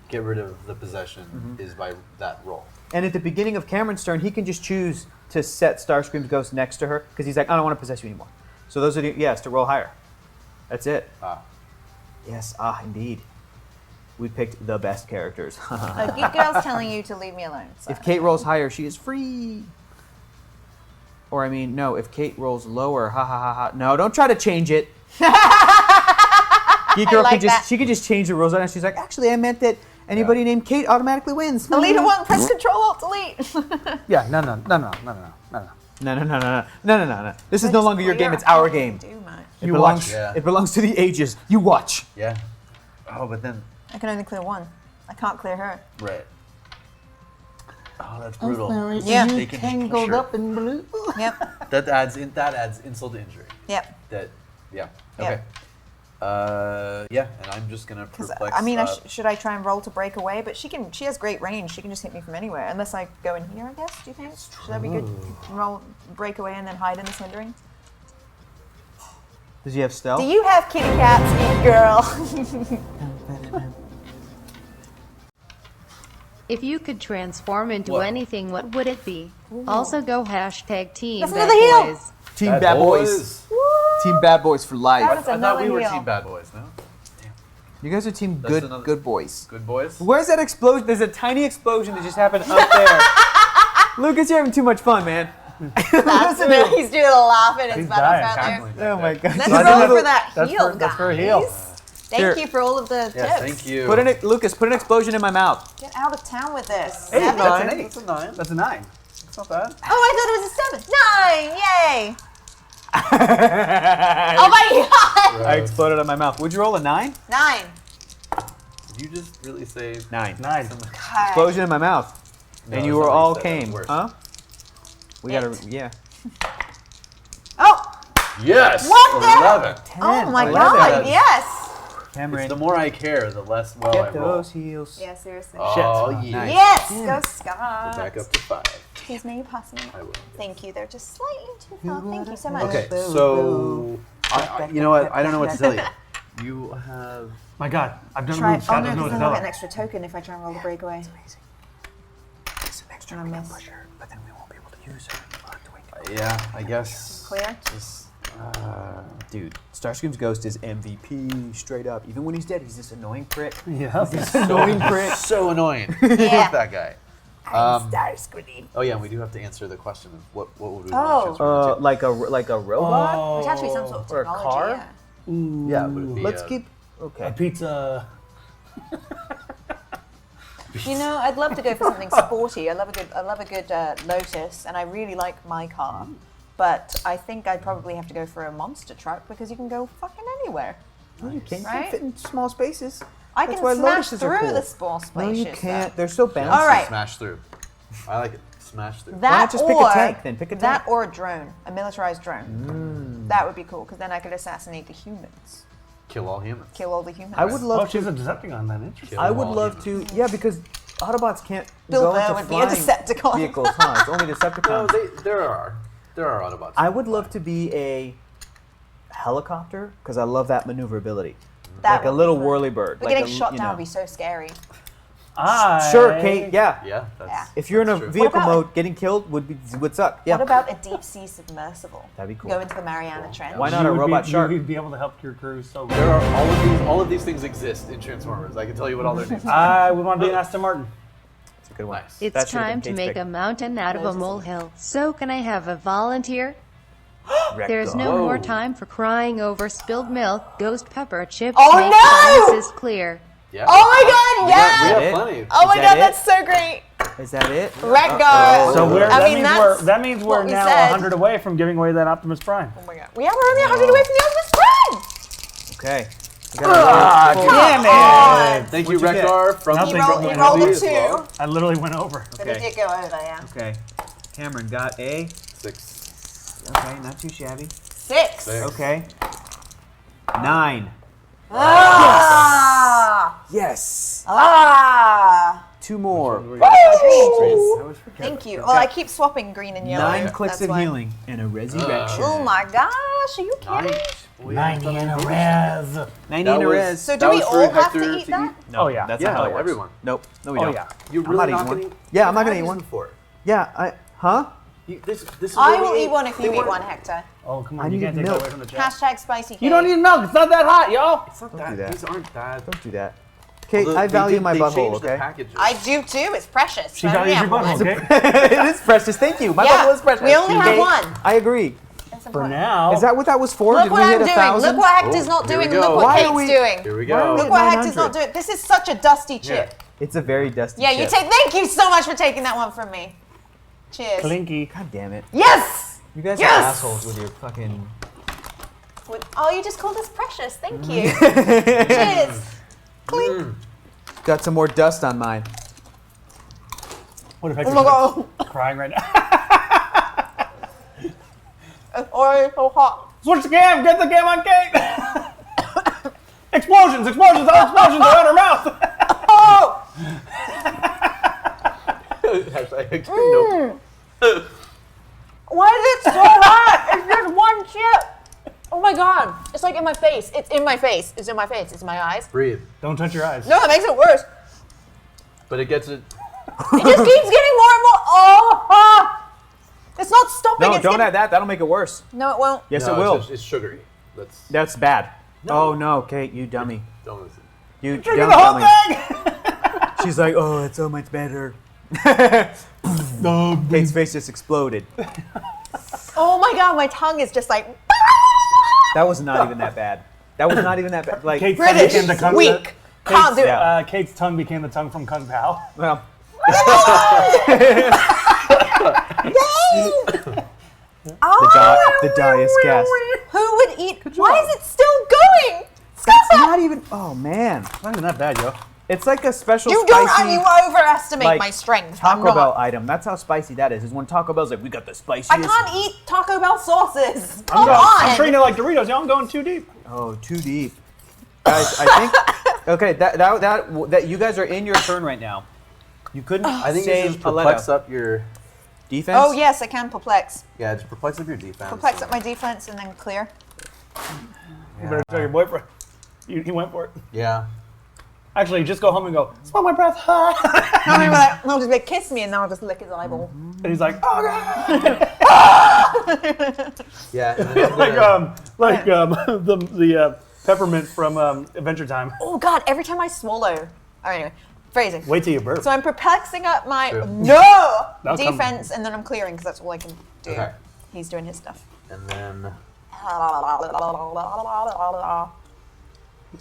get rid of the possession is by that roll. And at the beginning of Cameron's turn, he can just choose to set Starscream's ghost next to her because he's like, I don't want to possess you anymore. So those are the yes to roll higher. That's it. Ah. Yes, indeed. We picked the best characters. A geek girl's telling you to leave me alone. So. If Kate rolls higher, she is free. Or I mean, no, if Kate rolls lower, ha ha ha ha. No, don't try to change it. Geek girl like can just that. she could just change the rules on it. She's like, actually, I meant that anybody named Kate automatically wins. Alita 1, press Control Alt Delete. Yeah, no. No. This is no longer your game. It's our game. Do much. It You belongs. watch. Yeah. It belongs to the ages. You watch. Yeah. Oh, but then I can only clear one. I can't clear her. right. Oh, that's brutal. Yeah. They can Tangled sure. up in blue. Yep. That adds insult to injury. Yep. That yeah. Yeah. Okay. Yeah, and I'm just gonna perplex. I mean, should I try and roll to break away? But she has great range. She can just hit me from anywhere. Unless I go in here, I guess. Do you think? Should that be good? Roll, break away, and then hide in this hindering. Does he have stealth? Do you have kitty cats, geek girl? If you could transform into What? anything, what would it be? Also go hashtag team Listen to bad the heel. boys. Team Bad Boys. Team Bad Boys for life. That is I thought we another were heel. team bad boys. No. You guys are team That's good another- good boys. Good boys. Where's that explosion? There's a tiny explosion that just happened up there. Lucas, you're having too much fun, man. That's it. He's doing a laugh in his He's battle dying. feather. Oh my god. Let's So I roll think for that that's heel, for- that's for a guys. heel. Thank Here. you for all of the Yeah. tips. Thank you. Lucas, put an explosion in my mouth. Get out of town with this. Hey, Seven? that's an 8. That's a 9. That's a 9. It's not bad. Oh, I thought it was a 7. 9! Yay! Oh my god! I exploded on my mouth. Would you roll a 9? 9. Did you just really say 9. 9. Explosion in my mouth. No, And you that's were not what all you said. That was came. worse. Huh? We gotta, 8. yeah. Oh! Yes. What the- 11. Oh my 11. god, yes! Cameron, The more I care, the less well I get roll. those heels. Yeah, seriously. Oh Shit. yeah. Nice. Yes! Go Scott! Back up to 5. Please, may you pass me? I will. Thank you. They're just slightly too far. Thank you so much. Okay, so you know what? I don't know what to tell you. You have. My God, I've done Try. moves. Oh God no, doesn't know because what then I'll to get an tell. extra token if I try and roll the breakaway. It's an extra And I miss. pusher, but then we won't be able to use her. We'll have to wait. Yeah, I guess. Clear? Just. Dude, Starscream's ghost is MVP, straight up. Even when he's dead, he's this annoying prick. Yeah. Annoying prick. So annoying. Yeah. Fuck that guy. Starscream. Oh yeah, and we do have to answer the question of what would we Oh. want to transform into? Like a robot? Which has to be some sort of Or a technology. car? Yeah. Yeah, would it be? Let's a- keep. Okay. A pizza. You know, I'd love to go for something sporty. I love a good Lotus, and I really like my car. But I think I'd probably have to go for a monster truck because you can go fucking anywhere. No, you can't. You Right? can't fit in small spaces. I That's can why smash Lotuses are through cool. the small spaces. No, you though. can't. They're so bouncy. All right. Smash through. I like it. Smash through. That not just or pick a tank then? Pick a that tank. or a drone, a militarized drone. That would be cool because then I could assassinate the humans, Kill all humans. kill all the humans. I would Oh, love she's to. a Decepticon then. Interesting. Kill I would all love humans. to. Yeah, because Autobots can't Bill go into Burr would be a flying Decepticon. vehicles, huh? It's only No, Decepticons. there are Autobots. I would love to be a helicopter because I love that maneuverability. That Like a would be little fun. whirly bird. But like getting a, shot you down know. would be so scary. Sure, Kate. Yeah. Yeah, that's. If you're in a true. vehicle What about mode, getting killed would suck. Yeah. What about a deep sea submersible? That'd be cool. Go into the Mariana Trench. Why not a robot shark? You would be able to help your crew so There are all of these things exist in Transformers. I can tell you what all their names are. I would want to be an Aston Martin. It's a good one. Nice. It's That should've time been to Kate's make pick. a mountain out of a molehill. So can I have a volunteer? Wreck There's dog. no Whoa. more time for crying over spilled milk. Ghost pepper chips Oh, make no! promises clear. Yeah. Oh my god, We yes! have it? plenty. Oh my Is that god, it? that's so great. Is that it? Wreck guard. So we're, I mean, that's that means we're what we now said. 100 away from giving away that Optimus Prime. Oh my god. We're only 100 away from the Optimus Prime! Okay. Damn it! Thank you, What'd you get? Rekdar, from Nothing. He He rolled a Movie as 2, well. I literally went over. but he Okay. did go over, yeah. Okay. Cameron got a. 6. Okay, not too shabby. 6. Six. Okay. 9. Ah! Yes. Ah! 2 more. Thank you. Well, I keep swapping green and yellow. 9 clicks that's of why. healing and a resurrection. Oh my gosh, are you kidding? 90 in a res. 90 in a res. So do That we was for all have Hector to eat that? No, Oh, yeah. That's Yeah, not how it works. everyone. Nope. No, we Oh, don't. yeah. You're I'm really not not eating going one. to eat? Yeah, I'm not gonna eat one. For it. Yeah, huh? This is I what will we eat one if you They eat weren't- one, Hector. Oh, come I on. You need can't take that milk. away from the chat. Hashtag spicy cake. You don't need milk. It's not that hot, y'all. It's not Don't that. do that. These aren't bad. Don't do that. Kate, Although I they value did- my they butthole, changed the okay? packages. I do too. It's precious. She I only values your have one. butthole, okay? It is precious. Thank you. My Yeah, butthole is precious. we only have Kate, one. I agree. It's For important. now. Is that what that was for? Look Did what we I'm hit doing. 1,000? Look what Hector's Oh, not here we doing. go. Look what Why are Kate's we- doing. Here we Why are go. we- Look what 900. Hector's not doing. This is such a dusty chip. It's a very dusty Yeah, you chip. take. Thank you so much for taking that one from me. Cheers. Clinky. God damn it. Yes. You guys Yes! are assholes with your fucking... Oh, you just called us precious. Thank you. Cheers. Clink. Got some more dust on mine. What if Oh Hector's my god. crying right now? Oh, it's so hot. Switch the cam. Get the cam on Kate. Explosions. Explosions. All explosions are in her mouth. Oh. Hashtag Hector, nope. Why is it so hot? It's just one chip. Oh my god. It's like in my face. It's in my face. It's in my face. It's in my eyes. Breathe. Don't touch your eyes. No, it makes it worse. But it gets it. It just keeps getting more and more. Oh, it's not stopping. No, it's don't getting... add that. That'll make it worse. No, it won't. Yes, No, it will. It's sugary. That's bad. Oh, no, Kate, you dummy. Don't listen. You Drinking dumb the whole dummy. thing. She's like, oh, it's so much better. Kate's face just exploded. Oh my god, my tongue is just like That was not even that bad. That was not even that bad. Like, Kate's tongue British. became the Kung Weak. Can't do it. yeah. Kate's tongue became the tongue from Kung Pao. well, the die is cast. Who would eat? Why is it still going? That's not even. Oh man, Not even that bad, yo. it's like a special You don't. spicy You overestimate like, my strength. I'm Taco not. Bell item. That's how spicy that is. Is when Taco Bell's like, we got the spiciest. I can't eat Taco Bell sauces. Come I'm on. treating it like Doritos, yo. I'm going too deep. Oh, too deep, guys. I think. Okay, that you guys are in your turn right now. You couldn't I think save it's just a perplex letter. up your. Defense. Oh yes, I can perplex. Yeah, just perplex up your defense. Perplex up my defense and then clear. You better tell your boyfriend. He went for it. Yeah. Actually, just go home and go, smell my breath. And I'll just be like, kiss me, and then I'll just lick his eyeball. And he's like, oh god. Yeah. And then I'm like gonna- the peppermint from Adventure Time. Oh god, every time I swallow. All right, anyway, phrasing. Wait till you burp. So I'm perplexing up my True. That'll come. defense, and then I'm clearing because that's all I can do. Okay. He's doing his stuff. And then.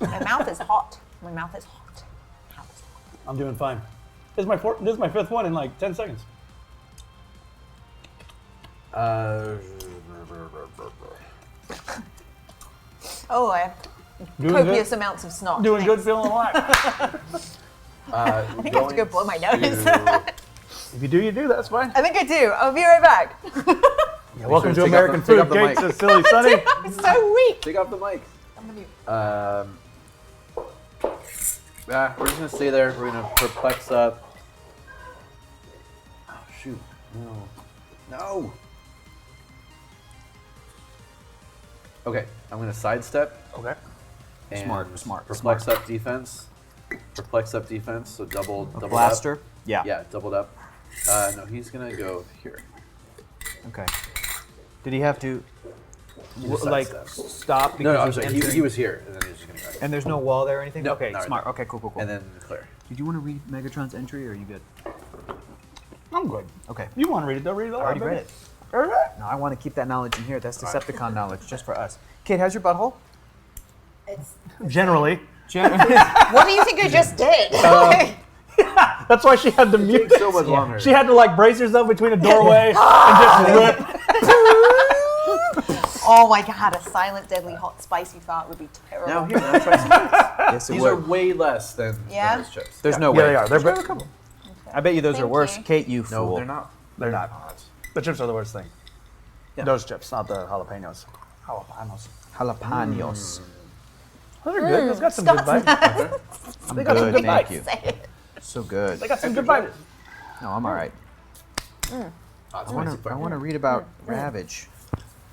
My mouth is hot. My mouth is hot. I'm doing fine. This is my fifth one in like 10 seconds. Oh, I have Doing copious good. amounts of snot. Doing good, Thanks. feeling alive. I think I have to go blow my nose. If you do, you do. That's fine. I think I do. I'll be right back. Yeah, welcome sure to to take American off the- take Food. off the Kate's mic. a silly Sunny. I'm so weak. Take off the mic. I'm gonna be- We're just gonna stay there. We're gonna perplex up. Oh shoot! No. Okay, I'm gonna sidestep. Okay. And Smart. Perplex up defense. Perplex up defense, so double Blaster? up. Yeah. Yeah, doubled up. No, he's gonna go here. Okay. Did he have to just like sidestep. stop because No, I'm he's sorry. entering- He was here, and then he's just gonna go right. And there's no wall there or anything? No, Okay, not right smart. there. Okay, cool. And then clear. Did you want to read Megatron's entry or are you good? I'm good. Okay. You want to read it? Don't read it. I already read it. Already read it? No, I want to keep that knowledge in here. That's Decepticon knowledge just for us. Kate, how's your butthole? Generally. What do you think I just did? That's why she had to mute. So much longer. She had to like brace herself between a doorway and just rip. Oh my god, a silent, deadly, hot, spicy fart would be terrible. Now here, now try some. Yes, it These would. are way less than Yeah? those chips. There's no Yeah, way. they are. They're a couple. I bet you those are Thank worse. you. Kate, you fool. No, they're not. They're not. The chips are the worst thing. Those chips, not the jalapenos. Jalapenos. Jalapenos. Those are good. It's got some good bites. I'm They got some good, good thank bites. you. Say it. So good. They got some good bites. No, I'm all right. I want to read about Ravage.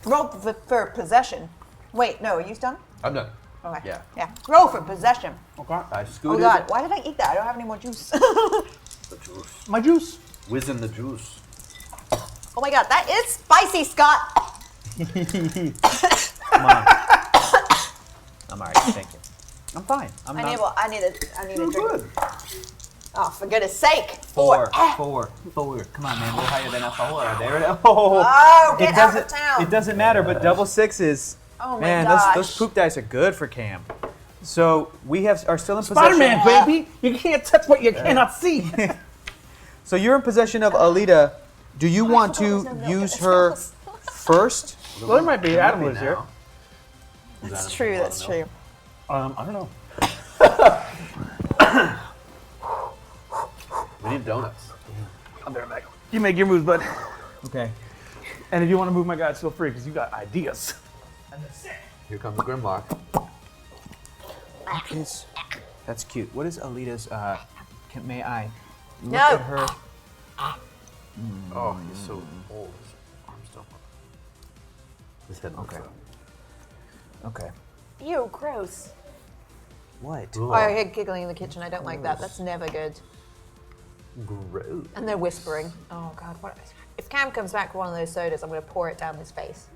Roll for possession. Wait, no, are you done? I'm done. Okay. Yeah. Yeah. Roll for possession. Okay. I Oh scooted god, why did I eat that? I don't have any more juice. the juice. My juice. Whizzing the juice. Oh my god, that is spicy, Scott. Come on. I'm all right, thank you. I'm fine. I'm I not. need a drink. Oh, for goodness sake. Four. Come on, man. We're higher than a four. There it is. Oh, get out of town. It doesn't matter, but double sixes. Oh my Man, gosh. those poop dice are good for Cam. So we are still in possession. Spider-Man, baby. You can't touch what you cannot see. So you're in possession of Alita. Do you want to use her first? Well, there might be Adam lives here. That's true, that's true. I don't know. We need donuts. I'll be right back. You make your moves, bud. Okay. And if you want to move my guys, feel free, because you got ideas. Here comes Grimlock. That's cute. What is Alita's? May I look No. at her? Oh, he's so old. His arms don't work. His head looks Okay. up. Okay. Ew, gross. What? Oh, I hear giggling in the kitchen. I don't like that. That's never good. Gross. And they're whispering. Oh god, what? If Cam comes back with one of those sodas, I'm going to pour it down his face.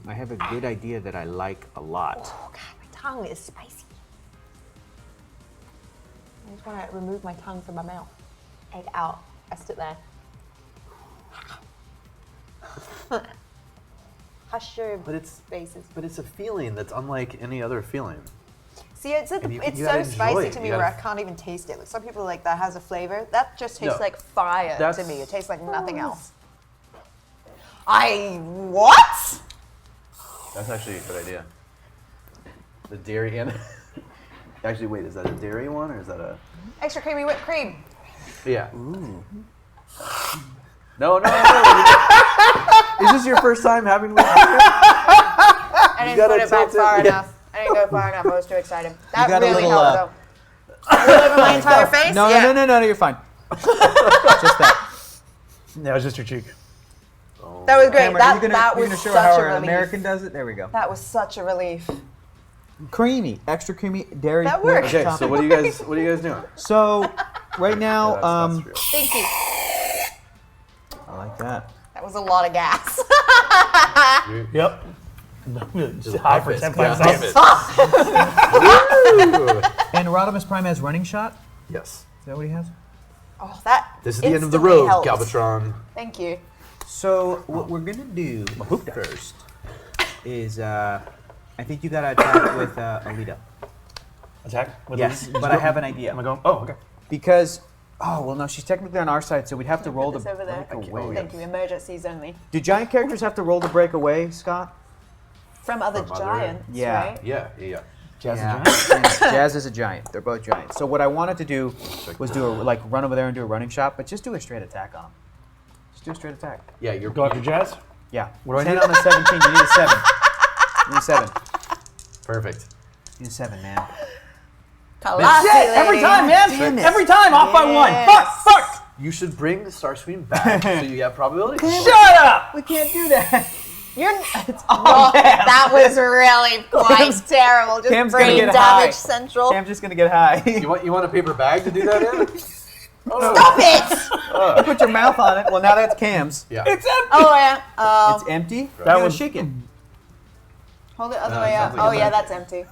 I have a good idea that I like a lot. Oh god, my tongue is spicy. I just want to remove my tongue from my mouth. Egg out. Rest it there. Hush your faces. But it's a feeling that's unlike any other feeling. See, it's you so gotta enjoy spicy it. to You me gotta- where I can't even taste it. Like some people are like that has a flavor. That just tastes No, like fire to that's- me. It tastes like nothing else. What? That's actually a good idea. The dairy and actually, wait, is that a dairy one or is that a? Extra creamy whipped cream. Yeah. Ooh. No. Is this your first time having whipped cream? I didn't gotta put it back tilt it, far yeah. enough. I didn't go far enough. I was too excited. That got a really little, helped though. All over my entire face? No, Yeah. no, you're fine. Just that. Yeah, it was just your cheek. That was great. Cameron, that you're that gonna was show how such a an relief. American does it? There we go. That was such a relief. Creamy, extra creamy dairy. That milk works. Okay, topping. so what are you guys doing? So, right now, That's real. Thank you. I like that. That was a lot of gas. Yep. High for 10 Yeah. seconds. And Rodimus Prime has running shot. Yes. Is that what he has? Oh, that This is the end of the instantly road, helps. Galvatron. Thank you. So what we're gonna do first is I think you gotta attack with Alita. Attack? With Yes, the- but I have an idea. Am I going? Oh, okay. Because no, she's technically on our side, so we'd have to roll to This over there. break away. Thank you. Emergencies only. Do giant characters have to roll to break away, Scott? From other From other- giants, Yeah. right? Yeah. Jazz Yeah. is giant? Jazz is a giant. They're both giants. So what I wanted to do was run over there and do a running shot, but just do a straight attack on him. Just do a straight attack. Yeah, you're Go after Jazz? Yeah. What do I 10 need? on a 17. You need a 7. You need a 7. perfect. You need a 7, man. Classy Every lady. time, man! Every time, off by one! Fuck! You should bring the Starscream back so you have probability. Shut up! We can't do that. You're. That was really quite terrible. Just Cam's gonna brain get damage high. central. Cam's just gonna get high. You want a paper bag to do that in? Stop it! You put your mouth on it. Well, now that's Cam's. Yeah. It's empty. Oh yeah. Oh. It's empty. That You was- shake it. Hold it other No, way it up. sounds like Oh a yeah, knife. that's empty.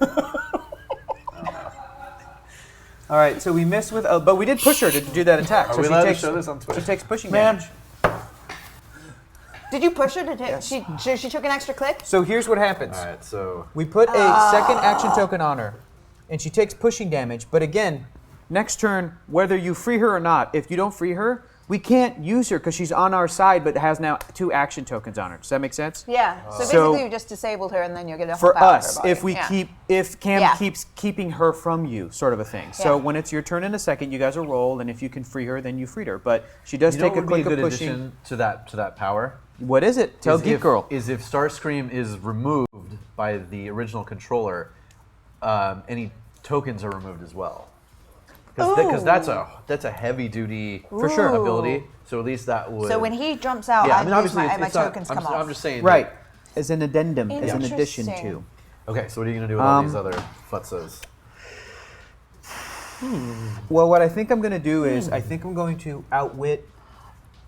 All right, so we missed with, but we did push her to do that attack. Are so we she allowed takes, to show this on Twitch? She takes pushing Man. damage. Did you push her to take? She took an extra click. So here's what happens. All right, so We put a second action token on her, and she takes pushing damage. But again, next turn, whether you free her or not, if you don't free her, we can't use her because she's on our side, but has now 2 action tokens on her. Does that make sense? Yeah. So So- basically, you just disabled her, and then you're gonna For hop out of us, her body. if we Yeah. if Cam Yeah. keeps keeping her from you, sort of a thing. So Yeah. when it's your turn in a second, you guys will roll, and if you can free her, then you freed her. But she does you know take what a would be click a good of pushing. addition to that power? What is it? Tell Is Geek if- Girl. Is if Starscream is removed by the original controller, any tokens are removed as well. Because that's a heavy duty For sure. ability. So at least that would. So when he jumps out, yeah, I I mean lose obviously my it's not- tokens come I'm off. just saying. Right. As an addendum, as an addition to. Interesting. Okay, so what are you gonna do with all these other futzos? Well, what I think I'm going to do is I think I'm going to outwit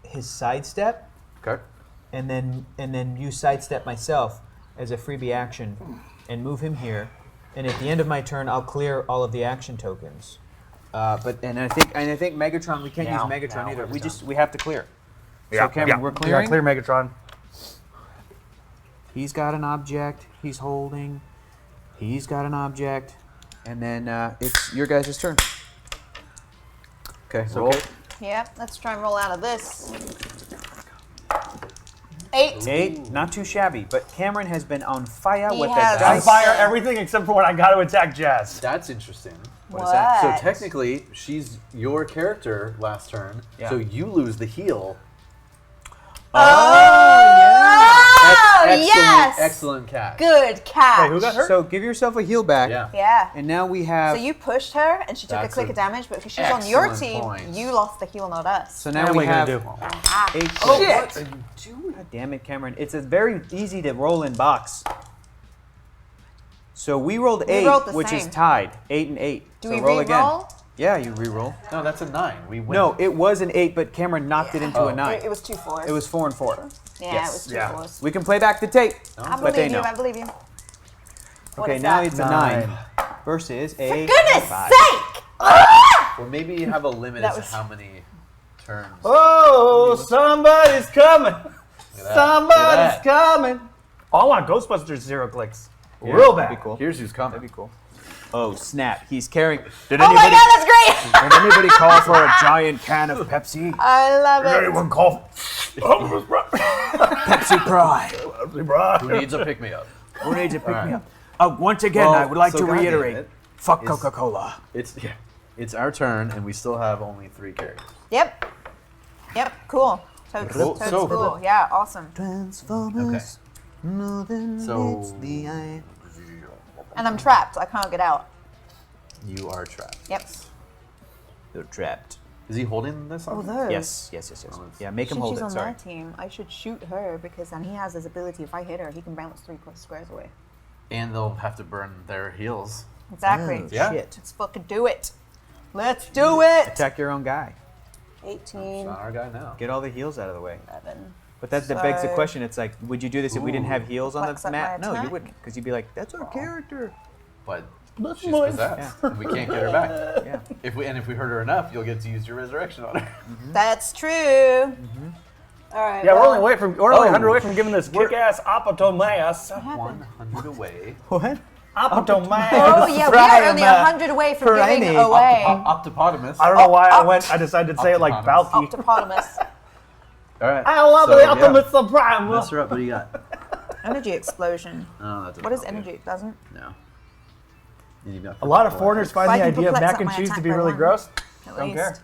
his sidestep, Okay. and then use sidestep myself as a freebie action, and move him here. And at the end of my turn, I'll clear all of the action tokens. I think Megatron, we can't use Megatron either. We have to clear. So Cameron, we're We gotta clearing. clear Megatron. He's got an object. He's holding. He's got an object, and then it's your guys' turn. Okay. Roll. Yeah. Let's try and roll out of this. 8. 8, not too shabby, but Cameron has been on fire He with has. that I dice. fire everything except for when I got to attack Jazz. That's interesting. What is that? So technically, she's your character last turn. Yeah. So you lose the heal. Oh, Excellent, yes. excellent catch. Good catch. Wait, who got hurt? So give yourself a heal back. Yeah. Yeah. And now we have. So you pushed her, and she took a That's click a of damage, but because she's on your excellent team, point. you lost the heal, not us. So now Now we what are have you gonna do? Ah. 8. Oh, What shit. are you doing? God damn it, Cameron! It's a very easy to roll in box. So we rolled 8, rolled the which is same. tied. 8 and 8. Do so we roll re-roll? again. Yeah, you re-roll. No, that's a 9. We win. No, it was an 8, but Cameron knocked it into a 9. It was 2 4s. It was 4 and 4. Yeah, yes. it was 2 Yeah. 4s. We can play back the tape. I but they believe you. know. I believe you. What Okay, is now that? it's a 9 versus a Goodness 5. sake! Or maybe you have a limit That as was- to how many turns. Oh, somebody's coming. Look at that. Somebody's Look at that. coming. Oh, I want Ghostbusters HeroClix. Yeah, Real that'd bad. be cool. Here's who's coming. That'd be cool. Oh snap! He's carrying. Did Oh my god, that's great! Did anybody call for a giant can of Pepsi? I love Did it. anyone call? Pepsi Pride. Who needs a pick-me-up? Who needs a pick me up? Once again, Well, I would like so to goddamn reiterate: it. fuck It's- Coca-Cola. It's our turn, and we still have only 3 characters. Yep. Yep, cool. Totes, Cool. totes So cool. cool. Yeah, awesome. Transformers. Nothing So- meets the eye. And I'm trapped. I can't get out. You are trapped. Yep. They're trapped. Is he holding this on? Although, Yes. Yeah, make him since hold she's it. on Sorry. my team, I should shoot her because then he has his ability. If I hit her, he can bounce 3 squares away. And they'll have to burn their heals. Exactly. Oh, Yeah. shit. Let's fucking do it. Let's do it. Attack your own guy. 18, Not our guy now. Get all the heals out of the way. 11. But that begs the So- question. It's like, would you do this if we didn't have heals on Flex the up my map? No, you attack. wouldn't, because you'd be like, "That's our character." But she's possessed. And we can't get her back. Yeah. If we hurt her enough, you'll get to use your resurrection on her. That's true. All right. Yeah, well, we're only 100 Oh. away from giving this kick-ass Apatomas. 100 away. What? Apatomas. Oh yeah, we are only 100 away from giving away. Optopotamus. I don't know why I decided to say it like Octopotamus. Balky. Octopotamus. All right. I love So, the yeah. Optimus Prime. Mess her up. What do you got? Energy explosion. Oh, that doesn't What is help you. energy? It doesn't. No. And you've got A lot of purple. foreigners find If I the can idea of perplex mac up and my cheese to attack be by really one. gross. At Don't least. care.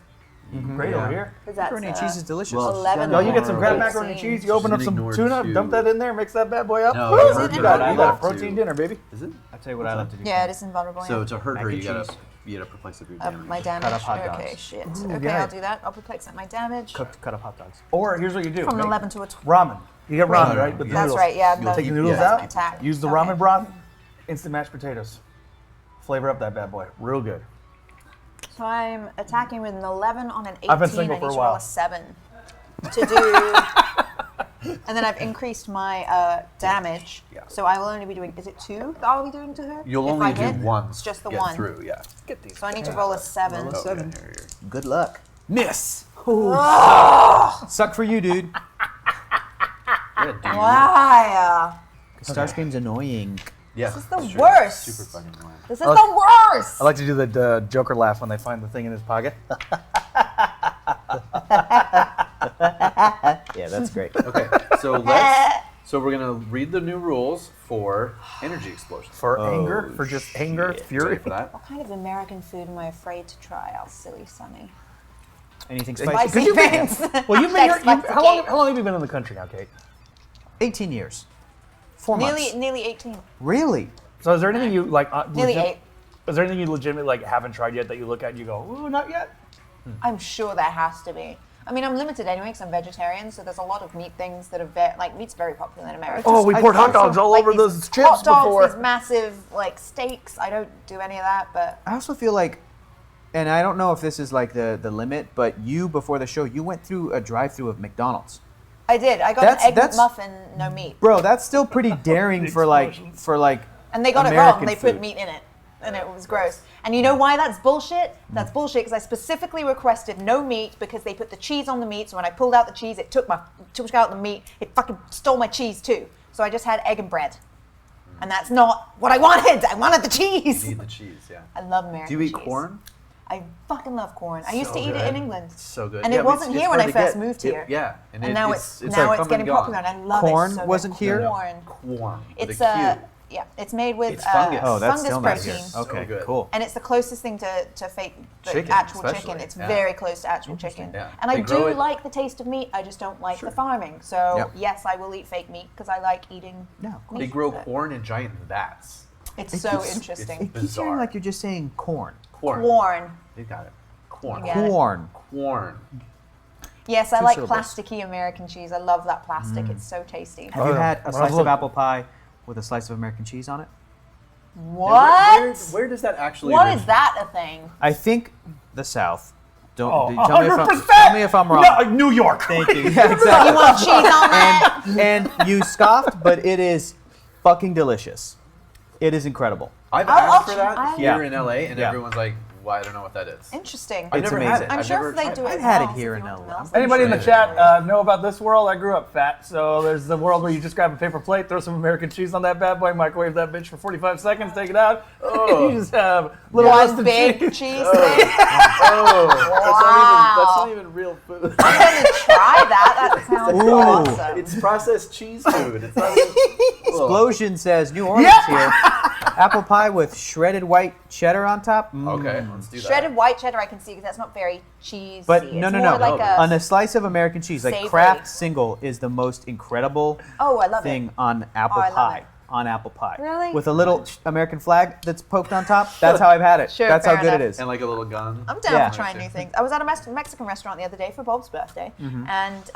Great over here. Because that's Macaroni and cheese is delicious. Well, 11. Yo, you get some Or crab 18. macaroni and cheese, you open up Just some ignore tuna, 2. dump that in there, mix that bad boy up. No, Woo! you You heard got that. a You have protein to- dinner, baby. Is it? I'll tell you what I love to do. Yeah, it is invulnerable. So to hurt Mac her, and you gotta cheese. perplex up your Up damage. my damage. Cut up hot Okay, dogs. shit. Ooh, Okay, yeah. I'll do that. I'll perplex at my damage. Cut up hot dogs. Or here's what you do. From an make 11 to a 12. ramen. You get ramen, right? With the That's noodles. right, yeah. You'll take the noodles that's out, my attack. use the Okay. ramen broth, instant mashed potatoes. Flavor up that bad boy. Real good. So I'm attacking with an 11 on an 18. I've been single I for need a to roll while. a 7 to do. And then I've increased my damage. Yeah. So I will only be doing. Is it 2 that I'll be doing to her? You'll If only I do hit? one. It's just the get one. through. Yeah. So I need to roll a 7. Oh, okay, here, here. Good luck. Miss. Suck for you, dude. Yeah, dude. Why? Starscream's annoying. Yeah, This is the it's true. worst. Super fucking annoying. This is the worst. I like to do the Joker laugh when they find the thing in his pocket. Yeah, that's great. Okay, so we're gonna read the new rules for energy explosion. For anger, for just anger, fury. Ready for that? What kind of American food am I afraid to try? Oh, silly Sonny. Anything Spicy spicy? things. Well, you've been Thanks, here. Spicy How long? Kate. How long have you been in the country now, Kate? 18 years. 4 months. Nearly 18. Really? So, is there anything you like? Nearly 8. Is there anything you legitimately like haven't tried yet that you look at and you go, ooh, not yet? I'm sure there has to be. I mean, I'm limited anyway because I'm vegetarian, so there's a lot of meat things that are like meat's very popular in America. Oh, we poured hot dogs all Like over these those chips hot dogs, before. these massive like steaks. I don't do any of that, but I also feel like, and I don't know if this is like the limit, but you, before the show, you went through a drive-through of McDonald's. I did. I got That's- an egg that's- muffin, no meat, Bro, that's still pretty daring for like and they got it American wrong. They food. put meat in it, and it was gross. And you know why that's bullshit? That's bullshit because I specifically requested no meat because they put the cheese on the meat. So when I pulled out the cheese, it took out the meat. It fucking stole my cheese too. So I just had egg and bread, and that's not what I wanted. I wanted the cheese. You eat the cheese, yeah. I love American Do you eat cheese. corn? I fucking love corn. I used to So eat it good. in England. So good. And Yeah, it but wasn't it's here when I hard to first get. moved here. Yeah, And it- now it's it's like come getting and gone. popular, and I love it. Corn so good. wasn't here? Corn. Corn. with It's a Q. yeah, it's made with It's fungus. Oh, that's fungus still not protein. here. So Okay, good. cool. And it's the closest thing to fake the Chicken, actual especially, chicken. It's yeah. very close to actual chicken. Yeah. And They I grow do it- like the taste of meat. I just don't like the farming. So Yep. yes, I will eat fake meat because I like eating. No, cool. They meat, grow but corn in giant vats. It's so interesting. It keeps sounding Bizarre. like you're just saying corn. Corn. Corn. You got it. Corn. Yeah. Corn. Corn. Yes, I Two like syllables. plasticky American cheese. I love that plastic. It's so tasty. Have you yeah. had a When I slice was of apple pie with a slice of American cheese on it? What? Where does that actually What originate? is that a thing? I think the South. Don't Oh, tell me if 100%. tell me if I'm wrong. No, New York. Thank you. Yeah, exactly. You want cheese on that? and you scoffed, but it is fucking delicious. It is incredible. I've I'll asked for try- that here Yeah. in LA, and Yeah. everyone's like, "Well, I don't know what that is." Interesting. I've It's never had amazing. it. I'm I've sure never if they tried do it. it I've had it now, here if in you want LA. else, Anybody in the I'm chat sure. know about this world? I grew up fat, so there's the world where you just grab a paper plate, throw some American cheese on that bad boy, microwave that bitch for 45 seconds, take it out. Oh. You just have a little One roasted big cheese. cheese thing. Oh, Wow. that's not even real food. I'm gonna try that. That sounds Ooh. awesome. It's processed cheese food. It's not even, Explosion says New Orleans here. Apple pie with shredded white cheddar on top. Okay, let's do that. Shredded white cheddar I can see because that's not very cheesy. But no, It's no, more no. Like On a slice of American cheese, like savory. Kraft Single is the most incredible oh, I love thing it. on apple Oh, I love pie. it. On apple pie. Really? With a little American flag that's poked on top. That's how I've had it. Sure, That's how fair good enough. it is. And like a little gun. I'm down Yeah. for trying new things. I was at a Mexican restaurant the other day for Bob's birthday, Mm-hmm. and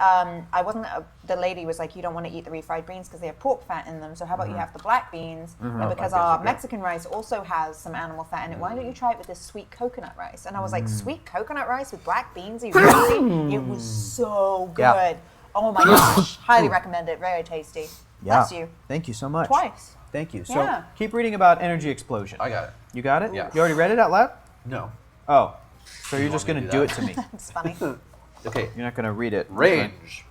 I wasn't. The lady was like, "You don't want to eat the refried beans because they have pork fat in them. So how about Mm-hmm. you have the black beans? And because our Mexican rice also has some animal fat in it, why don't you try it with this sweet coconut rice?" And I was like, "Sweet coconut rice with black beans? Are you crazy?" It was so good. Yeah. Oh my gosh! Highly recommend it. Very tasty. Yeah. Bless you. Thank you so much. Twice. Thank you. So Yeah. keep reading about energy explosion. I got it. You got it? Yeah. You already read it out loud? No. Oh. So you're You just want me going to to do do it to me. It's funny. Okay. You're not going to read it. Range.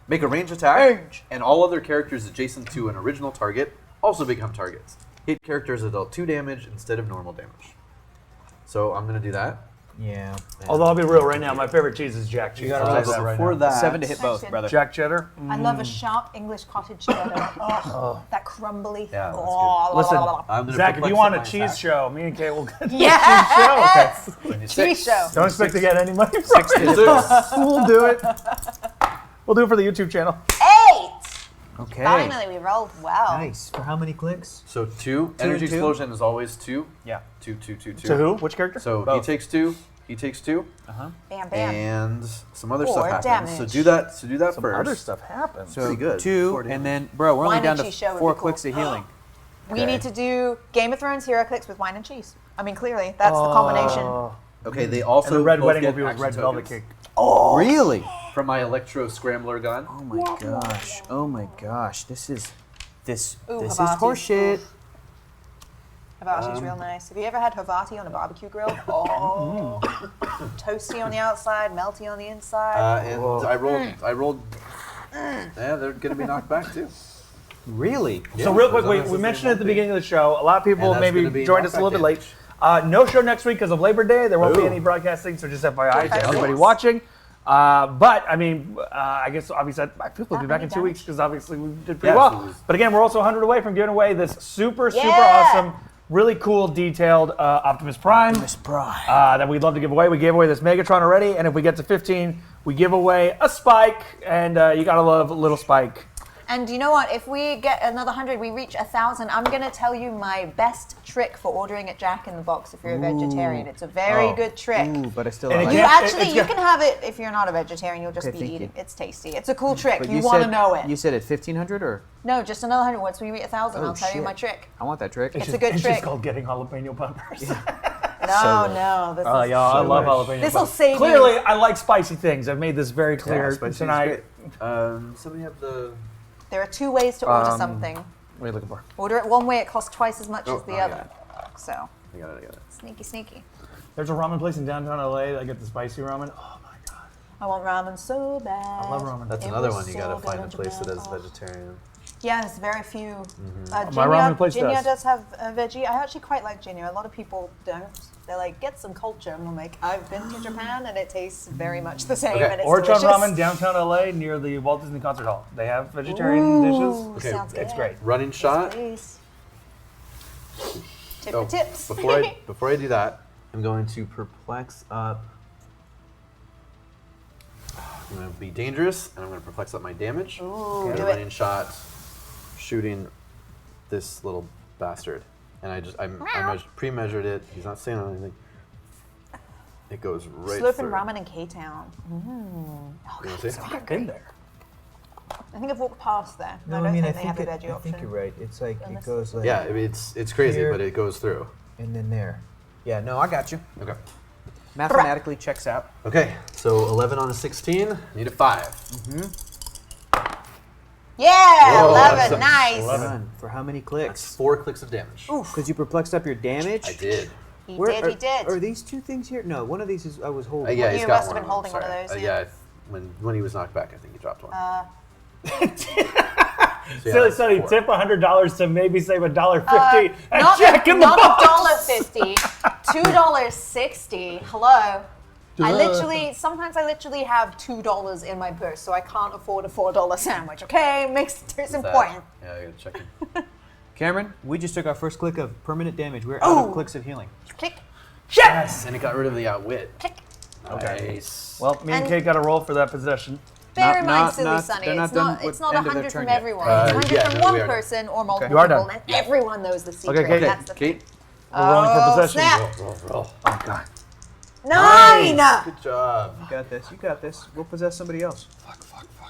Make a range attack, and all other characters adjacent to an original target also become targets. Hit characters that deal 2 damage instead of normal damage. So I'm going to do that. Yeah. Although I'll be real right now, my favorite cheese is Jack cheese. gotta I'll realize tell you that right before now. that, 7 to hit both, Section. brother. Jack cheddar. I love a sharp English cottage cheddar. Oh, that crumbly. Yeah, that's good. Oh, Listen, I'm gonna Zach, if you perplex want a my cheese attack. show, me and Kate will get yes! Cheese show. Don't expect to get any money from it. We'll do it. We'll do it for the YouTube channel. 8! Okay. Finally, we rolled well. Nice. For how many clicks? So 2. Energy and 2? explosion is always 2. Yeah. 2, 2, 2, 2. To who? Which character? So Both. he takes 2, He takes 2. Bam, bam. And some other Four stuff happens. So damage. do that. So do that Some first. other stuff happens. So Pretty good. 2, 4 and damage. then, bro, we're only Wine down and to cheese show would 4 be cool. clicks of healing. We need to do Game of Thrones HeroClix with wine and cheese. I mean, clearly, that's the combination. Okay, they also And the red both wedding will get be with action red velvet tokens cake. Really? from my Electro Scrambler gun. Oh my gosh. Oh my gosh. This is Havati's. horseshit. Havati's real nice. Have you ever had Havati on a barbecue grill? Oh, toasty on the outside, melty on the inside. And I rolled. Yeah, they're gonna be knocked back too. Really? Yeah, So real those quick, others we they mentioned at the won't be. beginning of the show, a lot of people And that's gonna maybe be joined us a little bit late. knockback No show next week because of Labor Day. There won't be Ooh. any broadcasting, so just FYI to Okay. everybody watching. But I mean, I guess obviously I feel we'll be back in 2 damage. weeks because obviously we did pretty Yeah, well. so But again, we're also 100 away from giving away this super Yeah. awesome, really cool, detailed Optimus Prime. That we'd love to give away. We gave away this Megatron already, and if we get to 15, we give away a Spike, and you gotta love little Spike. And you know what? If we get another 100, we reach 1,000. I'm gonna tell you my best trick for ordering at Jack in the Box if you're a vegetarian. It's a very good trick. Ooh, but I still And like again, You actually, it's you got- can have it if you're not a vegetarian. You'll just Okay, be thank eating. you. It's tasty. It's a cool trick. But You want to said- know it. You said at 1,500 or? No, just another 100. Once we reach 1,000, Oh, I'll tell you shit. my trick. I want that trick. It's a good It's trick. just called getting jalapeno peppers. No, no. This Oh, is y'all, I love jalapeno This'll peppers. save you. Clearly, I like spicy things. I've made this very clear Spicy is tonight. great. Somebody have the. There are 2 ways to order something. What are you looking for? Order it one way, it costs twice as much as the I other. got So, I got it. sneaky, sneaky. There's a ramen place in downtown LA that get the spicy ramen. Oh my god. I want ramen so bad. I love ramen. That's It another was one you so gotta good find a on place that Japan. is vegetarian. Yeah, there's very few. My ramen place Jinya does. does have a veggie. I actually quite like Jinya. A lot of people don't. They're like, get some culture. And I'm like, I've been to Japan and it tastes very much the same. Okay. And it's Orchon delicious. Ramen, downtown LA, near the Walt Disney Concert Hall. They have vegetarian dishes. Okay, Sounds It's good. great. Running shot. Please. Tip Oh, for tips. before I do that, I'm going to perplex up. I'm going to be dangerous, and I'm going to perplex up my damage. Ooh, and do a it. running shot, shooting this little bastard, and I pre-measured it. He's not saying anything. It goes right Slurping through. ramen in K-Town. You want to see? In there. I think I've walked past there. No, I I don't mean, think they have a I veggie option. think you're right. It's like it Unless- goes like Yeah, I mean, it's crazy, Here. but it goes through. and then there. Yeah, no, I got you. Okay. Mathematically checks out. Okay, so 11 on a 16. Need a 5. Yeah, Whoa, 11. that's a- Nice. 11. Done. For how many That's clicks? 4 clicks of damage. Because you perplexed up your damage? I did. He Where- did, he did. Are these 2 things here? No, one of these is I was holding. Yeah, You he's got must have one been of holding them, one of sorry. those, Yeah, yeah. when he was knocked back, I think he dropped one. Silly that's Sonny, 4. tip $100 to maybe save $1.50 at Not Jack in the not Box. $1.50, $2.60. Hello. Sometimes I literally have $2 in my purse, so I can't afford a $4 sandwich. Okay, it's important. Yeah, I gotta check it. Cameron, we just took our first click of permanent damage. We're out of clicks of healing. Click. Yes, and it got rid of the outwit. Click. Nice. Well, me and And- Kate got a roll for that possession. Bear in mind, not- Silly not- Sonny, they're not it's done not with a end of their 100 turn from yet. everyone. It's 100 yeah, from no, one we are done. person or multiple You are people, done. and everyone knows the secret. Okay, Kate. That's the Kate, We're rolling for Oh, possession. snap. roll. Oh, God. 9! Good job. You got this. You got this. We'll possess somebody else.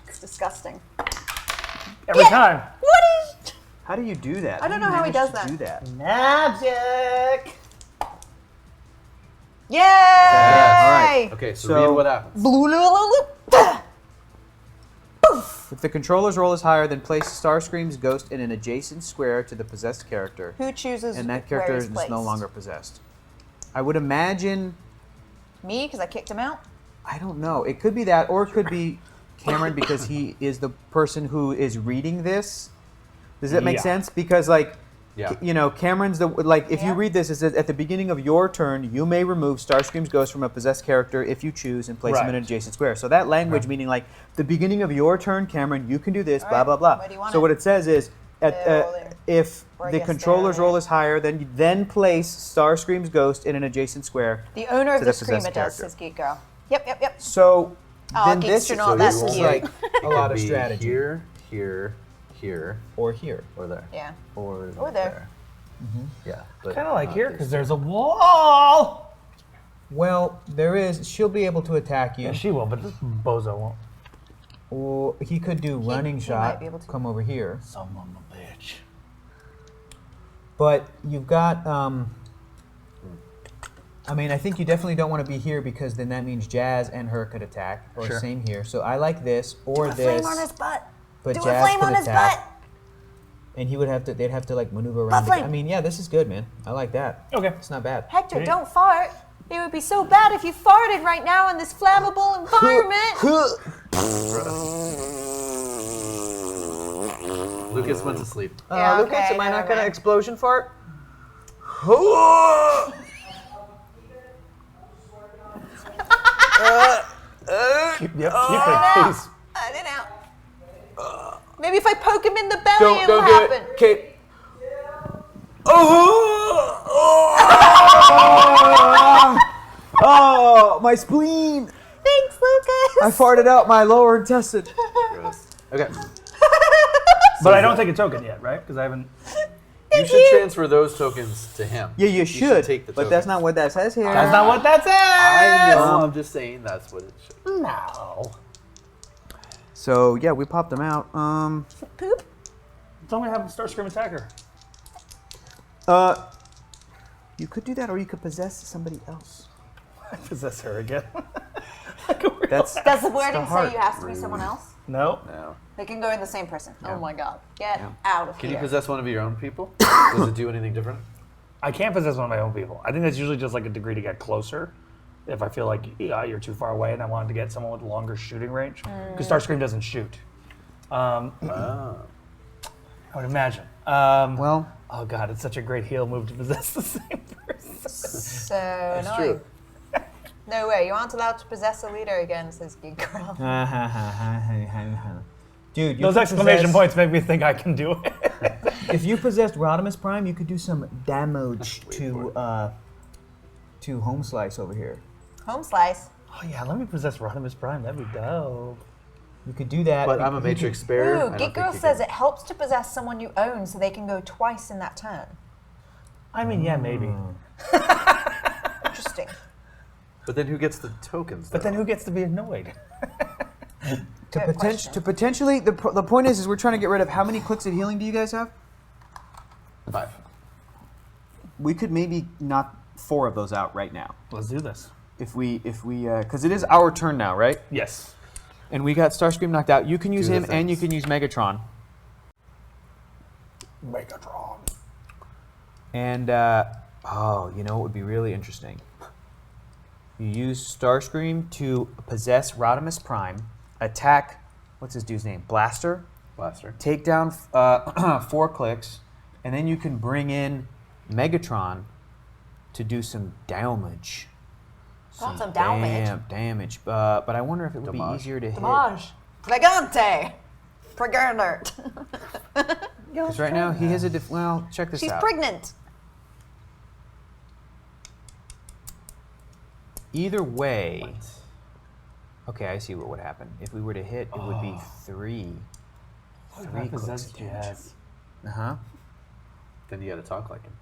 It's disgusting. Every time. What is... How do you do that? I don't do you know how he manage does to that. Do that. Magic. Yay! all right. Okay, so, So- read what happens. If the controller's roll is higher, then place Starscream's ghost in an adjacent square to the possessed character, Who chooses and that where character he's is placed? no longer possessed. I would imagine. Me, because I kicked him out? I don't know. It could be that, or it could be Cameron because he is the person who is reading this. Does that make Yeah. sense? Because Yeah. Cameron's if you Yeah. read this, it says at the beginning of your turn, you may remove Starscream's ghost from a possessed character if you choose and place him in an Right. adjacent square. So that language meaning the beginning of your turn, Cameron, you can do this, blah right. blah blah. Where do you want So it? what it says is There or there? if Or I the guess controller's there. roll is higher, then place Starscream's ghost in an adjacent square. The owner of To the the possessed Screamer does, character. says Geek Girl. Yep. So Oh, then geeks this are is not so that you cute. roll like a lot of Be strategy. Here, here, here, Or here. or there. Yeah. Or, Or there. Yeah. but Kind of like not here, this. because there's a wall. Well, there is. She'll be able to attack you. Yeah, she will, but this bozo won't. Or he could do running he shot. might be able to. Come over here. Son of a bitch. But you've got. I mean, I think you definitely don't want to be here because then that means Jazz and her could attack. Or Sure. same here. So I like this or Do a this. flame on his butt. But Do a Jazz flame could on his attack. butt. And he would have to. They'd have to like maneuver Butt around. flame. I mean, yeah, this is good, man. I like that. Okay. It's not bad. Hector, Yeah. don't fart. It would be so bad if you farted right now in this flammable environment. Lucas went to sleep. Yeah, Lucas, okay, am I never not gonna mind. explosion fart? Keep it, please. Let it out. Maybe if I poke him in the belly, Don't it'll do happen. it. Okay. Oh, my spleen! Thanks, Lucas. I farted out my lower intestine. Gross. Okay. But I don't take a token yet, right? Because I haven't. You should transfer those tokens to him. Yeah, you should. take the but that's tokens. not what that says here. That's not what that says. I know. I'm just saying that's what it should. No. So yeah, we popped them out. Poop. Tell me to have Starscream attack her. You could do that, or you could possess somebody else. I possess her again. That's Does the wording heart. say you have to be someone else? No. No. They can go in the same person. Oh my god. Get out of Can here. you possess one of your own people? Does it do anything different? I can't possess one of my own people. I think that's usually just like a degree to get closer. If I feel like you're too far away and I wanted to get someone with longer shooting range. Because Starscream doesn't shoot. I would imagine. well. Oh god, it's such a great heel move to possess the same person. So It's annoying. true. No way. You aren't allowed to possess a leader again, says Geek Girl. Dude, you Those could exclamation possess- points make me think I can do it. If you possessed Rodimus Prime, you could do some damage to Home Slice over here. Home slice. Oh yeah, let me possess Rodimus Prime. That'd be dope. You could do that. But I'm a You Matrix Bear. I Ooh, don't Geek think Girl you says can. it helps to possess someone you own so they can go twice in that turn. I mean, yeah, maybe. Interesting. But then who gets the tokens? But though? then who gets to be annoyed? Good question. To potentially, the point is we're trying to get rid of how many clicks of healing do you guys have? 5. We could maybe knock 4 of those out right now. Let's do this. If we, because it is our turn now, right? Yes. And we got Starscream knocked out. You can use Do the him, and you things. can use Megatron. Megatron. And you know what would be really interesting? You use Starscream to possess Rodimus Prime, attack. What's his dude's name? Blaster. Blaster. Take down 4 clicks, and then you can bring in Megatron to do some damage. Got some damage. Damage. But I wonder if it would be Damage. easier to hit. Damage. Pregante. Pregnant. Because right now he has a well. Check this She's out. pregnant. Either way. Okay, I see what would happen. If we were to hit, it would be 3. 3 clicks of damage. Uh-huh. Then you gotta talk like him.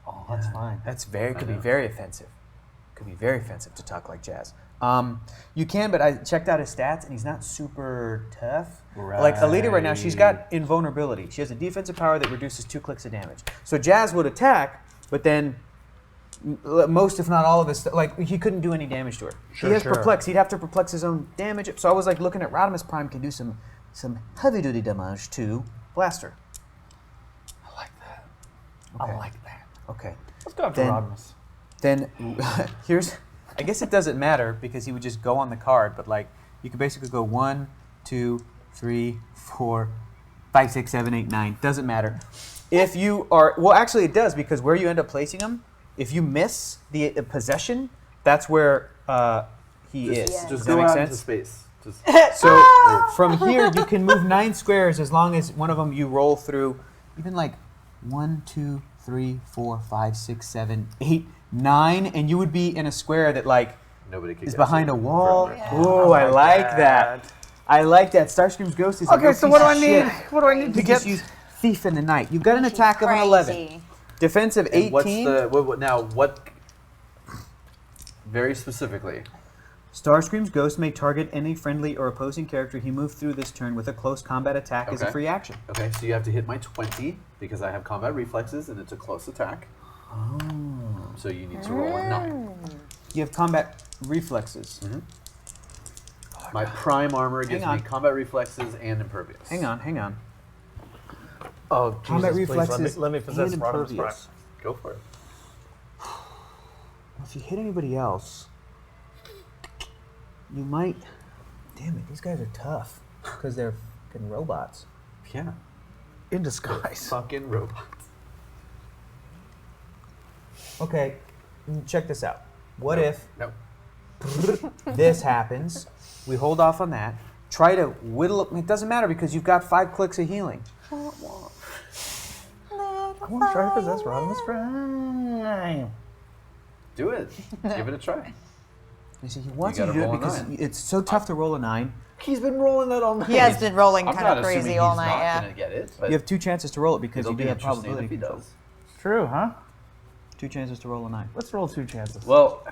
Oh, that's fine. That's could be very offensive. Could be very offensive to talk like Jazz. You can, but I checked out his stats, and he's not super tough. Like Alita right now, she's got invulnerability. She has a defensive power that reduces 2 clicks of damage. So Jazz would attack, but then most, if not all of his, like he couldn't do any damage to her. Sure, he has sure. perplex. He'd have to perplex his own damage. So I was like looking at Rodimus Prime can do some heavy duty damage to Blaster. I like that. Okay. I like that. Okay. Let's go after Then- Rodimus. Then I guess it doesn't matter because he would just go on the card, but like you could basically go 1, 2, 3, 4, 5, 6, 7, 8, 9. Doesn't matter. If you are actually it does because where you end up placing him, if you miss the possession, that's where he is. Just Does that go make out into sense? space. Just So from here you can move 9 squares as long as one of them you roll through, even like 1, 2, 3, 4, 5, 6, 7, 8, 9, and you would be in a square that like nobody can is get behind to a wall. further. Oh, I like that. I like that. Starscream's Ghost is a Okay, real so piece what do of I need? shit. What do I need to You get? just use Thief in the Night. You've got an attack of an 11, Crazy. defensive And 18. what's the now what? very specifically. Starscream's ghost may target any friendly or opposing character he moved through this turn with a close combat attack as a Okay. free action. Okay, so you have to hit my 20 because I have combat reflexes and it's a close attack. Oh. So you need to roll a 9. You have combat reflexes. My prime armor gives on. me combat reflexes and impervious. Hang on. Oh, Combat Jesus, please, reflexes let me possess and Rodimus Prime. impervious. Go for it. If you hit anybody else, you might. Damn it, these guys are tough because they're fucking robots. Yeah. In disguise. Fucking robots. Okay, check this out. What if No. this happens? We hold off on that. Try to whittle it. It doesn't matter because you've got 5 clicks of healing. I want to try to possess Rodimus Prime. Do it. Give it a try. You see, he wants you gotta to do it roll a because 9. it's so tough to roll a 9. He's been rolling that all night. He has been rolling I'm kind not of assuming crazy all he's night, not yeah. gonna get it, but You have 2 chances to roll it because it'll you be do have interesting probability if he control. does. True, huh? 2 chances to roll a 9. Let's roll 2 chances. Well,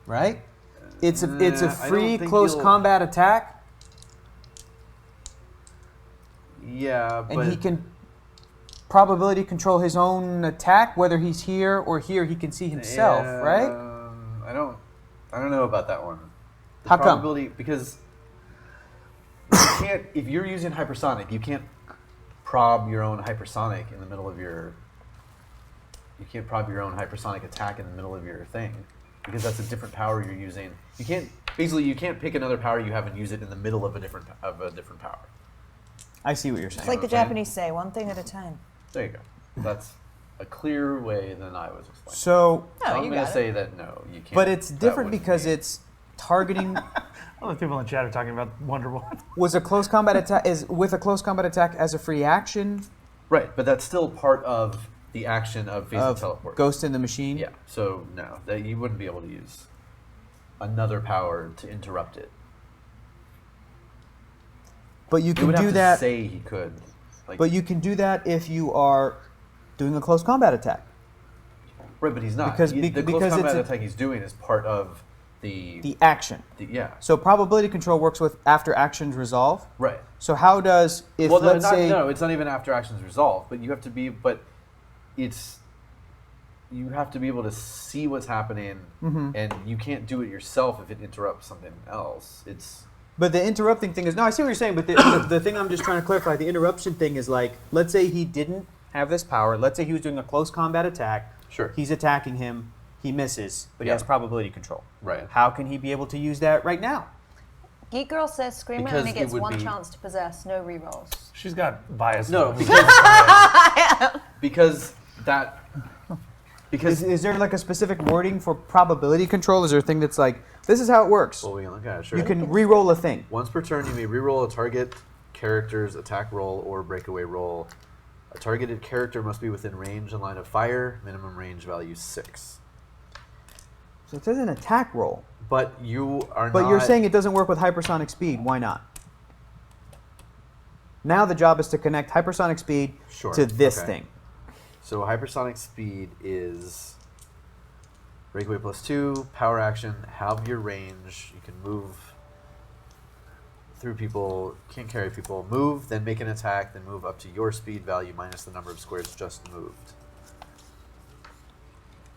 Right? It's a I free don't think close you'll- combat attack, yeah, and but he can probability control his own attack, whether he's here or here. He can see himself, right? I don't know about that one. The How come? probability, because you can't. If you're using hypersonic, you can't prob your own hypersonic in the middle of your. You can't prob your own hypersonic attack in the middle of your thing, because that's a different power you're using. You can't you can't pick another power you have and use it in the middle of a different power. I see what you're saying. It's like the what I'm saying? Japanese say, one thing at a time. There you go. That's a clearer way than I was explaining. So, Oh, I'm you going got to it. say that no, you can't. but it's that different wouldn't because be- it's targeting. All the people in the chat are talking about Wonder Woman. Was a close combat attack is with a close combat attack as a free action right, but that's still part of the action of phasing of teleport. Ghost in the Machine. Yeah, so no, that you wouldn't be able to use another power to interrupt it. But you You can would do have to that. say he could. Like, But you can do that if you are doing a close combat attack. right, but he's not. because- the close because it's combat a- attack he's doing is part of the The action. yeah. So probability control works with after actions resolve. Right. So how does if Well, no, let's say no, it's not even after actions resolved, but you have to be, but it's, you have to be able to see what's happening, Mm-hmm. and you can't do it yourself if it interrupts something else. It's, But the interrupting thing is no, I see what you're saying. But the thing I'm just trying to clarify, the interruption thing is like, let's say he didn't have this power. Let's say he was doing a close combat attack. Sure. He's attacking him. He misses, but he Yeah. has probability control. Right. How can he be able to use that right now? Geek Girl says Screamer Because only it gets would one be- chance to possess, no rerolls. She's got bias. no, because that, because, Is there like a specific wording for probability control? Is there a thing that's like this is how it works? well, we can look at it, sure. You can re-roll a thing. Once per turn, you may reroll a target character's attack roll or breakaway roll. A targeted character must be within range and line of fire, minimum range value 6. So it says an attack roll. But you are But not... you're saying it doesn't work with hypersonic speed. Why not? Now the job is to connect hypersonic speed Sure, to this okay. thing. So hypersonic speed is breakaway +2, power action, have your range, you can move through people, can't carry people, move, then make an attack, then move up to your speed value minus the number of squares just moved.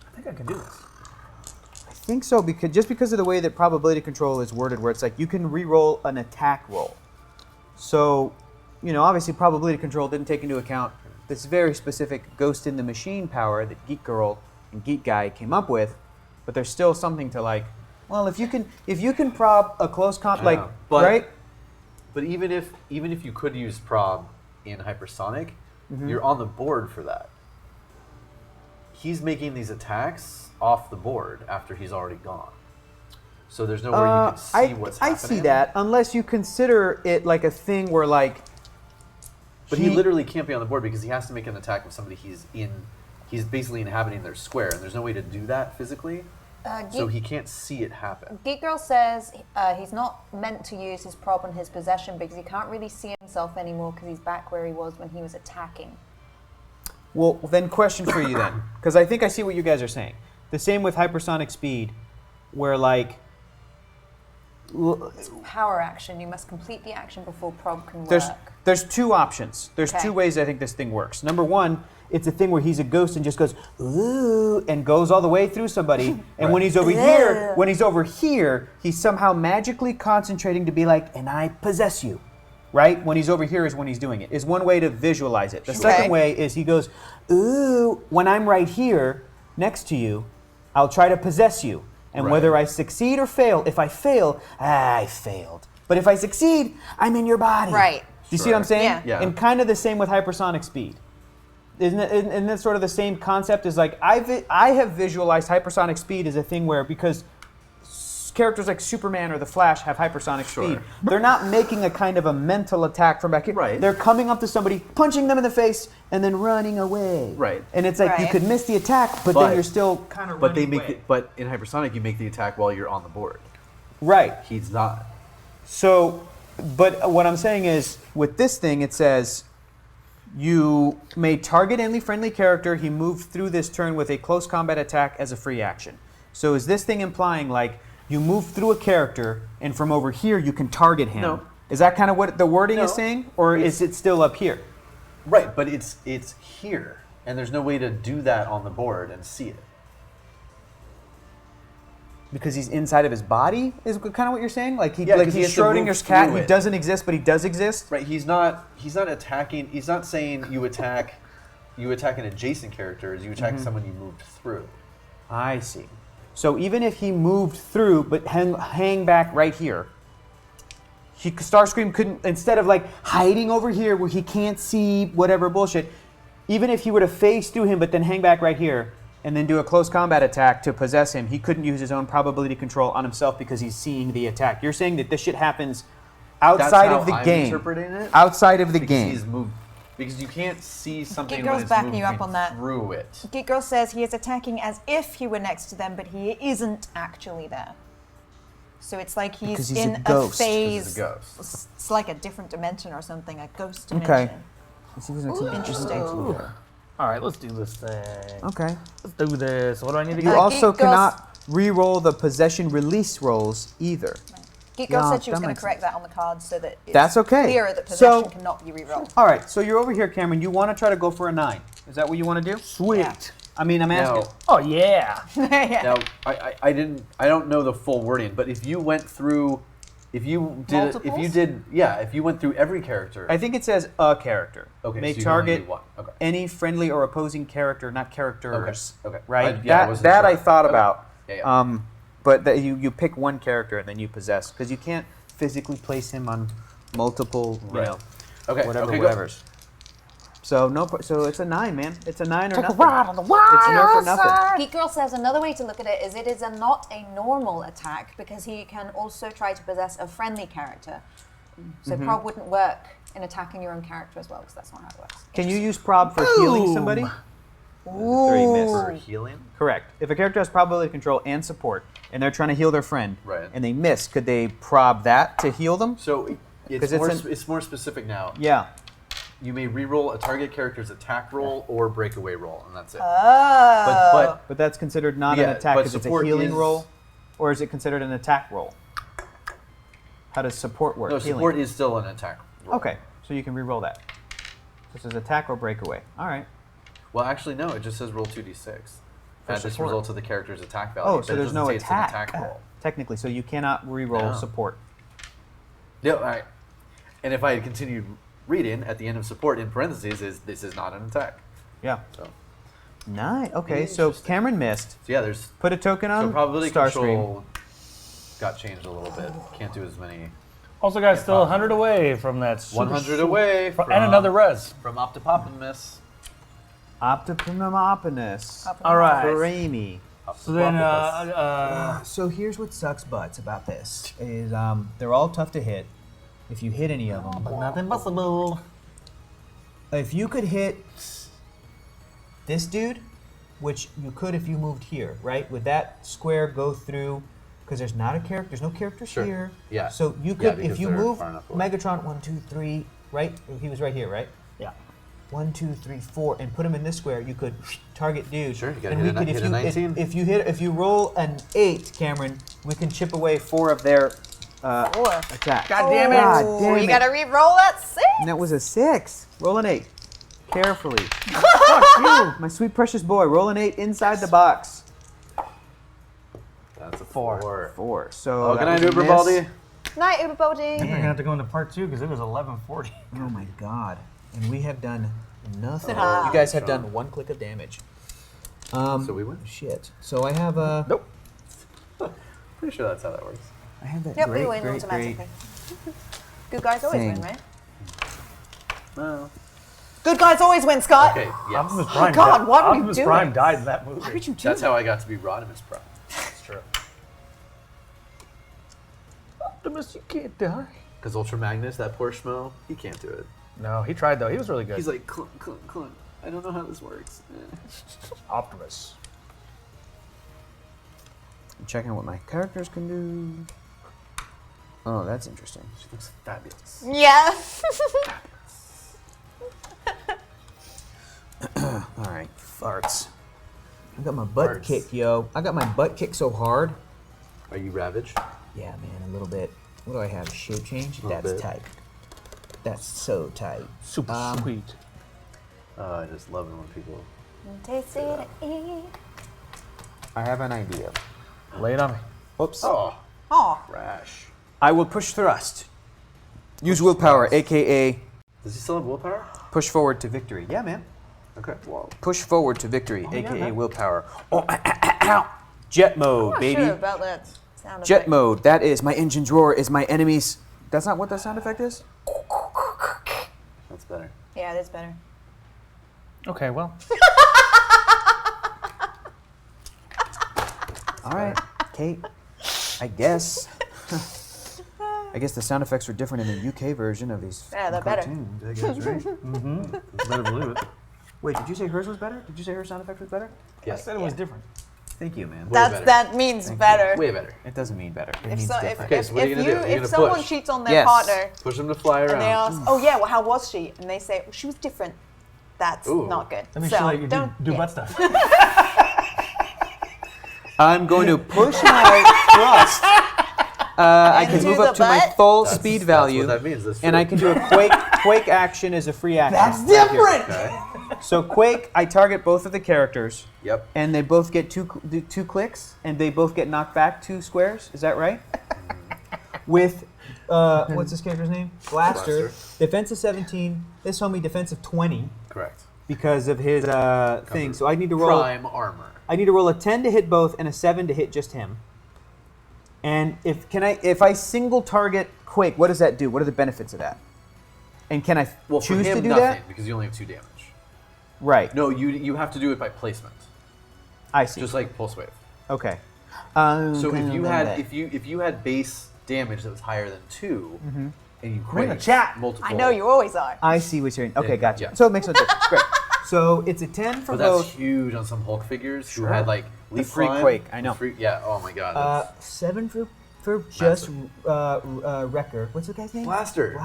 I think I can do this. I think so because of the way that probability control is worded, where it's like you can re-roll an attack roll. So, obviously probability control didn't take into account this very specific Ghost in the Machine power that Geek Girl and Geek Guy came up with, but there's still something to like. Well, if you can prob a close comp, like know, but- right. But even if you could use prob in hypersonic, you're on the board for that. He's making these attacks off the board after he's already gone. So there's nowhere you can see what's happening. I see that, unless you consider it like a thing where like. But he literally can't be on the board because he has to make an attack with somebody he's basically inhabiting their square, and there's no way to do that physically. So he can't see it happen. Geek Girl says he's not meant to use his prob in his possession because he can't really see himself anymore because he's back where he was when he was attacking. Well, then question for you then, because I think I see what you guys are saying. The same with hypersonic speed. where like Power action. You must complete the action before prob can there's work. there's two options. There's Okay. two ways I think this thing works. Number one, it's a thing where he's a ghost and just goes ooh and goes all the way through somebody. And when he's over here, he's somehow magically concentrating to be like, and I possess you. Right? When he's over here is when he's doing it. Is one way to visualize it. The second way is he goes, ooh, when I'm right here next to you, I'll try to possess you. And whether I succeed or fail, if I fail, I failed. But if I succeed, I'm in your body. Right. Do you see what I'm saying? Yeah. Yeah. And kind of the same with hypersonic speed. Isn't that sort of the same concept as like, I have visualized hypersonic speed as a thing where because characters like Superman or the Flash have hypersonic speed, they're not making a kind of a mental attack from back here. Right. They're coming up to somebody, punching them in the face, and then running away. Right. And it's like you Right. could miss the attack, but But- then you're still kind of But they running make away. but in hypersonic you make the attack while you're on the board. Right. He's not. So, but what I'm saying is, with this thing, it says you may target any friendly character. He moved through this turn with a close combat attack as a free action. So is this thing implying like you move through a character and from over here you can target him? No. Is that kind of what the wording is No. saying, or is it still up here? Right, but it's here, and there's no way to do that on the board and see it. Because he's inside of his body, is kind of what you're saying? Like Yeah, like 'cause he he's has to move Schrodinger's cat. through He it. doesn't exist, but he does exist. Right, he's not attacking. He's not saying you attack an adjacent character. Is you attack someone you moved through. I see. So even if he moved through, but hang back right here, Starscream couldn't, instead of like hiding over here where he can't see whatever bullshit, even if he were to phase through him but then hang back right here and then do a close combat attack to possess him, he couldn't use his own probability control on himself because he's seeing the attack. You're saying that this shit happens outside That's of the how I'm game. interpreting it. Outside of the Because game. he's moved. Because you can't see something Geek when Girl's it's backing moving you up on that. through it. Geek Girl says he is attacking as if he were next to them, but he isn't actually there. So it's like Because he's he's a in ghost. phase. He's a ghost. It's like a different dimension or something, a ghost Okay. dimension. Interesting. All right, let's do this thing. Okay. Let's do this. What do I need to You get? also Geek Girl's- cannot re-roll the possession release rolls either. Geek Girl Yeah, said she was that going makes to correct that on the cards so that it's That's okay. clearer that So- possession cannot be re-rolled. All right, so you're over here, Cameron. You want to try to go for a 9. Is that what you want to do? Sweet. Yeah. I mean, I'm asking. Now, Oh yeah. Yeah. now I don't know the full wording, but if you went through, if you went through every character. I think it says a character. Okay, May so you can only target do one. Okay. any friendly or opposing character, not characters. Okay. Right? I wasn't that sure. I thought Okay. about. Yeah. But that you pick one character and then you possess because you can't physically place him on multiple, you Right. know, Okay. whatever, okay, go. whatever's. So so it's a 9, man. It's a 9 or Take a nothing. ride on the wild It's nerf or nothing. Geek Girl says another way to look at it is it is not a normal attack because he can also try to possess a friendly character. So Mm-hmm. prob wouldn't work in attacking your own character as well because that's not how it works. Can you use prob for healing somebody? Ooh. 3 miss. For healing. Correct. If a character has probability control and support, and they're trying to heal their friend, Right. and they miss, could they prob that to heal them? So 'Cause it's it's more specific now. Yeah. You may re-roll a target character's attack roll or breakaway roll, and that's it. Oh. But that's considered not Yeah, an attack but because it's a support healing is- roll, or is it considered an attack roll? How does support work? No, Healing. support is still an attack roll. Okay, so you can re-roll that. This is attack or breakaway. All right. Well, actually, no. It just says roll 2d6. Add this support. result to the character's attack value. Oh, but so it there's doesn't no say it's an attack. attack roll. Technically, so you cannot re-roll No. support. Yeah, all right. And if I had continued reading at the end of support in parentheses, this is not an attack. Yeah. So 9. Okay, so Interesting. Cameron missed. yeah, there's Put a token so on probability Starscream. control got changed a little bit. Can't do as many. Also, guys, still 100 away from that. 100 away from, and another res. from Optipopimus. Optiponoponis. All right. Raimi. So then, So here's what sucks butts about this is they're all tough to hit. If you hit any of them, nothing possible. if you could hit this dude, which you could if you moved here, right? Would that square go through? Because there's not a character. There's no characters Sure. here. Yeah. So you Yeah, could, because if you they're move far enough away. Megatron 1, 2, 3, right? He was right here, right? Yeah. 1, 2, 3, 4, and put them in this square, you could target dude. Sure, you gotta and hit we could, hit a 19. if you roll an 8, Cameron, we can chip away 4 of their attacks. God damn it. God damn You it. gotta re-roll that 6. And that was a 6. Roll an 8. Carefully. Fuck you. My sweet precious boy. Roll an 8 inside the box. That's a 4. 4. So Oh, that can I was do a it, miss. Bribaldi? Night, everybody. We're gonna have to go into part 2 because it was 11:40. Oh my god. And we have done nothing. Ah. You guys have done 1 click of damage. So we win? Shit. So I have a... Nope. Pretty sure that's how that works. I have that Yep, great, we win great, automatically. great Good guys always thing. win, right? No. Good guys always win, Scott. Okay, yes. Optimus Prime. God, what were you Optimus doing? Prime died in that movie. Why would you do That's that? how I got to be Rodimus Prime. That's true. Optimus, you can't die. Because Ultra Magnus, that poor schmo, he can't do it. No, he tried though. He was really good. He's like, clunk, clunk, clunk. I don't know how this works. Optimus. I'm checking what my characters can do. Oh, that's interesting. She looks fabulous. Yeah. All right, farts. I got my butt Farts. kicked, yo. I got my butt kicked so hard. Are you Ravage? Yeah, man, a little bit. What do I have? Shape change? Little That's bit. tight. That's so tight. Super sweet. I just love it when people. Tasty to eat. I have an idea. Lay it on me. Whoops. Oh, Oh, crash. I will push thrust. Use willpower, aka Does he still have willpower? push forward to victory. Yeah, man. Okay. Whoa. Push forward to victory, yeah, aka man. willpower. Oh, ow. Jet mode, I'm baby. not sure about that sound Jet effect. mode. That is my engine's roar. Is my enemy's. That's not what that sound effect is. That's better. Yeah, that's better. Okay, well. All right, Kate. I guess. I guess the sound effects are different in the UK version of these Yeah, they're better. cartoons. I guess, right? You better believe it. Wait, did you say hers was better? Did you say her sound effect was better? Yes. I said it was different. Thank you, man. better. That means better. Way better. It doesn't mean better. It If, means so, if, different. Okay, so what are you gonna do? You're if gonna someone push. cheats on their Yes. partner Push him to fly and around. they ask, "Oh yeah, well, how was she?" and they say, well, "She was different," that's Ooh. not good. That means so she let you don't do yeah. butt stuff. I'm going to push my thrust. I can Into move the up to my butt? full That's- speed that's value, what that means. That's and true. I can do a quake action as a free action. That's right here. different! Okay. So quake, I target both of the characters, Yep. and they both get two clicks, and they both get knocked back 2 squares. Is that right? With, what's this character's name? Blaster. Blaster. Defensive 17. This homie defensive 20 Correct. because of his thing. So I need to roll. Prime armor. I need to roll a 10 to hit both and a 7 to hit just him. And if I single target quake, what does that do? What are the benefits of that? And can I Well, for choose him, to do nothing, that? because you only have 2 damage. Right. No, you have to do it by placement, I see. just like pulse wave. Okay. So if you had base damage that was higher than 2, and you We're in the quake chat. multiple. I know you always are. I see what you're. Okay, Yeah, gotcha. yeah. So it makes no difference. Great. So it's a 10 for But that's both. huge on some Hulk figures who had like The leaf free climb, quake, I know. Yeah. Oh my god. That's 7 for just Wrecker. What's the guy's name? Blaster.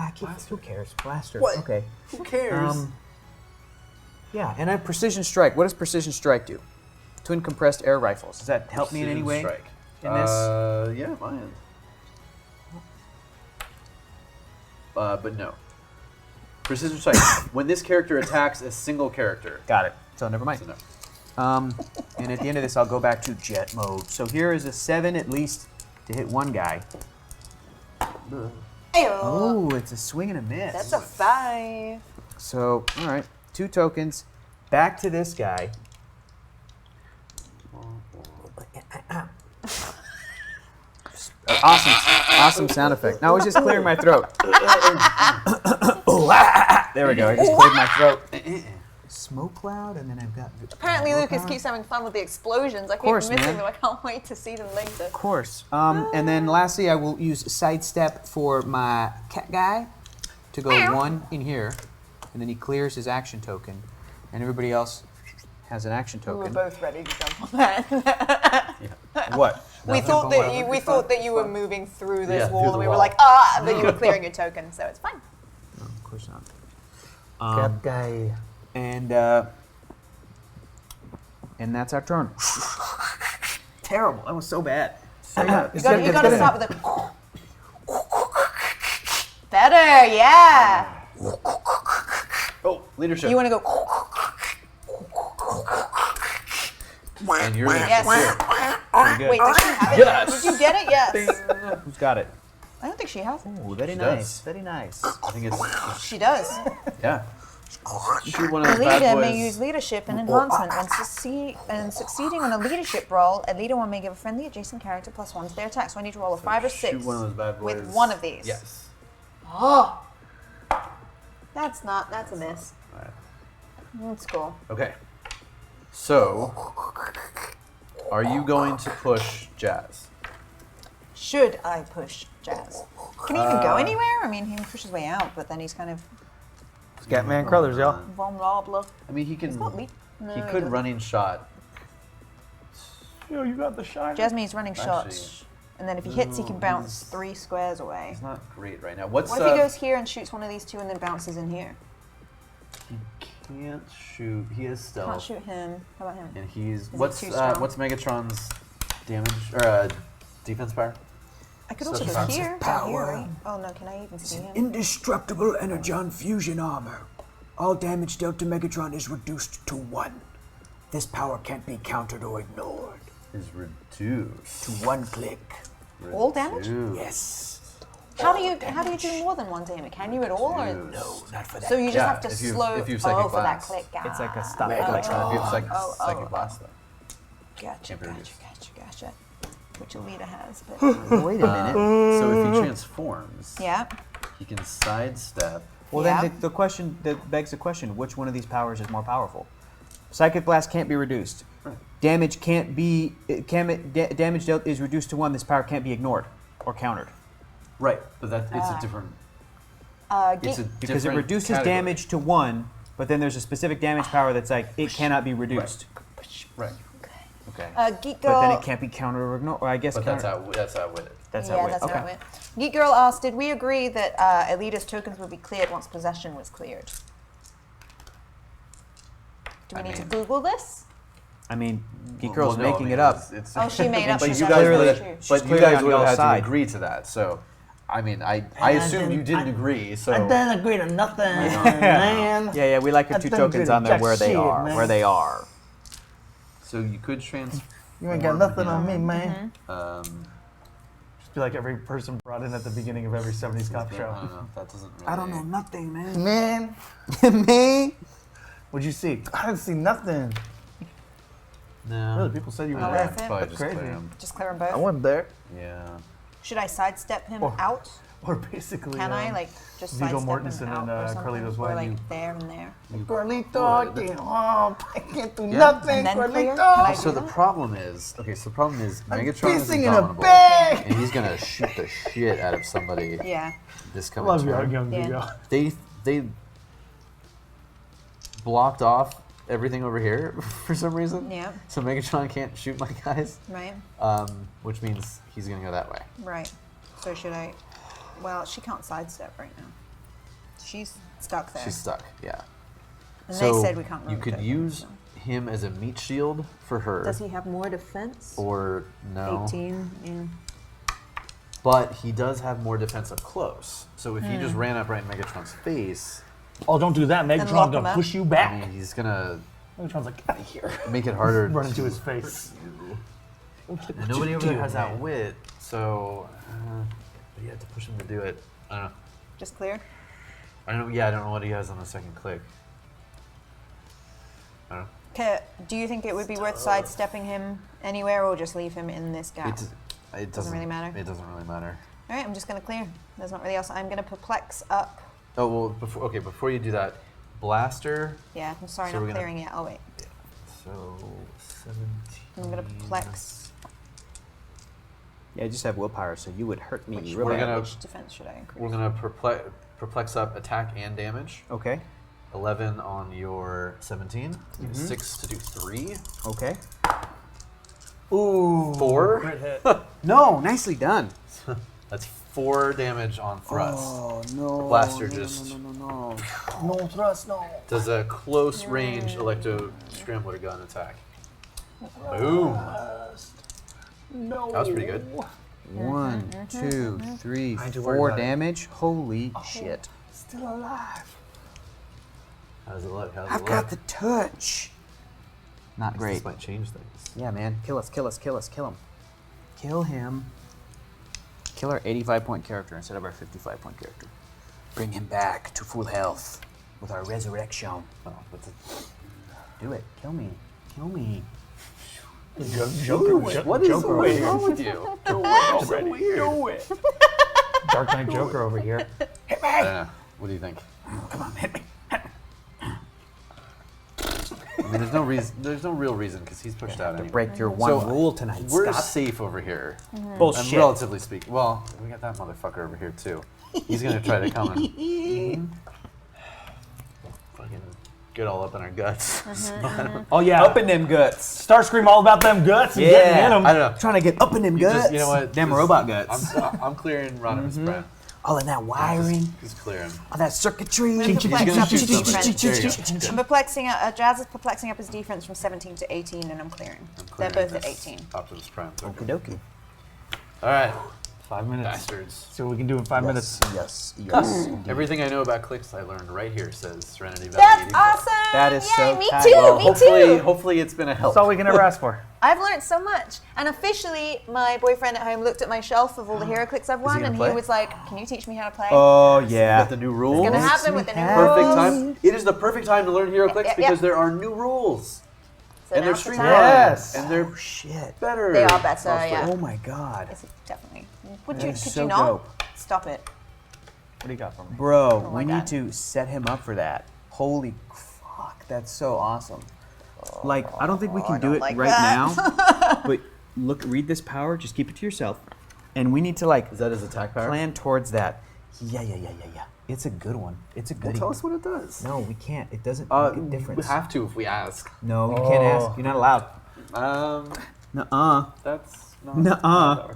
Who cares? Blaster. What? Okay. Who cares? Yeah. And I have precision strike. What does precision strike do? Twin compressed air rifles. Does that help me in any way? Strike. in this? Yeah, my end. But no. Precision strike. When this character attacks a single character. Got it. So never mind. So no. And at the end of this, I'll go back to jet mode. So here is a 7 at least to hit one guy. Ew. Oh, it's a swing and a miss. That's a 5. So, all right, 2 tokens. Back to this guy. Awesome sound effect. Now I was just clearing my throat. There we go. I just cleared my throat. Smoke cloud, and then I've got. Apparently, Lucas keeps having fun with the explosions. I keep course, missing man. them. I can't wait to see them later. Of course. And then lastly, I will use sidestep for my cat guy to go 1 in here, and then he clears his action token, and everybody else has an action We were token. both ready to jump on that. What? we thought that you were moving through this Yeah, wall, through and the we were wall. like, that you were clearing your token, so it's fine. No, of course not. Cat guy. And that's our turn. Terrible. That was so bad. You gotta stop with the. Better, yeah. Oh, leadership. You want to go. And you're Yes. Pretty good. Wait, does she have it? Yes. Did you get it? Yes. Who's got it? I don't think she has it. Ooh, very She nice. does. Very nice. I think it's She does. yeah. Shoot one of The those bad leader boys. may use leadership and enhancement when succeeding on a leadership roll. A leader one may give a friendly adjacent character +1 to their attack. So I need to roll a 5 or 6 Shoot one of those bad boys. with one of these. Yes. Oh, that's a miss. Alright. That's cool. Okay. So, are you going to push Jazz? Should I push Jazz? Can he even go anywhere? I mean, he can push his way out, but then he's kind of Scatman Crothers, y'all. vulnerable. I mean, he can. He's got leap. No, He he could doesn't. running shot. Yo, you got the shine. Jasmine's running Actually, shots, and then if he hits, he can bounce 3 squares away. He's not great right now. What's What if he goes here and shoots one of these two and then bounces in here? He can't shoot. He is stealth. Can't shoot him. How about him? And he's he what's too strong? what's Megatron's damage or defense power? I could also Special go here, down here, power. right? Oh no, can I even see him? Indestructible energon fusion armor. All damage dealt to Megatron is reduced to 1. This power can't be countered or ignored. Is reduced. To 1 click. All damage? Reduced. Yes. How do you do more than one to him? Can you at all? Or? No, not for that. So you just Yeah, have to if you- slow. if you psychic for that blast. click. It's like a stop Mega click. If you have psychic oh. blast though. Gotcha, Can't be gotcha, reduced. gotcha. Which a leader has, but Wait a minute. So if he transforms, yeah. he can sidestep. Well, Yeah. then the question that begs the question: which one of these powers is more powerful? Psychic blast can't be reduced. Damage can't be. Damage dealt is reduced to 1. This power can't be ignored or countered Right, but that it's a different. It's a because it different reduces category. damage to 1. But then there's a specific damage power that's like it cannot be reduced. Right, Okay. Geek But then Girl. it can't be countered or ignored. Or I guess but countered. that's outwitted. That's Yeah, how it that's okay. how it went. Geek Girl asked, did we agree that Elita's tokens would be cleared once possession was cleared? Do we I need to mean- Google this? I mean, Geek Well, Girl's no, I making mean, it up. It's, Oh, she made up. but she's you not guys really would true. have, She's but you clearly guys on would have y'all's had side. to agree to that. So, I mean, I assumed you didn't agree. So didn't agree to nothing, man. Yeah, we like your 2 tokens on there where they are. Where they are. So you could transform. You ain't got nothing on me, man. Just be like every person brought in at the beginning of every 70s cop I show. don't know. That doesn't really. I don't know nothing, man. Man, Me? what'd you see? I didn't see nothing. No. Really, people said you were Oh, there. that's it? Probably just Crazy. clear 'em. Just clear them I both. wasn't there. Yeah. Should I sidestep him Or- out? Or basically, Can I like just Viggo sidestep Mortensen him out and, or something? Carlito's or Way, like you- there and there? Carlito, I can't do Yeah. nothing, And then clear? Carlito. Can I So do the that? problem is, Megatron is pissing in a indomitable, bag. and he's gonna shoot the shit out of somebody Yeah. this coming Love you, turn. young Yeah. Viggo. They blocked off everything over here for some reason. Yeah. So Megatron can't shoot my guys, Right. which means he's gonna go that way. Right. So should I? Well, she can't sidestep right now. She's stuck there. She's stuck. Yeah. and so they said we can't. you really could do it, use so. him as a meat shield for her, Does he have more defense? or no. 18. Yeah. But he does have more defense up close. So if he Hmm. just ran up right in Megatron's face, Oh, don't do that. lock Megatron's him gonna up. push you I back. mean, he's gonna Megatron's like, get out of here. make it harder. Run into his face. And nobody over there has outwit, so but you have to push him to do it. I don't know. Just clear. I don't know. Yeah, I don't know what he has on the second click. I don't know. Okay. Do you think it would be worth sidestepping him anywhere, or just leave him in this gap? It Doesn't really matter? It doesn't really matter. All right. I'm just gonna clear. There's not really else. I'm gonna perplex up. Oh well. Before you do that, blaster. Yeah. I'm sorry, So we're not gonna- clearing yet. Oh wait. So 17. I'm gonna perplex. Yeah, I just have willpower, so you would hurt me. Which, real we're bad. gonna- which defense should I increase? We're gonna perplex up attack and damage. Okay. 11 on your 17. 6 to do 3. Okay. Ooh. 4. Crit hit. No, nicely done. That's 4 damage on thrust. Oh no! Blaster just no. No thrust, no. does a close range electro scrambler gun attack. Boom. No. That was pretty good. 1, 2, 3, I ain't too worried 4 about it. damage. Holy shit! Still alive. How does it look? How does I've it got look? the touch. Not great. This might change things. Yeah, man. Kill us, kill us, kill us, kill him. Kill him. Kill our 85-point character instead of our 55-point character. Bring him back to full health with our resurrection. Oh, what's it? Do it. Kill me. Kill me. Joker, What is wrong with you? already. Do it. Dark Knight Joker over here. I don't know. What do you think? Come on, hit me. I mean, there's no reason. There's no real reason because he's pushed out anyway. Break your one So, rule tonight, We're Scott. safe over here. Bullshit. Relatively speaking. Well, we got that motherfucker over here too. He's gonna try to come and fucking get all up in our guts. Oh yeah. Up in them guts. Starscream all about them guts and getting in them. I don't know. Trying to get up in them guts. Just, you know what? Them Just- robot guts. I'm clearing Rodimus Prime. All in that wiring, He's clearing. all that circuitry. He's gonna shoot something. There you go. I'm perplexing. Jazz is perplexing up his defense from 17 to 18, and I'm clearing. They're Clearing both at this 18. Optimus Prime. Okie dokie. All right, 5 minutes. bastards. See what we can do in 5 minutes. Yes, yes. Everything I know about clicks I learned right here says Serenity Valley. That's 84. awesome! That is Yay, so me tight. too, Well, me Hopefully, too. hopefully it's been a help. That's all we can ever ask for. I've learned so much. And officially, my boyfriend at home looked at my shelf of all the HeroClix I've won, gonna and play? he was like, "Can you teach me how to play?" Oh Got yeah. the new rules. It's gonna happen with the new Perfect rules. time. It is the perfect time to learn HeroClix Yep, because yep. there are new rules. So And they're now's the time. streamlined. Yes. And they're Oh shit. better. They are better, Mostly. yeah. Oh my god. Yes, definitely. Could That you is could so you not? dope. Stop it. What do you got for me? Bro, my we God. need to set him up for that. Holy fuck, that's so awesome. Like, I don't think we can do don't it like right that. now. But look, read this power. Just keep it to yourself. And we need to like Is that his attack power? plan towards that. Yeah. It's a good one. It's a Well, good tell us what it does. No, we can't. It doesn't make a We difference. have to if we ask. No, you can't ask. You're not allowed. Nuh-uh. That's not. Nuh-uh.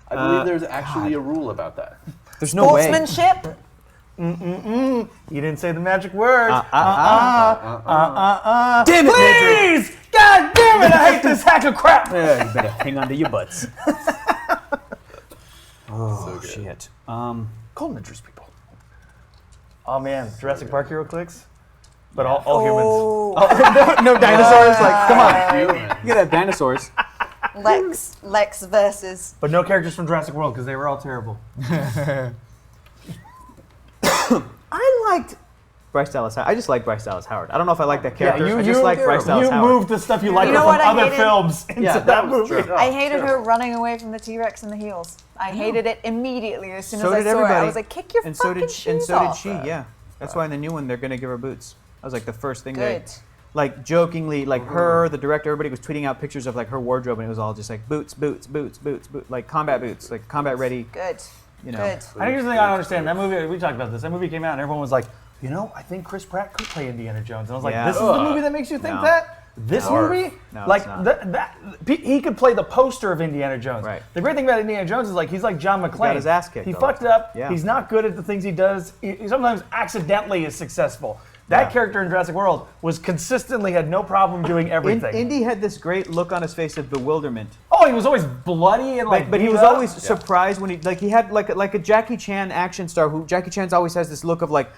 I believe there's actually a rule about that. There's no way. Sportsmanship. You didn't say the magic word. Damn it, Nedry. Please! God damn it! I hate this hack of crap. Yeah, you better hang on to your butts. So good. Shit. Call Ninjas people. Oh man, Jurassic Park HeroClix, but all humans. No dinosaurs. Like, come on. Human. You gotta have dinosaurs. Lex versus. But no characters from Jurassic World because they were all terrible. I liked Bryce Dallas Howard. I just like Bryce Dallas Howard. I don't know if I like that character. I just like Bryce Dallas You Howard. moved the stuff you like You know from what I other hated? films into Yeah, that, that was movie. true. I hated her running away from the T-Rex and the heels. I hated it immediately as soon So as I did saw everybody. it. I was like, kick your and so fucking did shoes and so off. did she. Yeah, that's why in the new one they're gonna give her boots. That was like the first thing they, Good. like jokingly, like her, the director, everybody was tweeting out pictures of like her wardrobe, and it was all just like boots, like combat boots, like combat ready. Good. You know. Good. I think here's the thing I don't understand. That movie, we talked about this. That movie came out and everyone was like, you know, I think Chris Pratt could play Indiana Jones. And I was like, Yeah. this is the movie that makes you think No. that? This No. movie? No, like, it's not. he could play the poster of Indiana Jones. Right. The great thing about Indiana Jones is like, he's like John McClane. his ass kicked He all fucked the up. time. Yeah. He's not good at the things he does. He sometimes accidentally is successful. That character in Jurassic World was consistently had no problem doing everything. Indy had this great look on his face of bewilderment. Oh, he was always bloody and like. But he beat was up. always surprised when he had like a Jackie Chan action star who Jackie Chan's always has this look of like,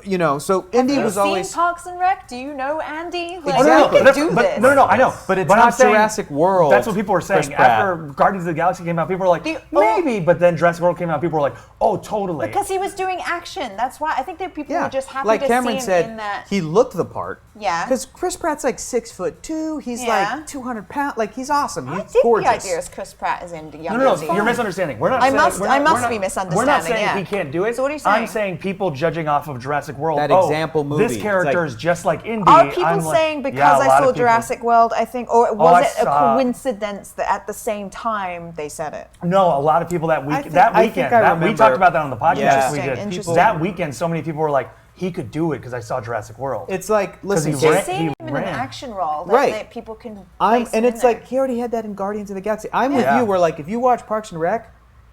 you know. So Indy Have you was seen always. Parks and Rec? Do you know Andy? Like, Exactly. he can do this. No, I know. But it's I'm not saying- Jurassic World. That's what people were saying. Chris Pratt. After Guardians of the Galaxy came out, people were like, maybe. But then Jurassic World came out, people were like, oh, totally. Because he was doing action. That's why I think that people Yeah, were just happy like to Cameron see him said, in that. he looked the part. Yeah. Because Chris Pratt's like 6'2". He's Yeah. like 200 pounds. Like he's awesome. I He's dig gorgeous. the idea as Chris Pratt is in the young No, Indy. you're misunderstanding. We're not I saying, must- we're I not, must we're not- be We're not misunderstanding, saying yeah. he can't do it. So what are you I'm saying? saying people judging off of Jurassic World. That oh, example movie. This It's character like- is just like Indy. Are people I'm like, saying yeah, because a I lot saw of people. Jurassic World, I think, or I was it a saw- coincidence that at the same time they said it? No, a lot of people that week I think- that I weekend. think I that, we remember- talked about that on the podcast. Yeah. We did. Interesting. That weekend, so many people were like, he could do it because I saw Jurassic World. It's like, listen, he Kate, ran- Seeing him in an ran. action role, that, Right. that people can. I'm, place and him it's in like he already had that in Guardians of the Galaxy. I'm with Yeah. you. Where like if you watch Parks and Rec,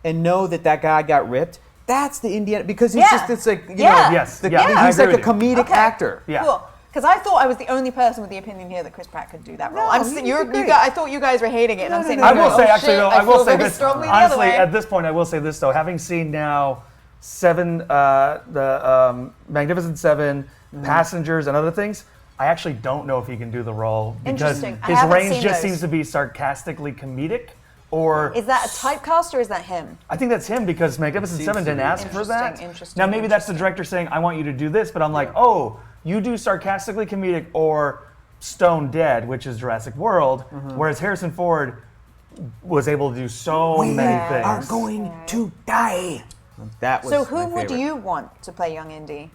and know that that guy got ripped, that's the Indiana, because he's Yeah. just, it's like, you Yeah. know, Yes. the- Yeah. I he's agree like a with you. comedic actor. Yeah. Cool. Because I thought I was the only person with the opinion here that Chris Pratt could do that role. No, he'd be great. I thought you guys were hating it, and I'm saying, I will no, say, oh, actually, shit, though, I will feel say very this. strongly the other Honestly, way. at this point, I will say this though. Having seen now the Magnificent Seven, Passengers, and other things, I actually don't know if he can do the role because Interesting. I his haven't range seen just those. seems to be sarcastically comedic. Or Is that a typecast or is that him? I think that's him because Magnificent seems Seven to didn't be. ask for that. Interesting, Now maybe that's the director saying, "I want you to do this," but I'm like, "Oh, you do sarcastically comedic or Stone Dead," which is Jurassic World, whereas Harrison Ford was able to do so many things. are going to die. That was So who my would favorite. you want to play young Indy?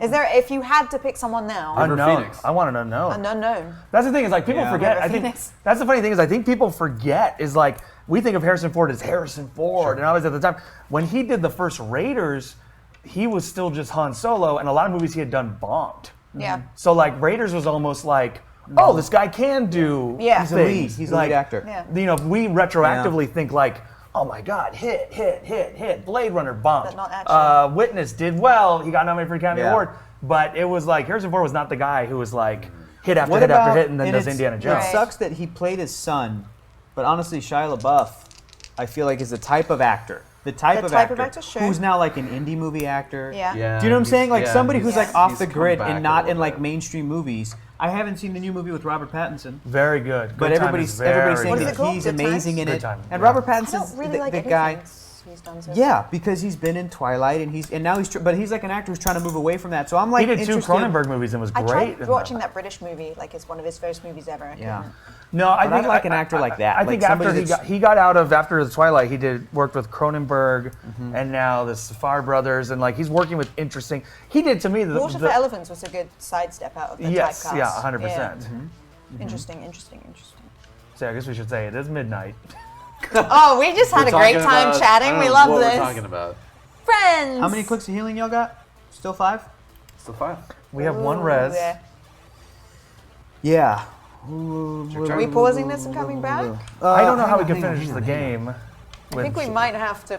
Is there, if you had to pick someone now, Unknown. Phoenix. I want an unknown. an unknown? That's the thing is like people Yeah. forget. River I think Phoenix. that's the funny thing is I think people forget is like we think of Harrison Ford as Harrison Ford, and always at the time when he did the first Raiders, he was still just Han Solo, and a lot of movies he had done bombed. Yeah. So like Raiders was almost like, oh, this guy can do Yeah. He's a lead. things. He's a lead actor. Yeah. You know, we retroactively think like, oh my God, hit, Blade Runner bombed. But not actually. Witness did well. He got nominated for the Academy Yeah. Award, but it was like Harrison Ford was not the guy who was like hit after What hit after about- hit and then does it's- Indiana Jones. It sucks that he played his son, but honestly, Shia LaBeouf, I feel like is the type of actor. The type of actor sure. who's now like an indie movie actor. Yeah. Yeah. Do you know what I'm he's- saying? Like yeah, somebody who's he's- like off he's the come grid back and a not little in like bit. mainstream movies. I haven't seen the new movie with Robert Pattinson, Very good. but Good Time everybody's is very saying What is that it called? he's Good amazing Times? in Good it. Time, And yeah. Robert I Pattinson's don't really like the anything guy. he's done so Yeah, because he's been in Twilight and now but he's like an actor who's trying to move away from that. So I'm like He did two interested. Cronenberg movies and was I great. tried in watching them. that British movie, like it's one of his first movies ever. I Yeah. couldn't. No, I But think I'd like an actor like that, I like think after somebody he that's- got out of after the Twilight, he worked with Cronenberg and now the Safar brothers, and like he's working with interesting. He did to me the Water for Elephants was a good sidestep out of the yes, typecast. yeah, 100%. Interesting. So I guess we should say it is midnight. Oh, we just had a great Talking time about- I chatting. don't We know love what this. we're talking about. Friends. How many clicks of healing y'all got? Still 5? Still 5. We have one Ooh, res. yeah. Yeah. Are we pausing this and coming back? I don't know hang how we on, can hang on, finish hang the on, hang game. I think we might have to,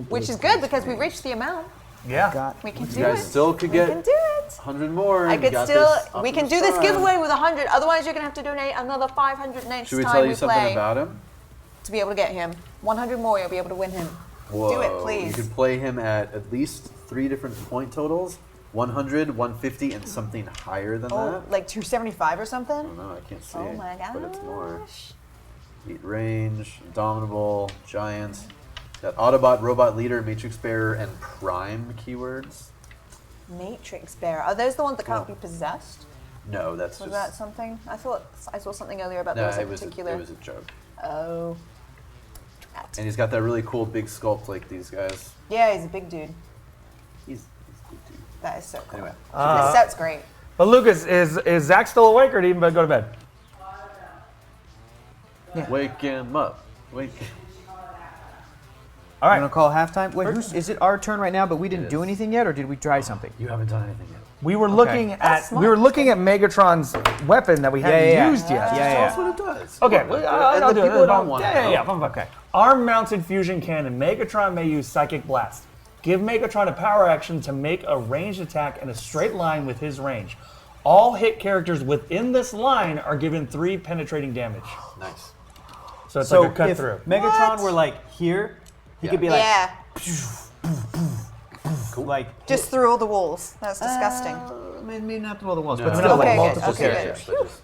which is good because we reached the amount. Yeah. We can do You guys it. still could We get can do it. 100 more. I You could got still. this We can Optimus do this Prime. giveaway with 100. Otherwise, you're gonna have to donate another 500 next Should we time tell you we something play about him? to be able to get him. 100 more, you'll be able to win him. Whoa. Do it, please. You can play him at least 3 different point totals. 100, 150, and something higher than Oh, that. like 275 or I something. don't know, I can't see Oh it, my but it's more. gosh. Heat range, Indomitable, Giant. Got Autobot, Robot Leader, Matrix Bearer, and Prime keywords. Matrix Bear. Are those the ones that can't be possessed? No, that's Was just. that something? I thought I saw something earlier about no, those in it was particular. it was a joke. Oh. And he's got that really cool big sculpt like these guys. Yeah, he's a big dude. He's a good dude. That is so cool. Anyway. This set's great. But Lucas, is Zach still awake or did he even go to bed? Wake him up. Wake. All You right. want to call halftime? Wait, is it our turn right now? But we didn't do is. anything yet, or did we try something? You haven't done anything yet. We were looking at smart. we were looking at Megatron's weapon that we hadn't yeah. used yet. Yeah. That's what it does. Okay, Come on, well, and I'll the do it. people don't want Yeah. to. Okay. Arm-mounted fusion cannon. Megatron may use Psychic Blast. Give Megatron a power action to make a ranged attack in a straight line with his range. All hit characters within this line are given 3 penetrating damage. Nice. So it's So like a cut if through. Megatron were like here, he could be like, Yeah. like Just through all the walls. That's disgusting. maybe not through all the walls, No. but still Okay, like good. multiple Okay, good. characters.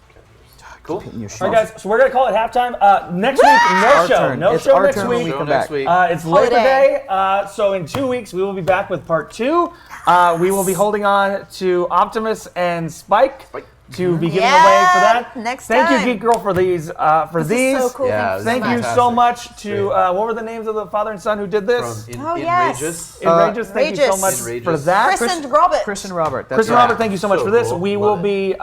Cool. Hitting your All right, guys. So we're gonna call it halftime. Next week, no Our show. turn. No It's show our next turn when week. we Show come next back. week. It's Labor Holiday. Day, so in 2 weeks we will be back with part 2. We will be holding on to Optimus and Spike to be giving Yeah, away for that. next Thank time. you, Geek Girl, for these. For This these. is so cool. Yeah, Thank you Thank so you much. so much to Great. what were the names of the father and son who did this? From Oh, yes. Enrageous. Enrageous. Thank you so Regis. much Enrageous. for that. Chris and Robert. Chris and Robert. That's Chris and right. Robert, thank you so much So for this. cool. We Love will be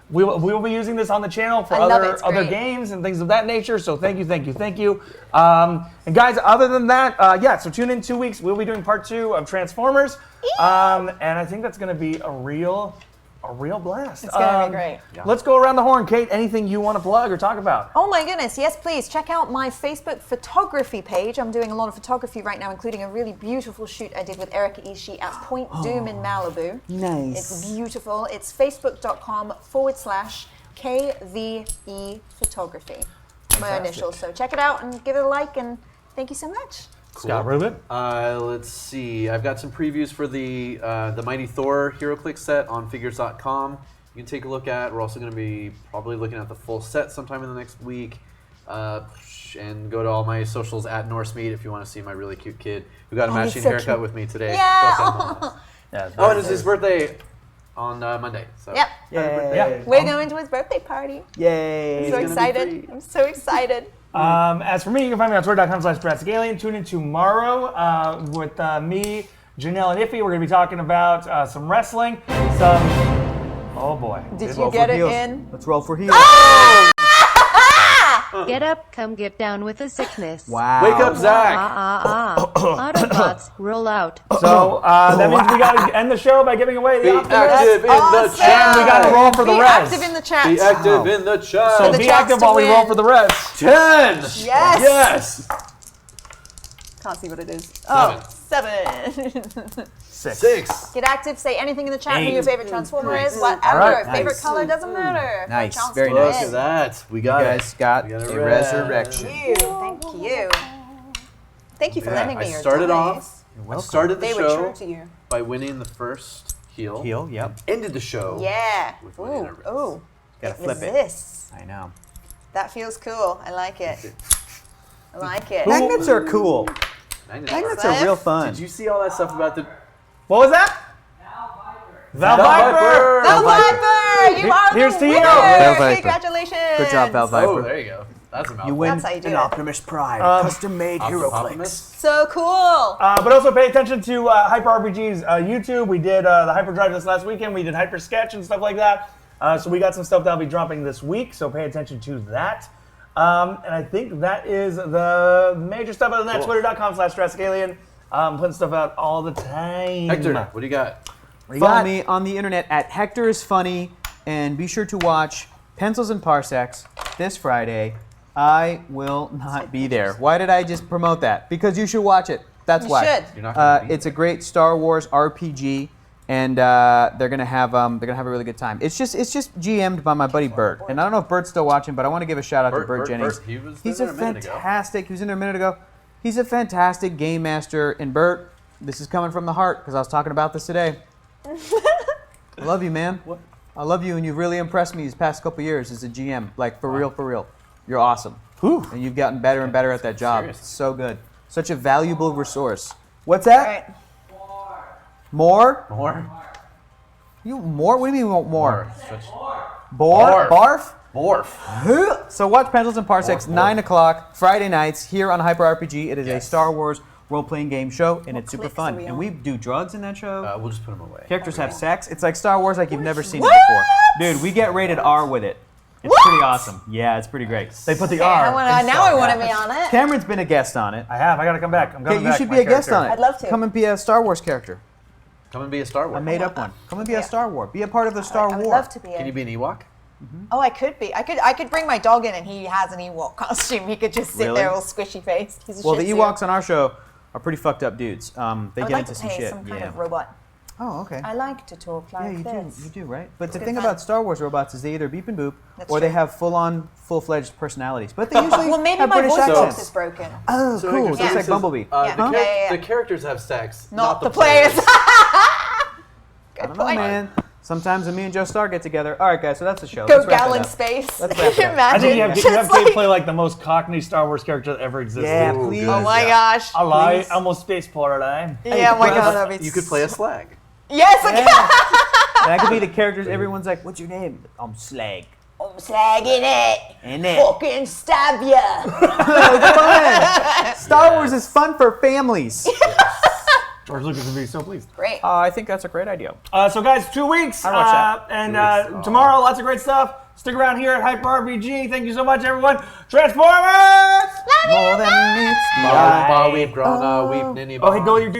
we will be using this on the channel for I love it. other It's other great. games and things of that nature. So thank you. And guys, other than that, so tune in 2 weeks. We'll be doing part 2 of Transformers, and I think that's going to be a real a real blast. It's going to be great. Let's go around the horn. Kate, anything you want to plug or talk about? Oh my goodness, yes please. Check out my Facebook photography page. I'm doing a lot of photography right now, including a really beautiful shoot I did with Erica Ishii at Point Doom in Malibu. Nice. It's beautiful. It's facebook.com/KVE photography. My initials. So check it out and give it a like, and thank you so much. Scott Rubin. Let's see. I've got some previews for the Mighty Thor HeroClix set on figures.com. You can take a look at. We're also going to be probably looking at the full set sometime in the next week. And go to all my socials at NorseMeat if you want to see my really cute kid who got a matching so haircut cute. with me today. Yeah. Yeah, Oh, and it's his birthday on Monday. So. Yep. Yeah. We're going to his birthday party. Yay. I'm so excited. I'm so excited. As for me, you can find me on twitter.com/JurassicAlien. Tune in tomorrow with me, Janelle, and Iffy. We're going to be talking about some wrestling, oh boy. Did you get it in? Let's roll for heels. Get up, come get down with the sickness. Wow. Wake up, Zach. Autobots, roll out. So that means we got to end the show by giving away Be the active in the Awesome. chat. We got to roll for the Be rest. active in the chat. Be active in the chat. So the be chats active to while we roll win. for the rest. 10. Yes. Yes. Can't see what it is. Oh, 7. 6. Get active. Say anything in the chat. Who 8. your favorite Transformer is. Whatever. All right. Favorite Nice. color doesn't matter. For a Nice. chance Very to Look nice. at win. that. We You got guys it. got We got a it. resurrection. Thank you. Thank you. Thank you for lending me I your started dice. off. I started the They were true show to you. by winning the first heal. Heel, yep. Ended the show. Yeah. With winning a Ooh. res. Ooh. Gotta flip it. Resists. I know. That feels cool. I like it. I like it. Magnets are cool. Magnets. Magnets are real fun. Did you see all that stuff about the What was that? Val Viper. Val Viper, you are Here's the to you. winner. Val Viper. Congratulations. Good job, Val Oh, Viper. there you go. That's a mouthful. You win. That's how you do An it. Optimus Prime, custom-made HeroClix. Optimus? So cool. But also pay attention to Hyper RPG's YouTube. We did the Hyper Drive this last weekend. We did Hyper Sketch and stuff like that. So we got some stuff that'll be dropping this week. So pay attention to that. And I think that is the major stuff. Other than that, twitter.com/JurassicAlien. Putting stuff out all the time. Hector, what do you got? Follow me on the internet at Hector is Funny, and be sure to watch Pencils and Parsecs this Friday. I will not be there. Why did I just promote that? Because you should watch it. That's You why. should. You're not gonna be It's a great Star Wars RPG, and they're gonna have a really good time. It's just GM'd by my buddy Bert, and I don't know if Bert's still watching, but I want to give a shout out to Bert Jennings. He was He's there a a minute ago. fantastic. He was in there a minute ago. He's a fantastic game master, and Bert, this is coming from the heart because I was talking about this today. I love you, man. What? I love you, and you've really impressed me these past couple years as a GM. Like, for real, for real. You're awesome. Whew. And you've gotten better and better at that job. Serious. It's so good. Such a valuable resource. What's that? All right. More? More? You more? What do you mean more? More. Switch. Bor? Barf? Morph. So watch Pencils and Parsecs, Morph. 9 o'clock, Friday nights, here on Hyper RPG. It is a Star Wars role-playing game show, and it's super clicks fun. are we And on? we do drugs in that show. We'll just put him away. Characters have sex. It's like Star Wars, like you've never seen it What? before. Dude, we get rated R with it. It's pretty awesome. Yeah, it's pretty great. They put the Okay, R. now I want to be on it. Cameron's been a guest on it. I have. I got to come back. I'm Okay, coming you back. should my be a guest character. on it. I'd love to. Come and be a Star Wars character. Come and be a Star Wars. I made up one. Come and be a Star Wars. Be a part of the Star I would War. love to be Can you in. be an Ewok? Oh, I could be. I could bring my dog in, and he has an Ewok costume. He could just sit Really? there all squishy faced. He's a Well, the Shih Tzu. Ewoks on our show are pretty fucked up dudes. They I get would like into to some play shit. some kind Yeah. of robot. Oh, okay. I like to talk Yeah, like you do. this. You do, right? But the good thing fun. about Star Wars robots is they either beep and boop, That's or they true. have full-fledged personalities. But they usually Well, maybe have my British voice box accents. is broken. Oh, So cool. Hector, Just so like this Bumblebee. is, Yeah. the Yeah. characters have sex, Not the players. I Good don't know, point. man. Sometimes when me and Joe Star get together. All right, guys. So that's the show. Go Let's wrap gal it in up. space. Let's Can wrap it you up. imagine? I think you have Just Gabe like- play like the most Cockney Star Wars character that ever existed. Yeah, Ooh, please. good. Oh my gosh. I lie. Please. I'm a spaceport, I'm. Yeah, oh my Chris, god, that'd be You could play a slag. Yes, I can. And I could be the characters. Everyone's like, "What's your name?" I'm Slag. I'm slagging it. And it. Fucking stab ya. Fun. Star Wars is fun for families. George Lucas would be so pleased. Great. I think that's a great idea. So guys, 2 weeks. I watched that. And tomorrow, lots of great stuff. Stick around here at Hyper RPG. Thank you so much, everyone. Transformers! More than meets the Ba, eye. weep, grana, weep, ninny, Oh, hey, ba. go to your